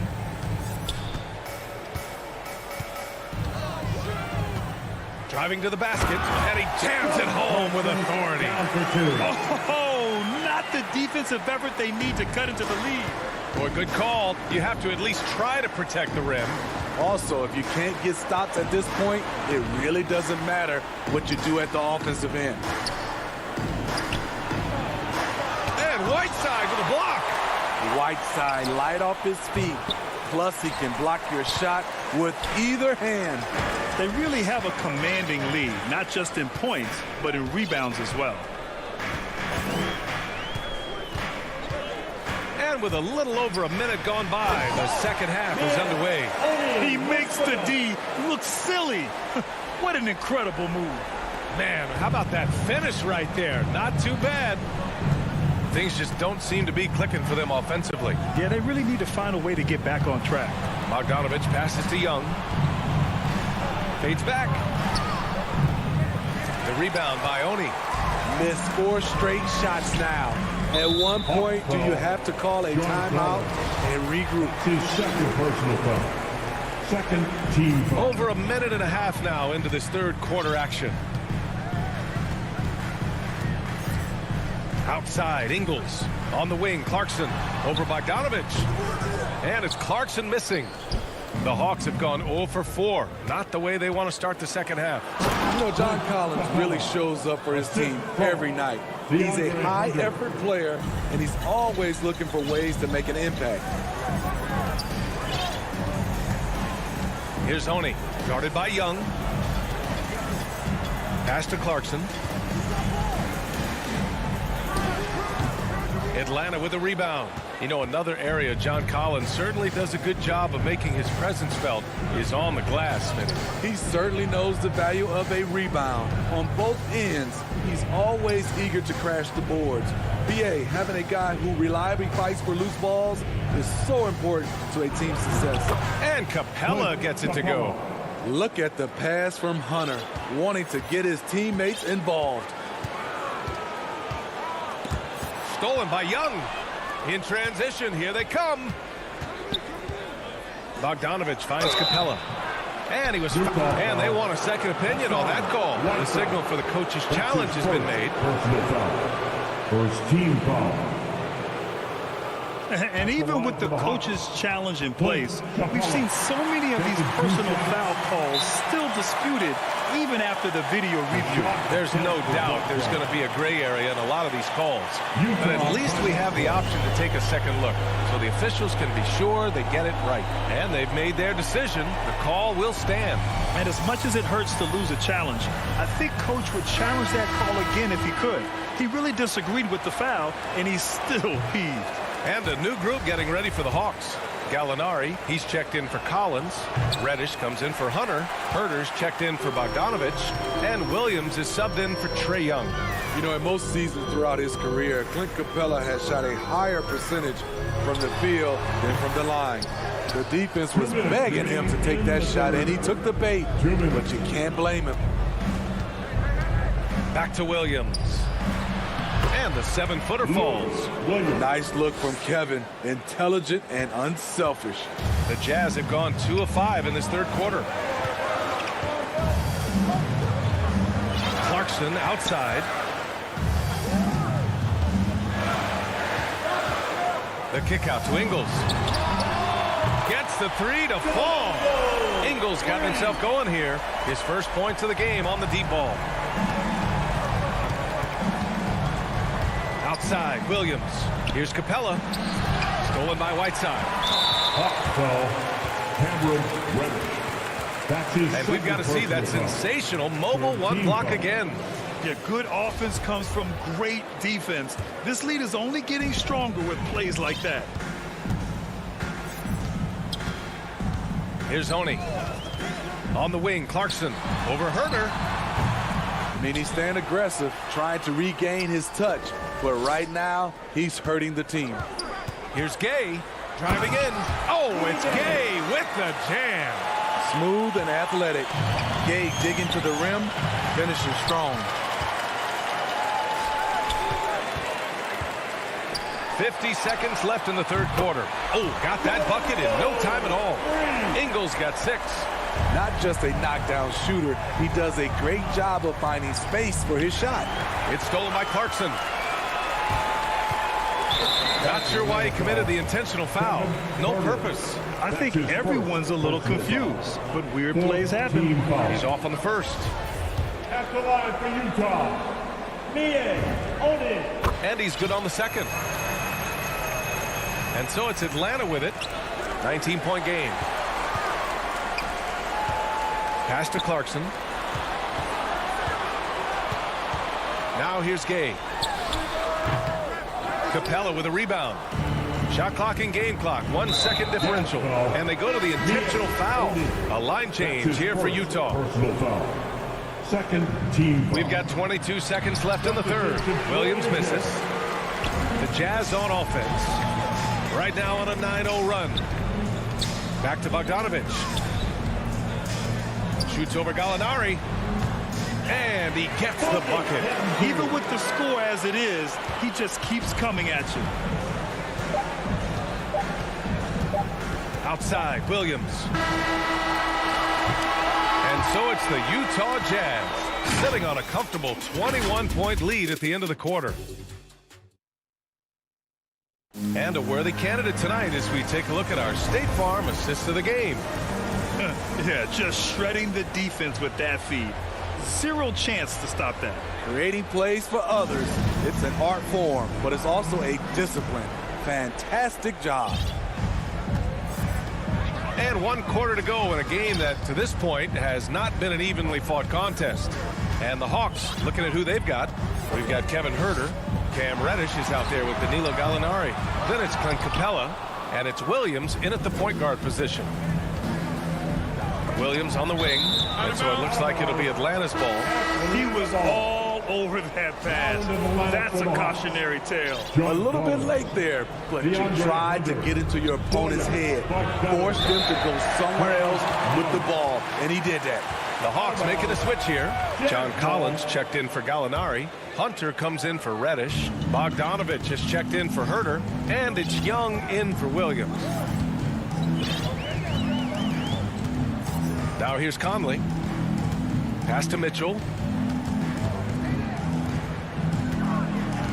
Driving to the basket, and he jams it home with authority. Oh, not the defensive effort they need to cut into the lead. Boy, good call. You have to at least try to protect the rim. Also, if you can't get stops at this point, it really doesn't matter what you do at the offensive end. And Whiteside with a block. Whiteside light off his feet. Plus, he can block your shot with either hand. They really have a commanding lead, not just in points, but in rebounds as well. And with a little over a minute gone by, the second half is underway. He makes the D look silly. What an incredible move. Man, how about that finish right there? Not too bad. Things just don't seem to be clicking for them offensively. Yeah, they really need to find a way to get back on track. Bogdanovich passes to Young. Fades back. The rebound by Oni. Missed 4 straight shots now. At one point, do you have to call a timeout and regroup? His second personal foul. Second team foul. Over a minute and a half now into this third quarter action. Outside, Ingles. On the wing, Clarkson. Over Bogdanovich. And it's Clarkson missing. The Hawks have gone 0 for 4. Not the way they want to start the second half. You know, John Collins really shows up for his team every night. He's a high-effort player, and he's always looking for ways to make an impact. Here's Oni, guarded by Young. Pass to Clarkson. Atlanta with a rebound. You know, another area John Collins certainly does a good job of making his presence felt is on the glass. He certainly knows the value of a rebound. On both ends, he's always eager to crash the boards. BA, having a guy who reliably fights for loose balls is so important to a team's success. And Capella gets it to go. Look at the pass from Hunter, wanting to get his teammates involved. Stolen by Young. In transition, here they come. Bogdanovich finds Capella. And and they want a second opinion on that call. The signal for the coach's challenge has been made. First team foul. And even with the coach's challenge in place, we've seen so many of these personal foul calls still disputed even after the video review. There's no doubt there's going to be a gray area in a lot of these calls. But at least we have the option to take a second look, so the officials can be sure they get it right. And they've made their decision. The call will stand. And as much as it hurts to lose a challenge, I think Coach would challenge that call again if he could. He really disagreed with the foul, and he's still peeved. And a new group getting ready for the Hawks. Gallinari, he's checked in for Collins. Reddish comes in for Hunter. Herter's checked in for Bogdanovich. And Williams is subbed in for Trae Young. You know, in most seasons throughout his career, Clint Capella has shot a higher percentage from the field than from the line. The defense was begging him to take that shot, and he took the bait, but you can't blame him. Back to Williams. And the 7-footer falls. Nice look from Kevin. Intelligent and unselfish. The Jazz have gone 2 of 5 in this third quarter. Clarkson outside. The kick out to Ingles. Gets the 3 to fall. Ingles got himself going here. His first points of the game on the deep ball. Outside, Williams. Here's Capella. Stolen by Whiteside. And we've got to see that sensational mobile one block again. Yeah, good offense comes from great defense. This lead is only getting stronger with plays like that. Here's Oni. On the wing, Clarkson over Herder. I mean, he's staying aggressive, trying to regain his touch. But right now, he's hurting the team. Here's Gay driving in. Oh, it's Gay with the jam. Smooth and athletic. Gay digging to the rim, finishing strong. 50 seconds left in the third quarter. Oh, got that bucket in no time at all. Ingles got 6. Not just a knockdown shooter, he does a great job of finding space for his shot. It's stolen by Clarkson. Not sure why he committed the intentional foul. No purpose. I think everyone's a little confused, but weird plays happen. He's off on the first. At the line for Utah, and he's good on the second. And so it's Atlanta with it. 19-point game. Pass to Clarkson. Now here's Gay. Capella with a rebound. Shot clock and game clock. 1 second differential. And they go to the intentional foul. A line change here for Utah. Personal foul. Second team foul. We've got 22 seconds left in the third. Williams misses. The Jazz on offense. Right now on a 9-0 run. Back to Bogdanovich. Shoots over Gallinari. And he gets the bucket. Even with the score as it is, he just keeps coming at you. Outside, Williams. And so it's the Utah Jazz sitting on a comfortable 21-point lead at the end of the quarter. And a worthy candidate tonight as we take a look at our State Farm assist of the game. Yeah, just shredding the defense with that feed. Zero chance to stop that. Creating plays for others. It's an art form, but it's also a discipline. Fantastic job. And 1 quarter to go in a game that, to this point, has not been an evenly fought contest. And the Hawks, looking at who they've got, we've got Kevin Herder. Cam Reddish is out there with Danilo Gallinari. Then it's Clint Capella, and it's Williams in at the point guard position. Williams on the wing, and so it looks like it'll be Atlanta's ball. He was all over that pass. That's a cautionary tale. A little bit late there, but you tried to get into your opponent's head. Forced them to go somewhere else with the ball, and he did that. The Hawks making a switch here. John Collins checked in for Gallinari. Hunter comes in for Reddish. Bogdanovich has checked in for Herder. And it's Young in for Williams. Now here's Conley. Pass to Mitchell.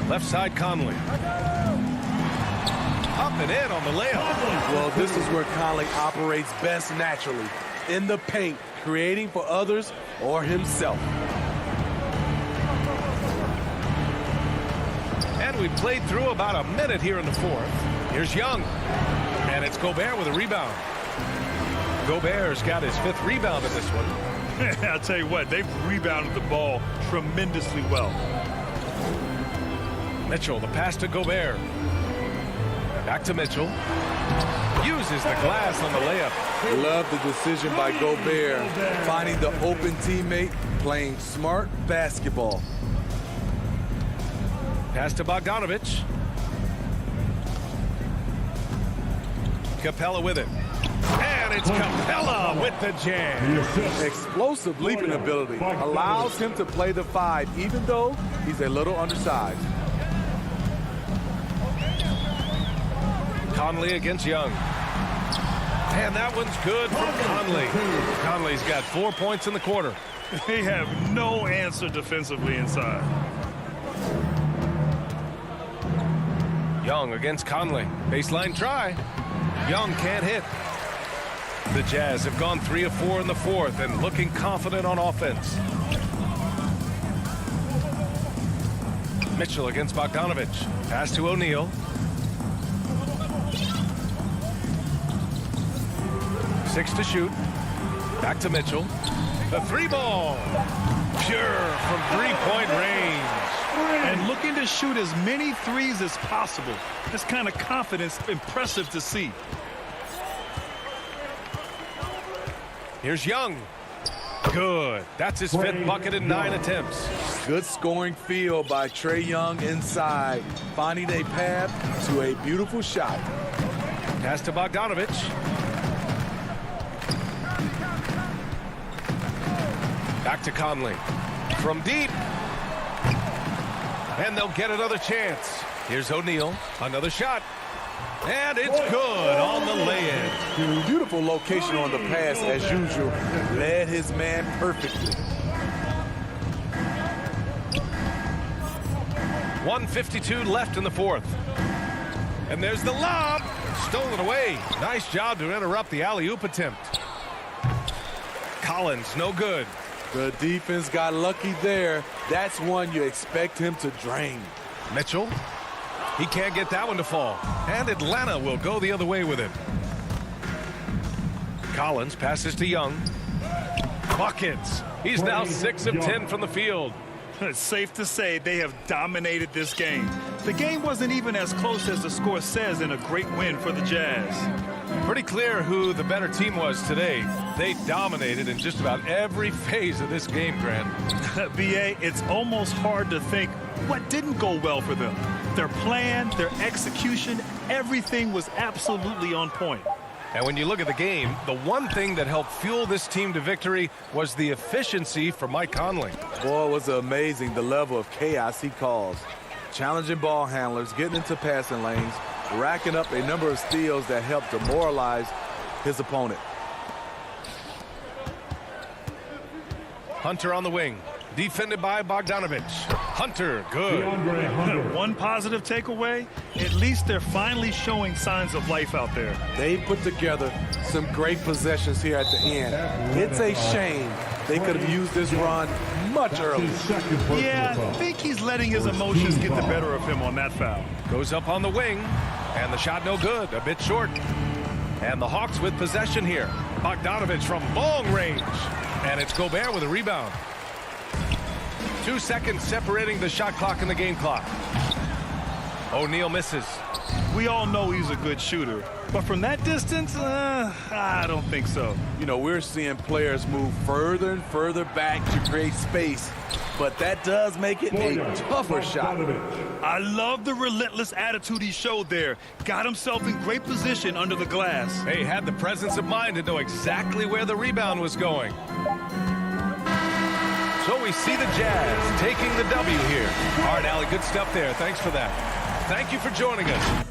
Left side Conley. Up and in on the layup. Well, this is where Conley operates best naturally. In the paint, creating for others or himself. And we've played through about a minute here in the fourth. Here's Young. And it's Gobert with a rebound. Gobert's got his 5th rebound in this one. I'll tell you what, they've rebounded the ball tremendously well. Mitchell, the pass to Gobert. Back to Mitchell. Uses the glass on the layup. Love the decision by Gobert. Finding the open teammate, playing smart basketball. Pass to Bogdanovich. Capella with it. And it's Capella with the jam. Explosive leaping ability allows him to play the 5, even though he's a little undersized. Conley against Young. And that one's good from Conley. Conley's got 4 points in the quarter. They have no answer defensively inside. Young against Conley. Baseline try. Young can't hit. The Jazz have gone 3 of 4 in the fourth and looking confident on offense. Mitchell against Bogdanovich. Pass to O'Neal. Six to shoot. Back to Mitchell. The 3-ball. Pure from 3-point range. And looking to shoot as many threes as possible. This kind of confidence, impressive to see. Here's Young. Good. That's his fifth bucket in 9 attempts. Good scoring field by Trae Young inside, finding a path to a beautiful shot. Pass to Bogdanovic. Back to Conley. From deep. And they'll get another chance. Here's O'Neal. Another shot. And it's good on the lay-in. Beautiful location on the pass as usual. Led his man perfectly. 1:52 left in the fourth. And there's the lob. Stolen away. Nice job to interrupt the alley-oop attempt. Collins, no good. The defense got lucky there. That's one you expect him to drain. Mitchell. He can't get that one to fall. And Atlanta will go the other way with it. Collins passes to Young. Buckets. He's now 6 of 10 from the field. It's safe to say they have dominated this game. The game wasn't even as close as the score says in a great win for the Jazz. Pretty clear who the better team was today. They dominated in just about every phase of this game, Grant. B.A., it's almost hard to think what didn't go well for them. Their plan, their execution, everything was absolutely on point. And when you look at the game, the one thing that helped fuel this team to victory was the efficiency for Mike Conley. Boy, it was amazing the level of chaos he caused. Challenging ball handlers, getting into passing lanes, racking up a number of steals that helped demoralize his opponent. Hunter on the wing, defended by Bogdanovic. Hunter, good. One positive takeaway, at least they're finally showing signs of life out there. They put together some great possessions here at the end. It's a shame they could have used this run much earlier. Yeah, I think he's letting his emotions get the better of him on that foul. Goes up on the wing, and the shot no good, a bit short. And the Hawks with possession here. Bogdanovic from long range. And it's Gobert with a rebound. 2 seconds separating the shot clock and the game clock. O'Neal misses. We all know he's a good shooter, but from that distance, I don't think so. You know, we're seeing players move further and further back to create space, but that does make it a tougher shot. I love the relentless attitude he showed there. Got himself in great position under the glass. Hey, had the presence of mind to know exactly where the rebound was going. So we see the Jazz taking the W here. All right, Allie, good stuff there. Thanks for that. Thank you for joining us.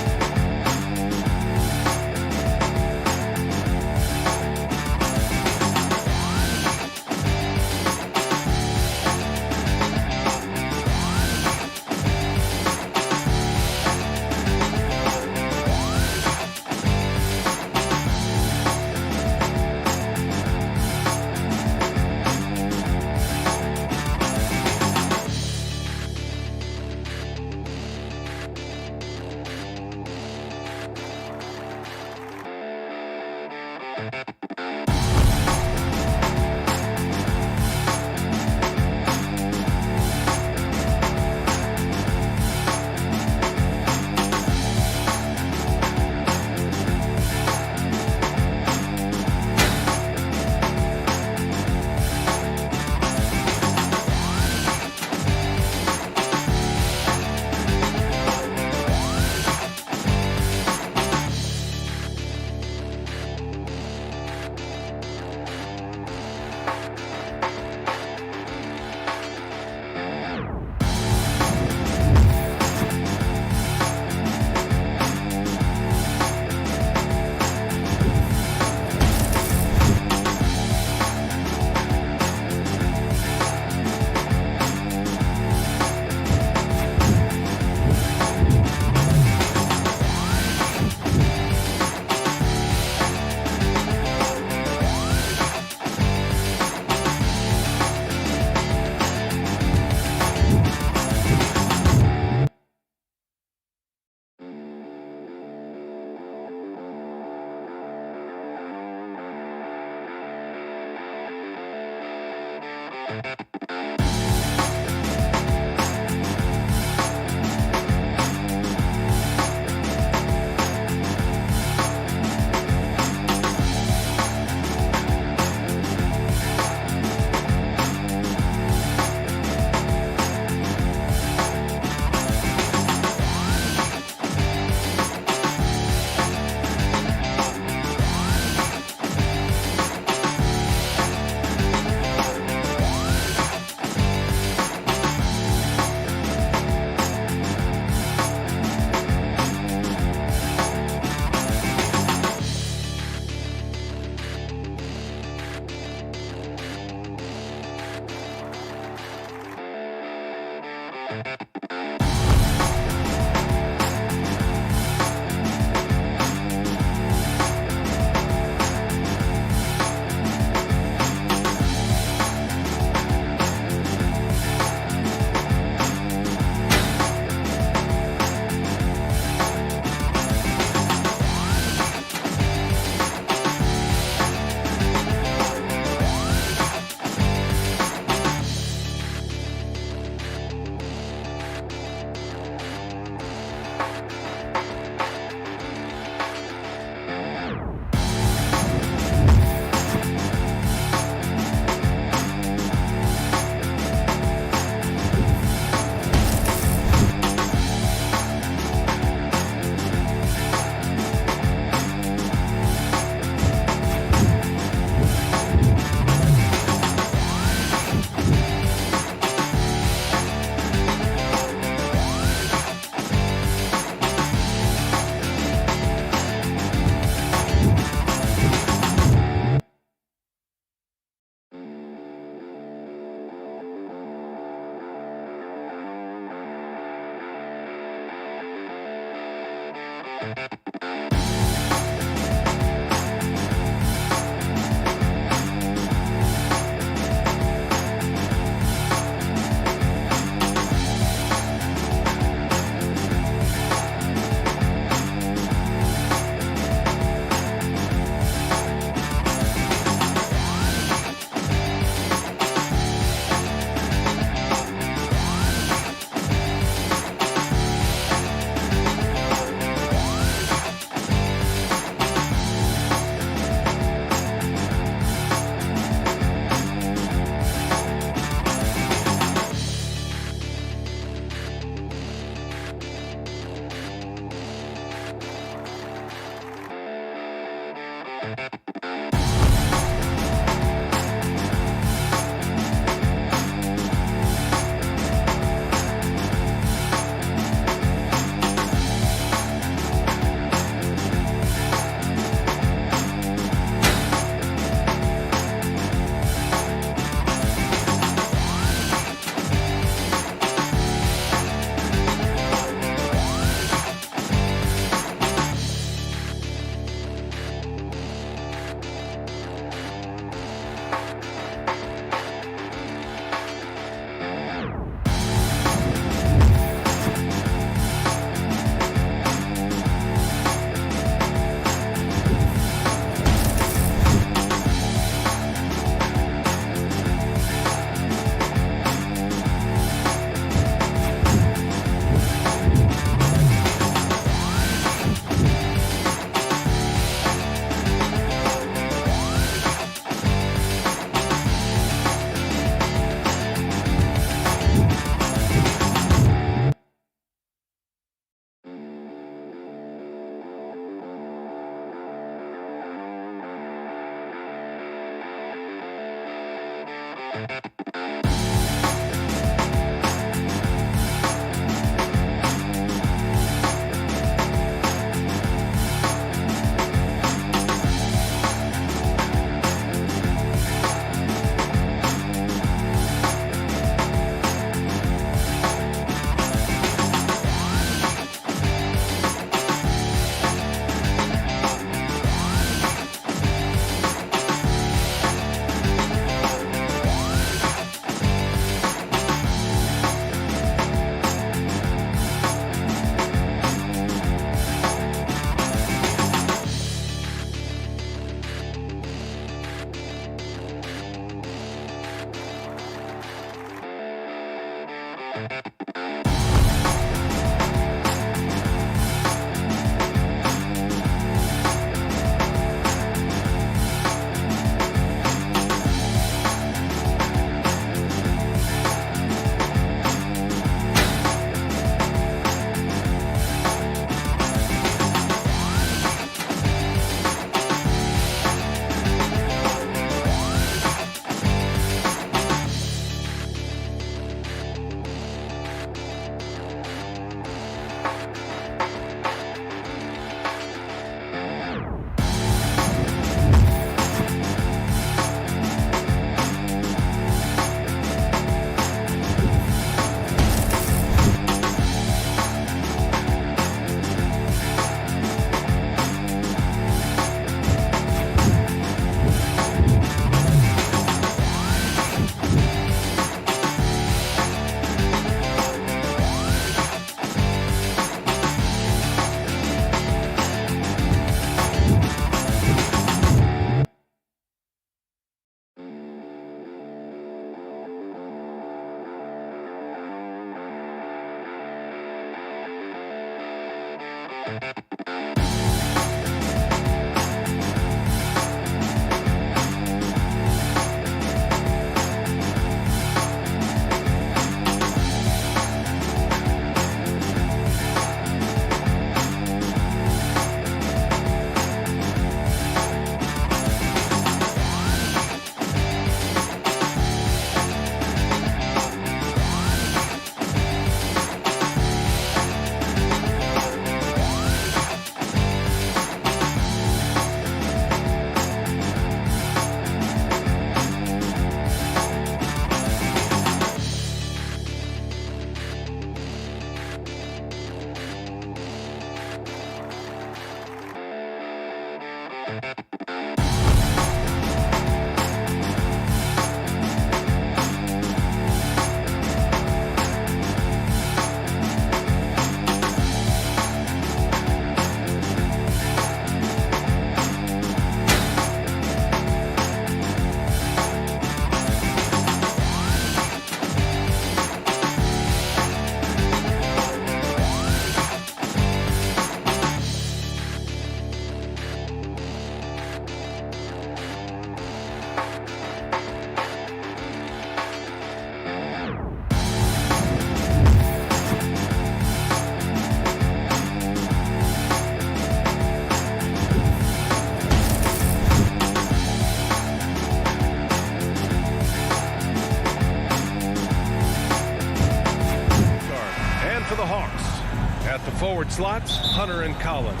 Forward slots, Hunter and Collins.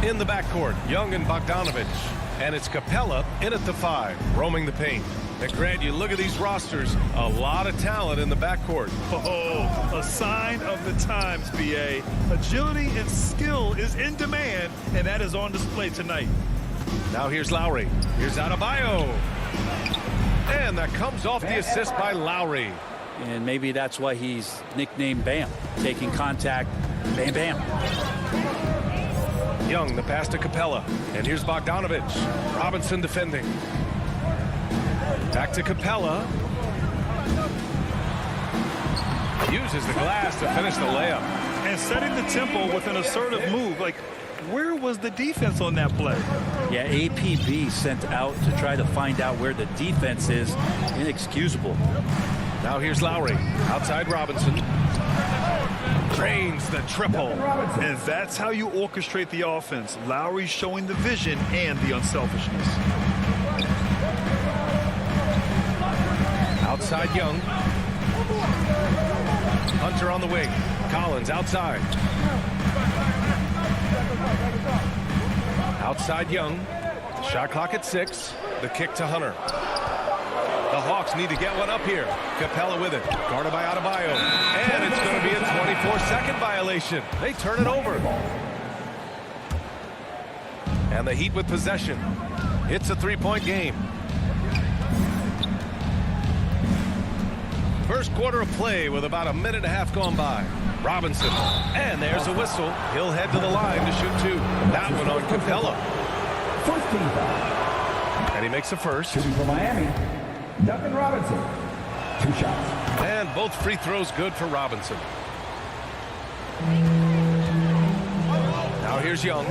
In the backcourt, Young and Bogdanovich. And it's Capella in at the 5, roaming the paint. And Grant, you look at these rosters, a lot of talent in the backcourt. Oh, a sign of the times, BA. Agility and skill is in demand, and that is on display tonight. Now here's Lowry. Here's Adebayo. And that comes off the assist by Lowry. And maybe that's why he's nicknamed Bam. Taking contact, bam, bam. Young, the pass to Capella. And here's Bogdanovich. Robinson defending. Back to Capella. Uses the glass to finish the layup. And setting the tempo with an assertive move. Like, where was the defense on that play? Yeah, APB sent out to try to find out where the defense is. Inexcusable. Now here's Lowry. Outside Robinson. Drains the triple. And that's how you orchestrate the offense. Lowry showing the vision and the unselfishness. Outside Young. Hunter on the wing. Collins outside. Outside Young. Shot clock at 6. The kick to Hunter. The Hawks need to get one up here. Capella with it. Guarded by Adebayo. And it's going to be a 24-second violation. They turn it over. And the Heat with possession. It's a 3-point game. First quarter of play with about a minute and a half gone by. Robinson. And there's a whistle. He'll head to the line to shoot 2. That one on Capella. First team foul. And he makes the first. Shooting for Miami, Duncan Robinson. 2 shots. And both free throws good for Robinson. Now here's Young.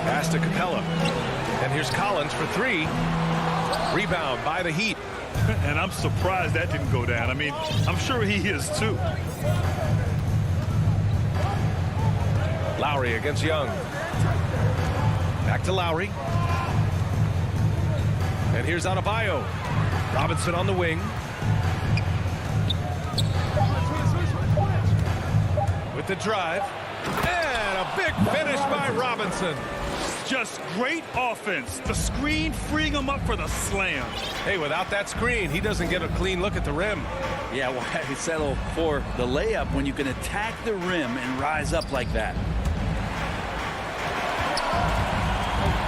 Pass to Capella. And here's Collins for 3. Rebound by the Heat. And I'm surprised that didn't go down. I mean, I'm sure he is too. Lowry against Young. Back to Lowry. And here's Adebayo. Robinson on the wing. With the drive. And a big finish by Robinson. Just great offense. The screen freeing him up for the slam. Hey, without that screen, he doesn't get a clean look at the rim. Yeah, why settle for the layup when you can attack the rim and rise up like that?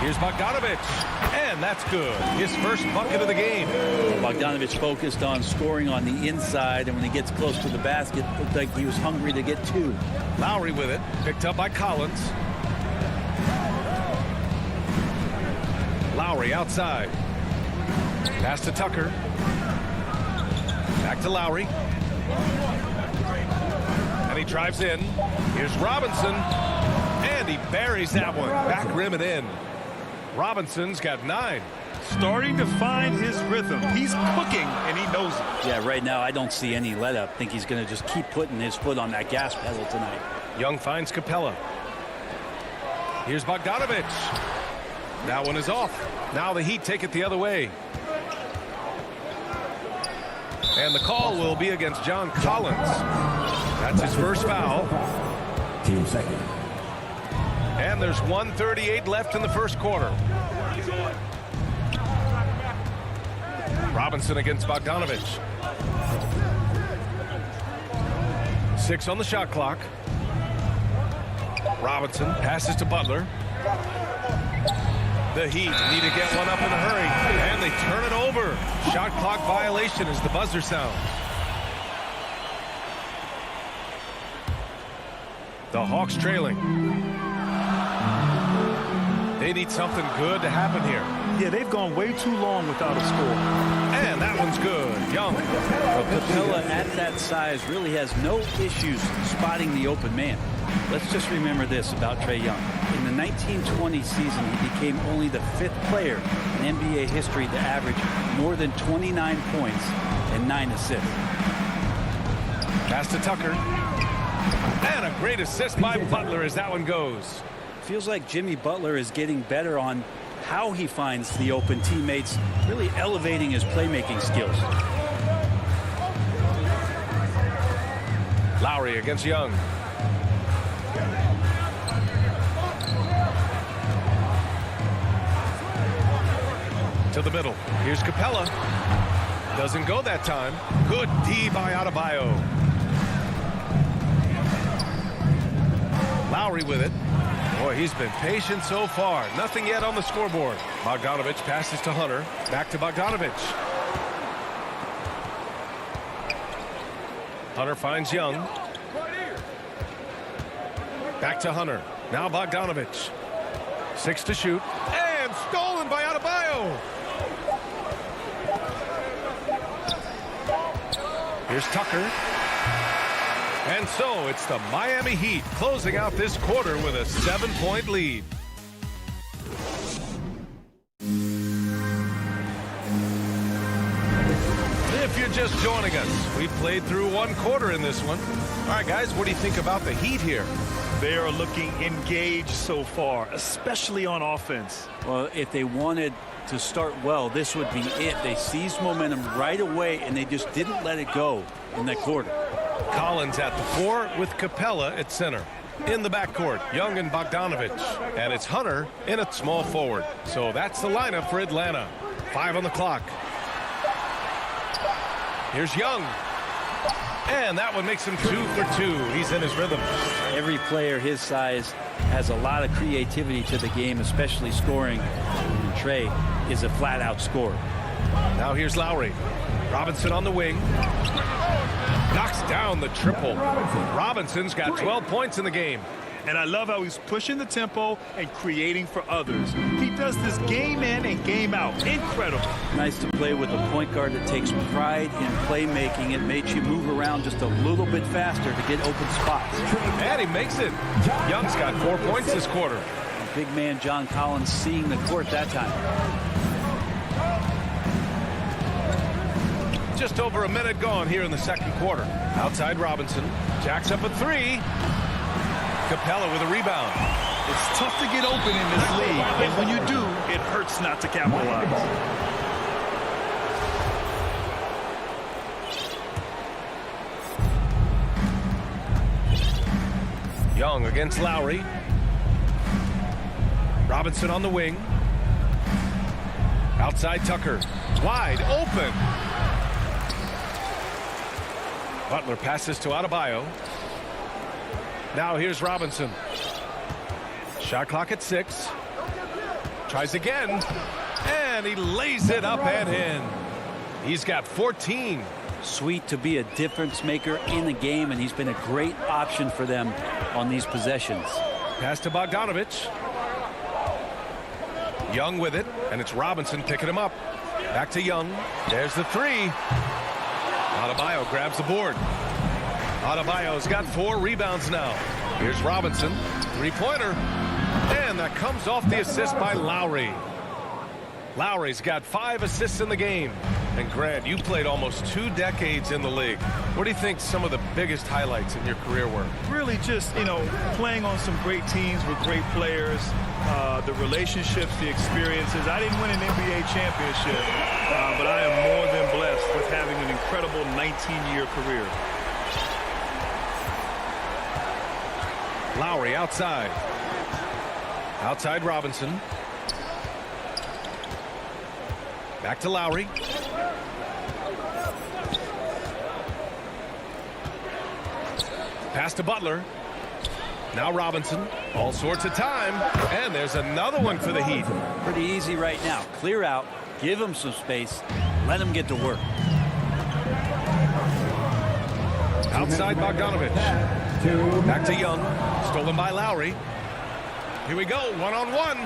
Here's Bogdanovich. And that's good. His first bucket of the game. Bogdanovich focused on scoring on the inside, and when he gets close to the basket, it looked like he was hungry to get 2. Lowry with it. Picked up by Collins. Lowry outside. Pass to Tucker. Back to Lowry. And he drives in. Here's Robinson. And he buries that one. Back rim and in. Robinson's got 9. Starting to find his rhythm. He's cooking, and he knows it. Yeah, right now I don't see any let up. I think he's going to just keep putting his foot on that gas pedal tonight. Young finds Capella. Here's Bogdanovich. That one is off. Now the Heat take it the other way. And the call will be against John Collins. That's his first foul. Team second. And there's 1:38 left in the first quarter. Robinson against Bogdanovich. 6 on the shot clock. Robinson passes to Butler. The Heat need to get one up in a hurry, and they turn it over. Shot clock violation as the buzzer sounds. The Hawks trailing. They need something good to happen here. Yeah, they've gone way too long without a score. And that one's good. Young. Well, Capella at that size really has no issues spotting the open man. Let's just remember this about Trae Young. In the 1920 season, he became only the 5th player in NBA history to average more than 29 points and 9 assists. Pass to Tucker. And a great assist by Butler as that one goes. Feels like Jimmy Butler is getting better on how he finds the open teammates, really elevating his playmaking skills. Lowry against Young. To the middle. Here's Capella. Doesn't go that time. Good D by Adebayo. Lowry with it. Boy, he's been patient so far. Nothing yet on the scoreboard. Bogdanovich passes to Hunter. Back to Bogdanovich. Hunter finds Young. Back to Hunter. Now Bogdanovich. 6 to shoot. And stolen by Adebayo. Here's Tucker. And so it's the Miami Heat closing out this quarter with a 7-point lead. If you're just joining us, we played through 1 quarter in this one. All right, guys, what do you think about the Heat here? They are looking engaged so far, especially on offense. Well, if they wanted to start well, this would be it. They seized momentum right away, and they just didn't let it go in that quarter. Collins at the 4 with Capella at center. In the backcourt, Young and Bogdanovich. And it's Hunter in at small forward. So that's the lineup for Atlanta. 5 on the clock. Here's Young. And that one makes him 2 for 2. He's in his rhythm. Every player his size has a lot of creativity to the game, especially scoring. And Trae is a flat-out scorer. Now here's Lowry. Robinson on the wing. Knocks down the triple. Robinson's got 12 points in the game. And I love how he's pushing the tempo and creating for others. He does this game in and game out. Incredible. Nice to play with a point guard that takes pride in playmaking. It makes you move around just a little bit faster to get open spots. And he makes it. Young's got 4 points this quarter. Big man John Collins seeing the court that time. Just over a minute gone here in the second quarter. Outside Robinson. Jacks up a 3. Capella with a rebound. It's tough to get open in this league, and when you do, it hurts not to capitalize. Young against Lowry. Robinson on the wing. Outside Tucker. Wide open. Butler passes to Adebayo. Now here's Robinson. Shot clock at 6. Tries again. And he lays it up and in. He's got 14. Sweet to be a difference maker in the game, and he's been a great option for them on these possessions. Pass to Bogdanovich. Young with it, and it's Robinson picking him up. Back to Young. There's the three. Adebayo grabs the board. Adebayo's got 4 rebounds now. Here's Robinson. Three-pointer. And that comes off the assist by Lowry. Lowry's got 5 assists in the game. And Grant, you played almost 2 decades in the league. What do you think some of the biggest highlights in your career were? Really just, playing on some great teams with great players, the relationships, the experiences. I didn't win an NBA championship, but I am more than blessed with having an incredible 19-year career. Lowry outside. Outside Robinson. Back to Lowry. Pass to Butler. Now Robinson. All sorts of time. And there's another one for the Heat. Pretty easy right now. Clear out. Give him some space. Let him get to work. Outside Bogdanovich. Back to Young. Stolen by Lowry. Here we go. One-on-one.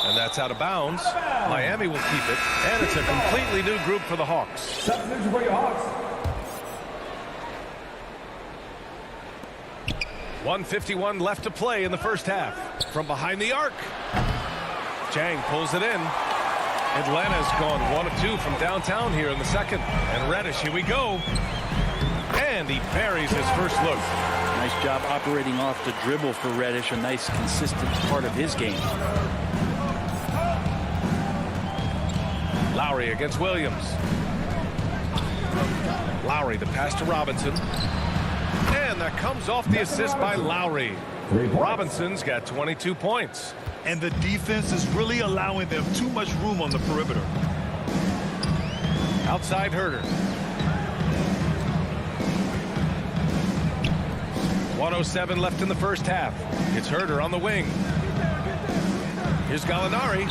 And that's out of bounds. Miami will keep it. And it's a completely new group for the Hawks. Substitution for your Hawks. 1:51 left to play in the first half. From behind the arc. Chang pulls it in. Atlanta's gone 1 of 2 from downtown here in the second. And Reddish, here we go. And he buries his first look. Nice job operating off the dribble for Reddish. A nice, consistent part of his game. Lowry against Williams. Lowry, the pass to Robinson. And that comes off the assist by Lowry. Robinson's got 22 points. And the defense is really allowing them too much room on the perimeter. Outside Herter. 1:07 left in the first half. It's Herter on the wing. Here's Gallinari.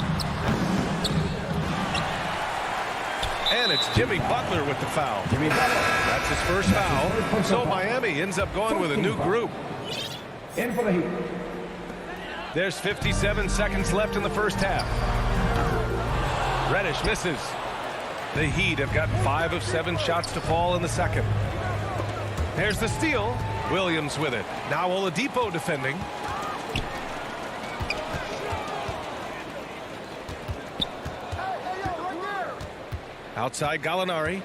And it's Jimmy Butler with the foul. That's his first foul. So Miami ends up going with a new group. In for the Heat. There's 57 seconds left in the first half. Reddish misses. The Heat have got 5 of 7 shots to fall in the second. There's the steal. Williams with it. Now Oladipo defending. Outside Gallinari.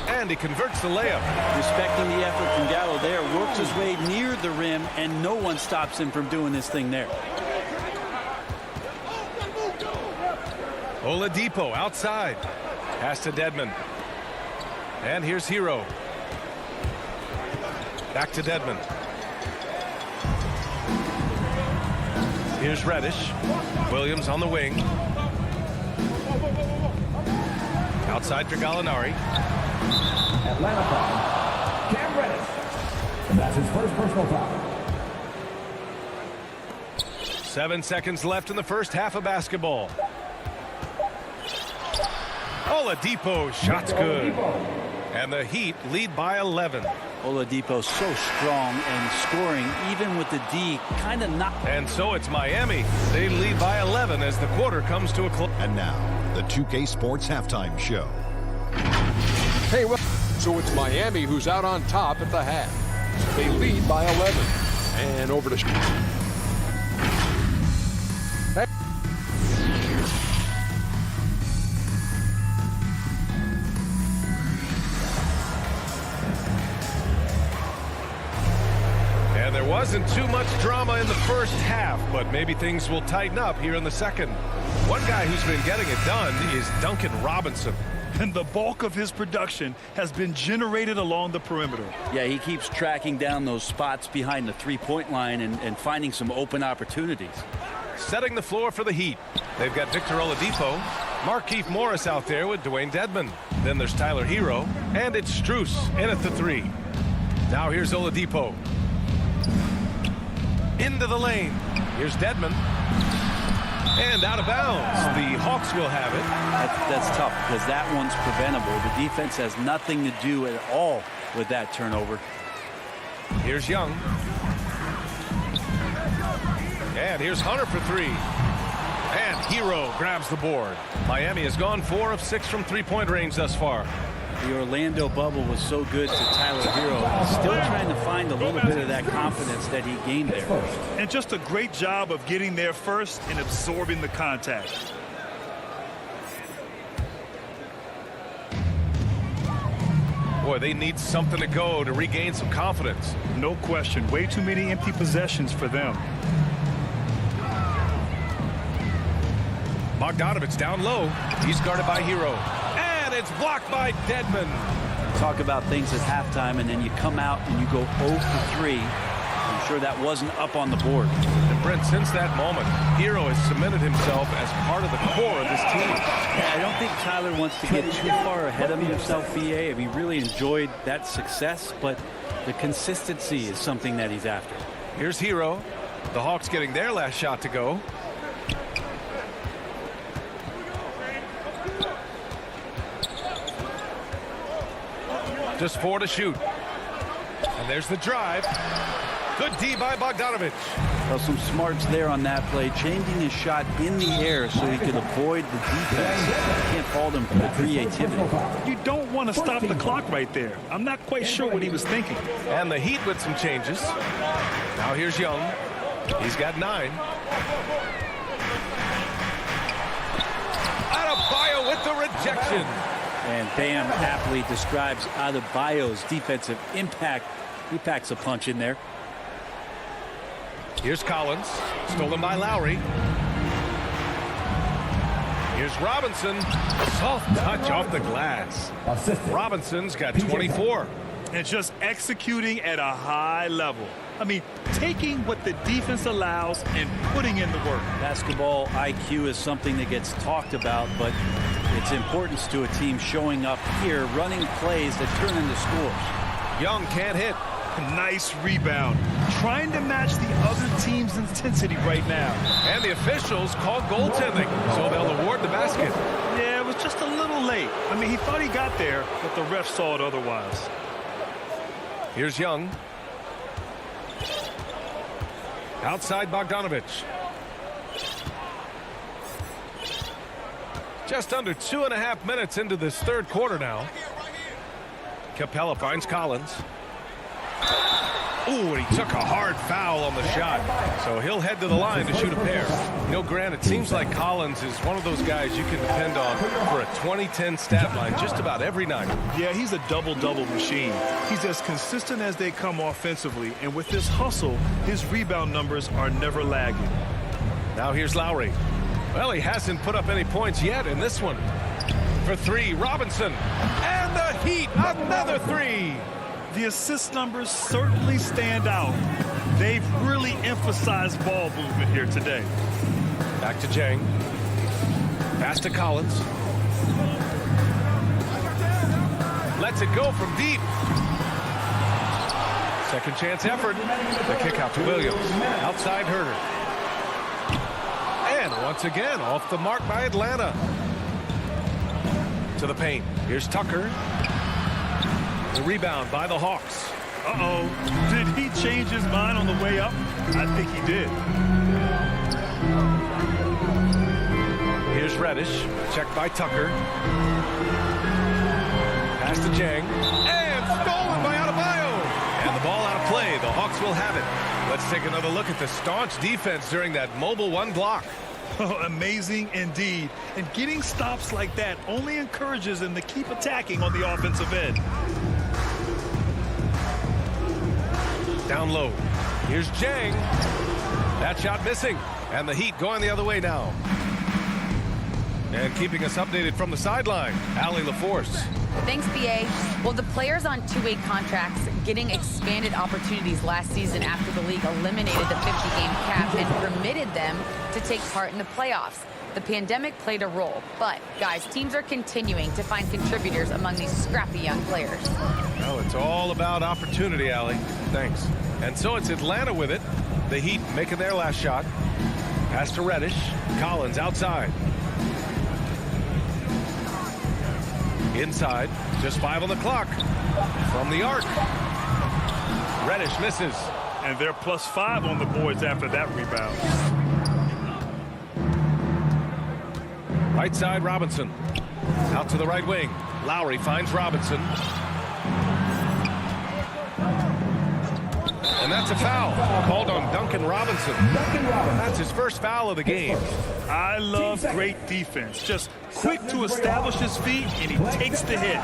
And he converts the layup. Respecting the effort from Gallo there. Works his way near the rim, and no one stops him from doing this thing there. Oladipo outside. Pass to Dedmon. And here's Hero. Back to Dedmon. Here's Reddish. Williams on the wing. Outside for Gallinari. Atlanta foul. Cam Reddish. And that's his first personal foul. 7 seconds left in the first half of basketball. Oladipo, shot's good. And the Heat lead by 11. Oladipo so strong and scoring even with the D kind of not. And so it's Miami. They lead by 11 as the quarter comes to a close. And now, the 2K Sports Halftime Show. Hey, well, so it's Miami who's out on top at the half. They lead by 11. And over to... Hey. And there wasn't too much drama in the first half, but maybe things will tighten up here in the second. One guy who's been getting it done is Duncan Robinson. And the bulk of his production has been generated along the perimeter. Yeah, he keeps tracking down those spots behind the three-point line and finding some open opportunities. Setting the floor for the Heat. They've got Victor Oladipo, Markieff Morris out there with Dwayne Dedmon. Then there's Tyler Hero, and it's Strus in at the 3. Now here's Oladipo. Into the lane. Here's Dedmon. And out of bounds. The Hawks will have it. That's tough because that one's preventable. The defense has nothing to do at all with that turnover. Here's Young. And here's Hunter for 3. And Hero grabs the board. Miami has gone 4 of 6 from three-point range thus far. The Orlando bubble was so good to Tyler Hero. He's still trying to find a little bit of that confidence that he gained there. And just a great job of getting there first and absorbing the contact. Boy, they need something to go to regain some confidence. No question. Way too many empty possessions for them. Bogdanovich down low. He's guarded by Hero. And it's blocked by Dedmon. Talk about things at halftime, and then you come out and you go 0 for 3. I'm sure that wasn't up on the board. And Brent, since that moment, Hero has cemented himself as part of the core of this team. Yeah, I don't think Tyler wants to get too far ahead of himself, VA. He really enjoyed that success, but the consistency is something that he's after. Here's Hero. The Hawks getting their last shot to go. Just 4 to shoot. And there's the drive. Good D by Bogdanovich. Well, some smarts there on that play, changing his shot in the air so he could avoid the defense. You can't fault him for the creativity. You don't want to stop the clock right there. I'm not quite sure what he was thinking. And the Heat with some changes. Now here's Young. He's got 9. Adebayo with the rejection. And Bam aptly describes Adebayo's defensive impact. He packs a punch in there. Here's Collins, stolen by Lowry. Here's Robinson, soft touch off the glass. Robinson's got 24. And just executing at a high level. I mean, taking what the defense allows and putting in the work. Basketball IQ is something that gets talked about, but its importance to a team showing up here, running plays that turn into scores. Young can't hit. Nice rebound. Trying to match the other team's intensity right now. And the officials called goaltending, so they'll award the basket. Yeah, it was just a little late. I mean, he thought he got there, but the ref saw it otherwise. Here's Young. Outside Bogdanovich. Just under 2.5 minutes into this third quarter now. Capella finds Collins. Ooh, and he took a hard foul on the shot. So he'll head to the line to shoot a pair. You know, Grant, it seems like Collins is one of those guys you can depend on for a 2010 stat line just about every night. Yeah, he's a double-double machine. He's as consistent as they come offensively, and with his hustle, his rebound numbers are never lagging. Now here's Lowry. Well, he hasn't put up any points yet in this one. For 3, Robinson. And the Heat, another 3. The assist numbers certainly stand out. They've really emphasized ball movement here today. Back to Jang. Pass to Collins. Lets it go from deep. Second chance effort. The kick out to Williams. Outside Herter. And once again, off the mark by Atlanta. To the paint. Here's Tucker. The rebound by the Hawks. Uh-oh. Did he change his mind on the way up? I think he did. Here's Reddish. Checked by Tucker. Pass to Jang. And stolen by Adebayo. And the ball out of play. The Hawks will have it. Let's take another look at the staunch defense during that mobile 1 block. Oh, amazing indeed. And getting stops like that only encourages them to keep attacking on the offensive end. Down low. Here's Jang. That shot missing. And the Heat going the other way now. And keeping us updated from the sideline, Allie LaForce. Thanks, BA. Well, the players on two-way contracts getting expanded opportunities last season after the league eliminated the 50-game cap and permitted them to take part in the playoffs. The pandemic played a role, but, guys, teams are continuing to find contributors among these scrappy young players. Well, it's all about opportunity, Allie. Thanks. And so it's Atlanta with it. The Heat making their last shot. Pass to Reddish. Collins outside. Inside. Just 5 on the clock. From the arc. Reddish misses. And they're +5 on the boards after that rebound. Right side, Robinson. Out to the right wing. Lowry finds Robinson. And that's a foul called on Duncan Robinson. That's his first foul of the game. I love great defense. Just quick to establish his feet, and he takes the hit.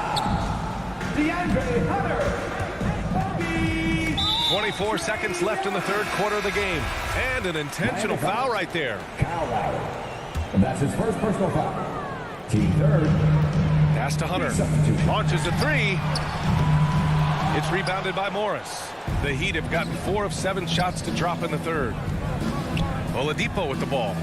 24 seconds left in the third quarter of the game. And an intentional foul right there. And that's his first personal foul. Team third. Pass to Hunter. Launches a three. It's rebounded by Morris. The Heat have gotten 4 of 7 shots to drop in the third. Oladipo with the ball.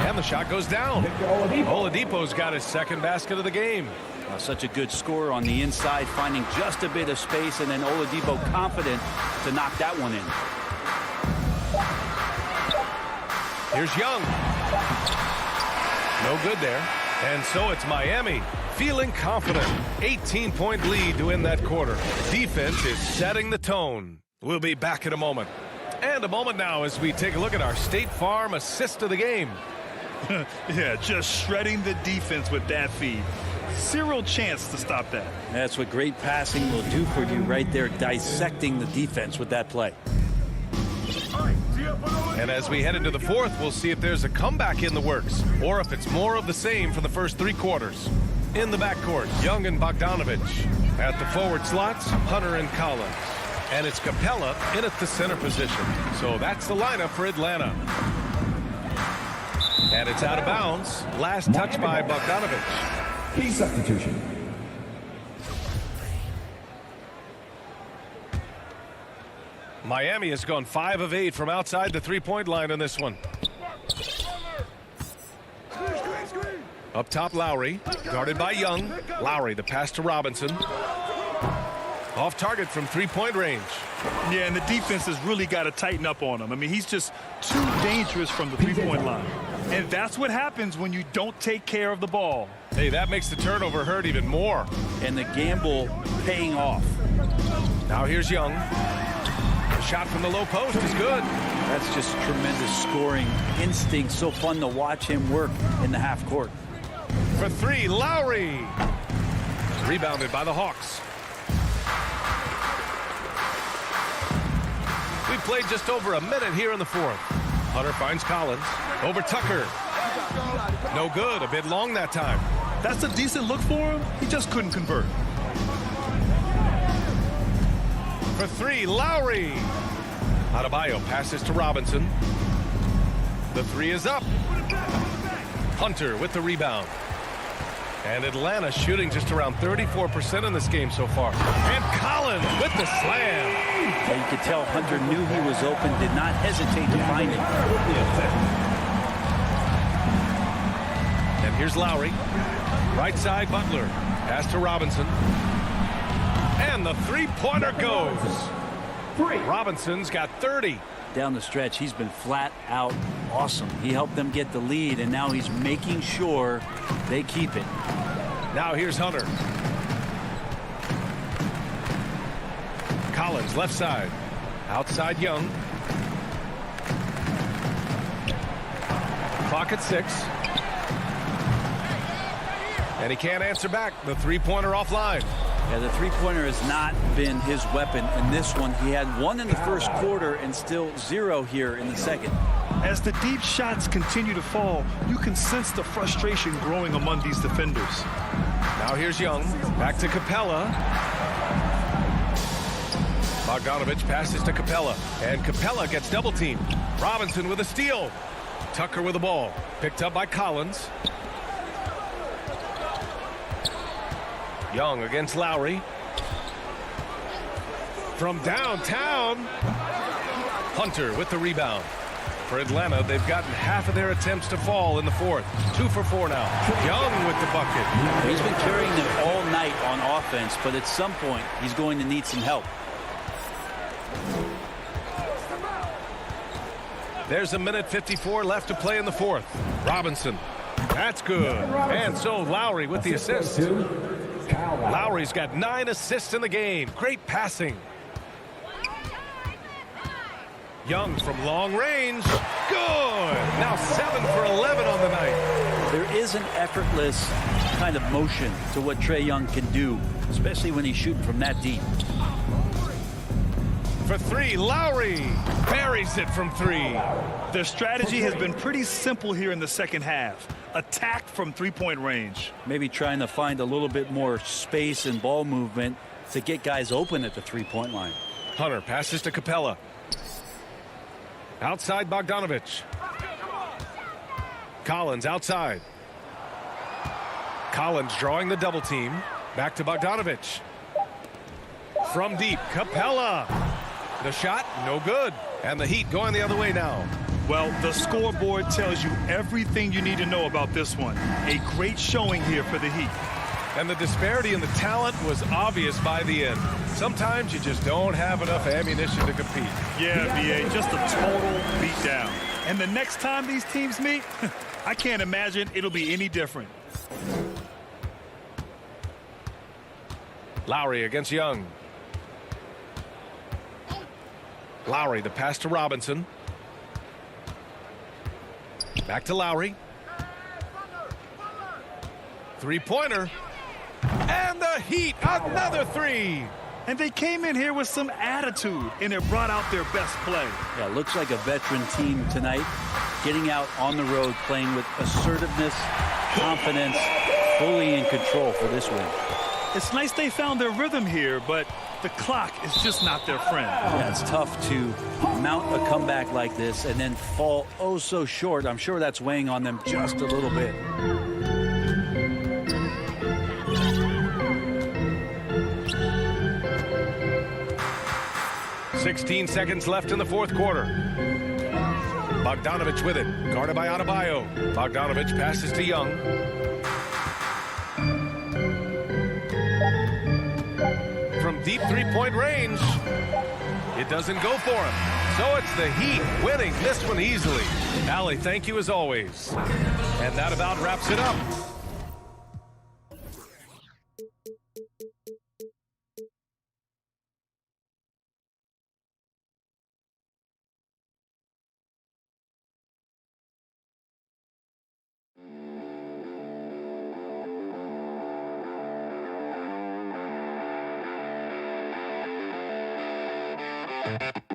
And the shot goes down. Oladipo's got his second basket of the game. Such a good scorer on the inside, finding just a bit of space, and then Oladipo confident to knock that one in. Here's Young. No good there. And so it's Miami feeling confident. 18-point lead to win that quarter. Defense is setting the tone. We'll be back in a moment. And a moment now as we take a look at our State Farm assist of the game. Yeah, just shredding the defense with that feed. Zero chance to stop that. That's what great passing will do for you right there, dissecting the defense with that play. And as we head into the fourth, we'll see if there's a comeback in the works or if it's more of the same for the first 3 quarters. In the backcourt, Young and Bogdanovich. At the forward slots, Hunter and Collins. And it's Capella in at the center position. So that's the lineup for Atlanta. And it's out of bounds. Last touch by Bogdanovich. Key substitution. Miami has gone 5 of 8 from outside the three-point line in this one. Up top, Lowry, guarded by Young. Lowry, the pass to Robinson. Off target from three-point range. Yeah, and the defense has really got to tighten up on him. I mean, he's just too dangerous from the three-point line. And that's what happens when you don't take care of the ball. Hey, that makes the turnover hurt even more. And the gamble paying off. Now here's Young. The shot from the low post is good. That's just tremendous scoring instinct. So fun to watch him work in the half court. For 3, Lowry. Rebounded by the Hawks. We've played just over a minute here in the fourth. Hunter finds Collins. Over Tucker. No good. A bit long that time. That's a decent look for him. He just couldn't convert. For 3, Lowry. Adebayo passes to Robinson. The 3 is up. Hunter with the rebound. And Atlanta shooting just around 34% in this game so far. And Collins with the slam. Yeah, you could tell Hunter knew he was open, did not hesitate to find him. And here's Lowry. Right side, Butler. Pass to Robinson. And the three-pointer goes. Robinson's got 30. Down the stretch, he's been flat out awesome. He helped them get the lead, and now he's making sure they keep it. Now here's Hunter. Collins, left side. Outside Young. Clock at 6. And he can't answer back. The three-pointer offline. Yeah, the three-pointer has not been his weapon in this one. He had 1 in the first quarter and still 0 here in the second. As the deep shots continue to fall, you can sense the frustration growing among these defenders. Now here's Young. Back to Capella. Bogdanovich passes to Capella. And Capella gets double-teamed. Robinson with a steal. Tucker with the ball. Picked up by Collins. Young against Lowry. From downtown. Hunter with the rebound. For Atlanta, they've gotten half of their attempts to fall in the fourth. 2 for 4 now. Young with the bucket. He's been carrying them all night on offense, but at some point, he's going to need some help. There's a minute 54 left to play in the fourth. Robinson. That's good. And so Lowry with the assist. Lowry's got 9 assists in the game. Great passing. Young from long range. Good. Now 7 for 11 on the night. There is an effortless kind of motion to what Trae Young can do, especially when he's shooting from that deep. For three, Lowry buries it from three. Their strategy has been pretty simple here in the second half. Attack from three-point range. Maybe trying to find a little bit more space and ball movement to get guys open at the three-point line. Hunter passes to Capella. Outside Bogdanovich. Collins outside. Collins drawing the double team. Back to Bogdanovich. From deep, Capella. The shot, no good. And the Heat going the other way now. Well, the scoreboard tells you everything you need to know about this one. A great showing here for the Heat. And the disparity in the talent was obvious by the end. Sometimes you just don't have enough ammunition to compete. Yeah, B.A., just a total beatdown. And the next time these teams meet, I can't imagine it'll be any different. Lowry against Young. Lowry, the pass to Robinson. Back to Lowry. Three-pointer. And the Heat, another three. And they came in here with some attitude, and it brought out their best play. Yeah, looks like a veteran team tonight, getting out on the road, playing with assertiveness, confidence, fully in control for this win. It's nice they found their rhythm here, but the clock is just not their friend. Yeah, it's tough to mount a comeback like this and then fall oh so short. I'm sure that's weighing on them just a little bit. .16 seconds left in the fourth quarter. Bogdanovich with it, guarded by Adebayo. Bogdanovich passes to Young. From deep three-point range, it doesn't go for him. So it's the Heat winning this one easily. Allie, thank you as always. And that about wraps it up. you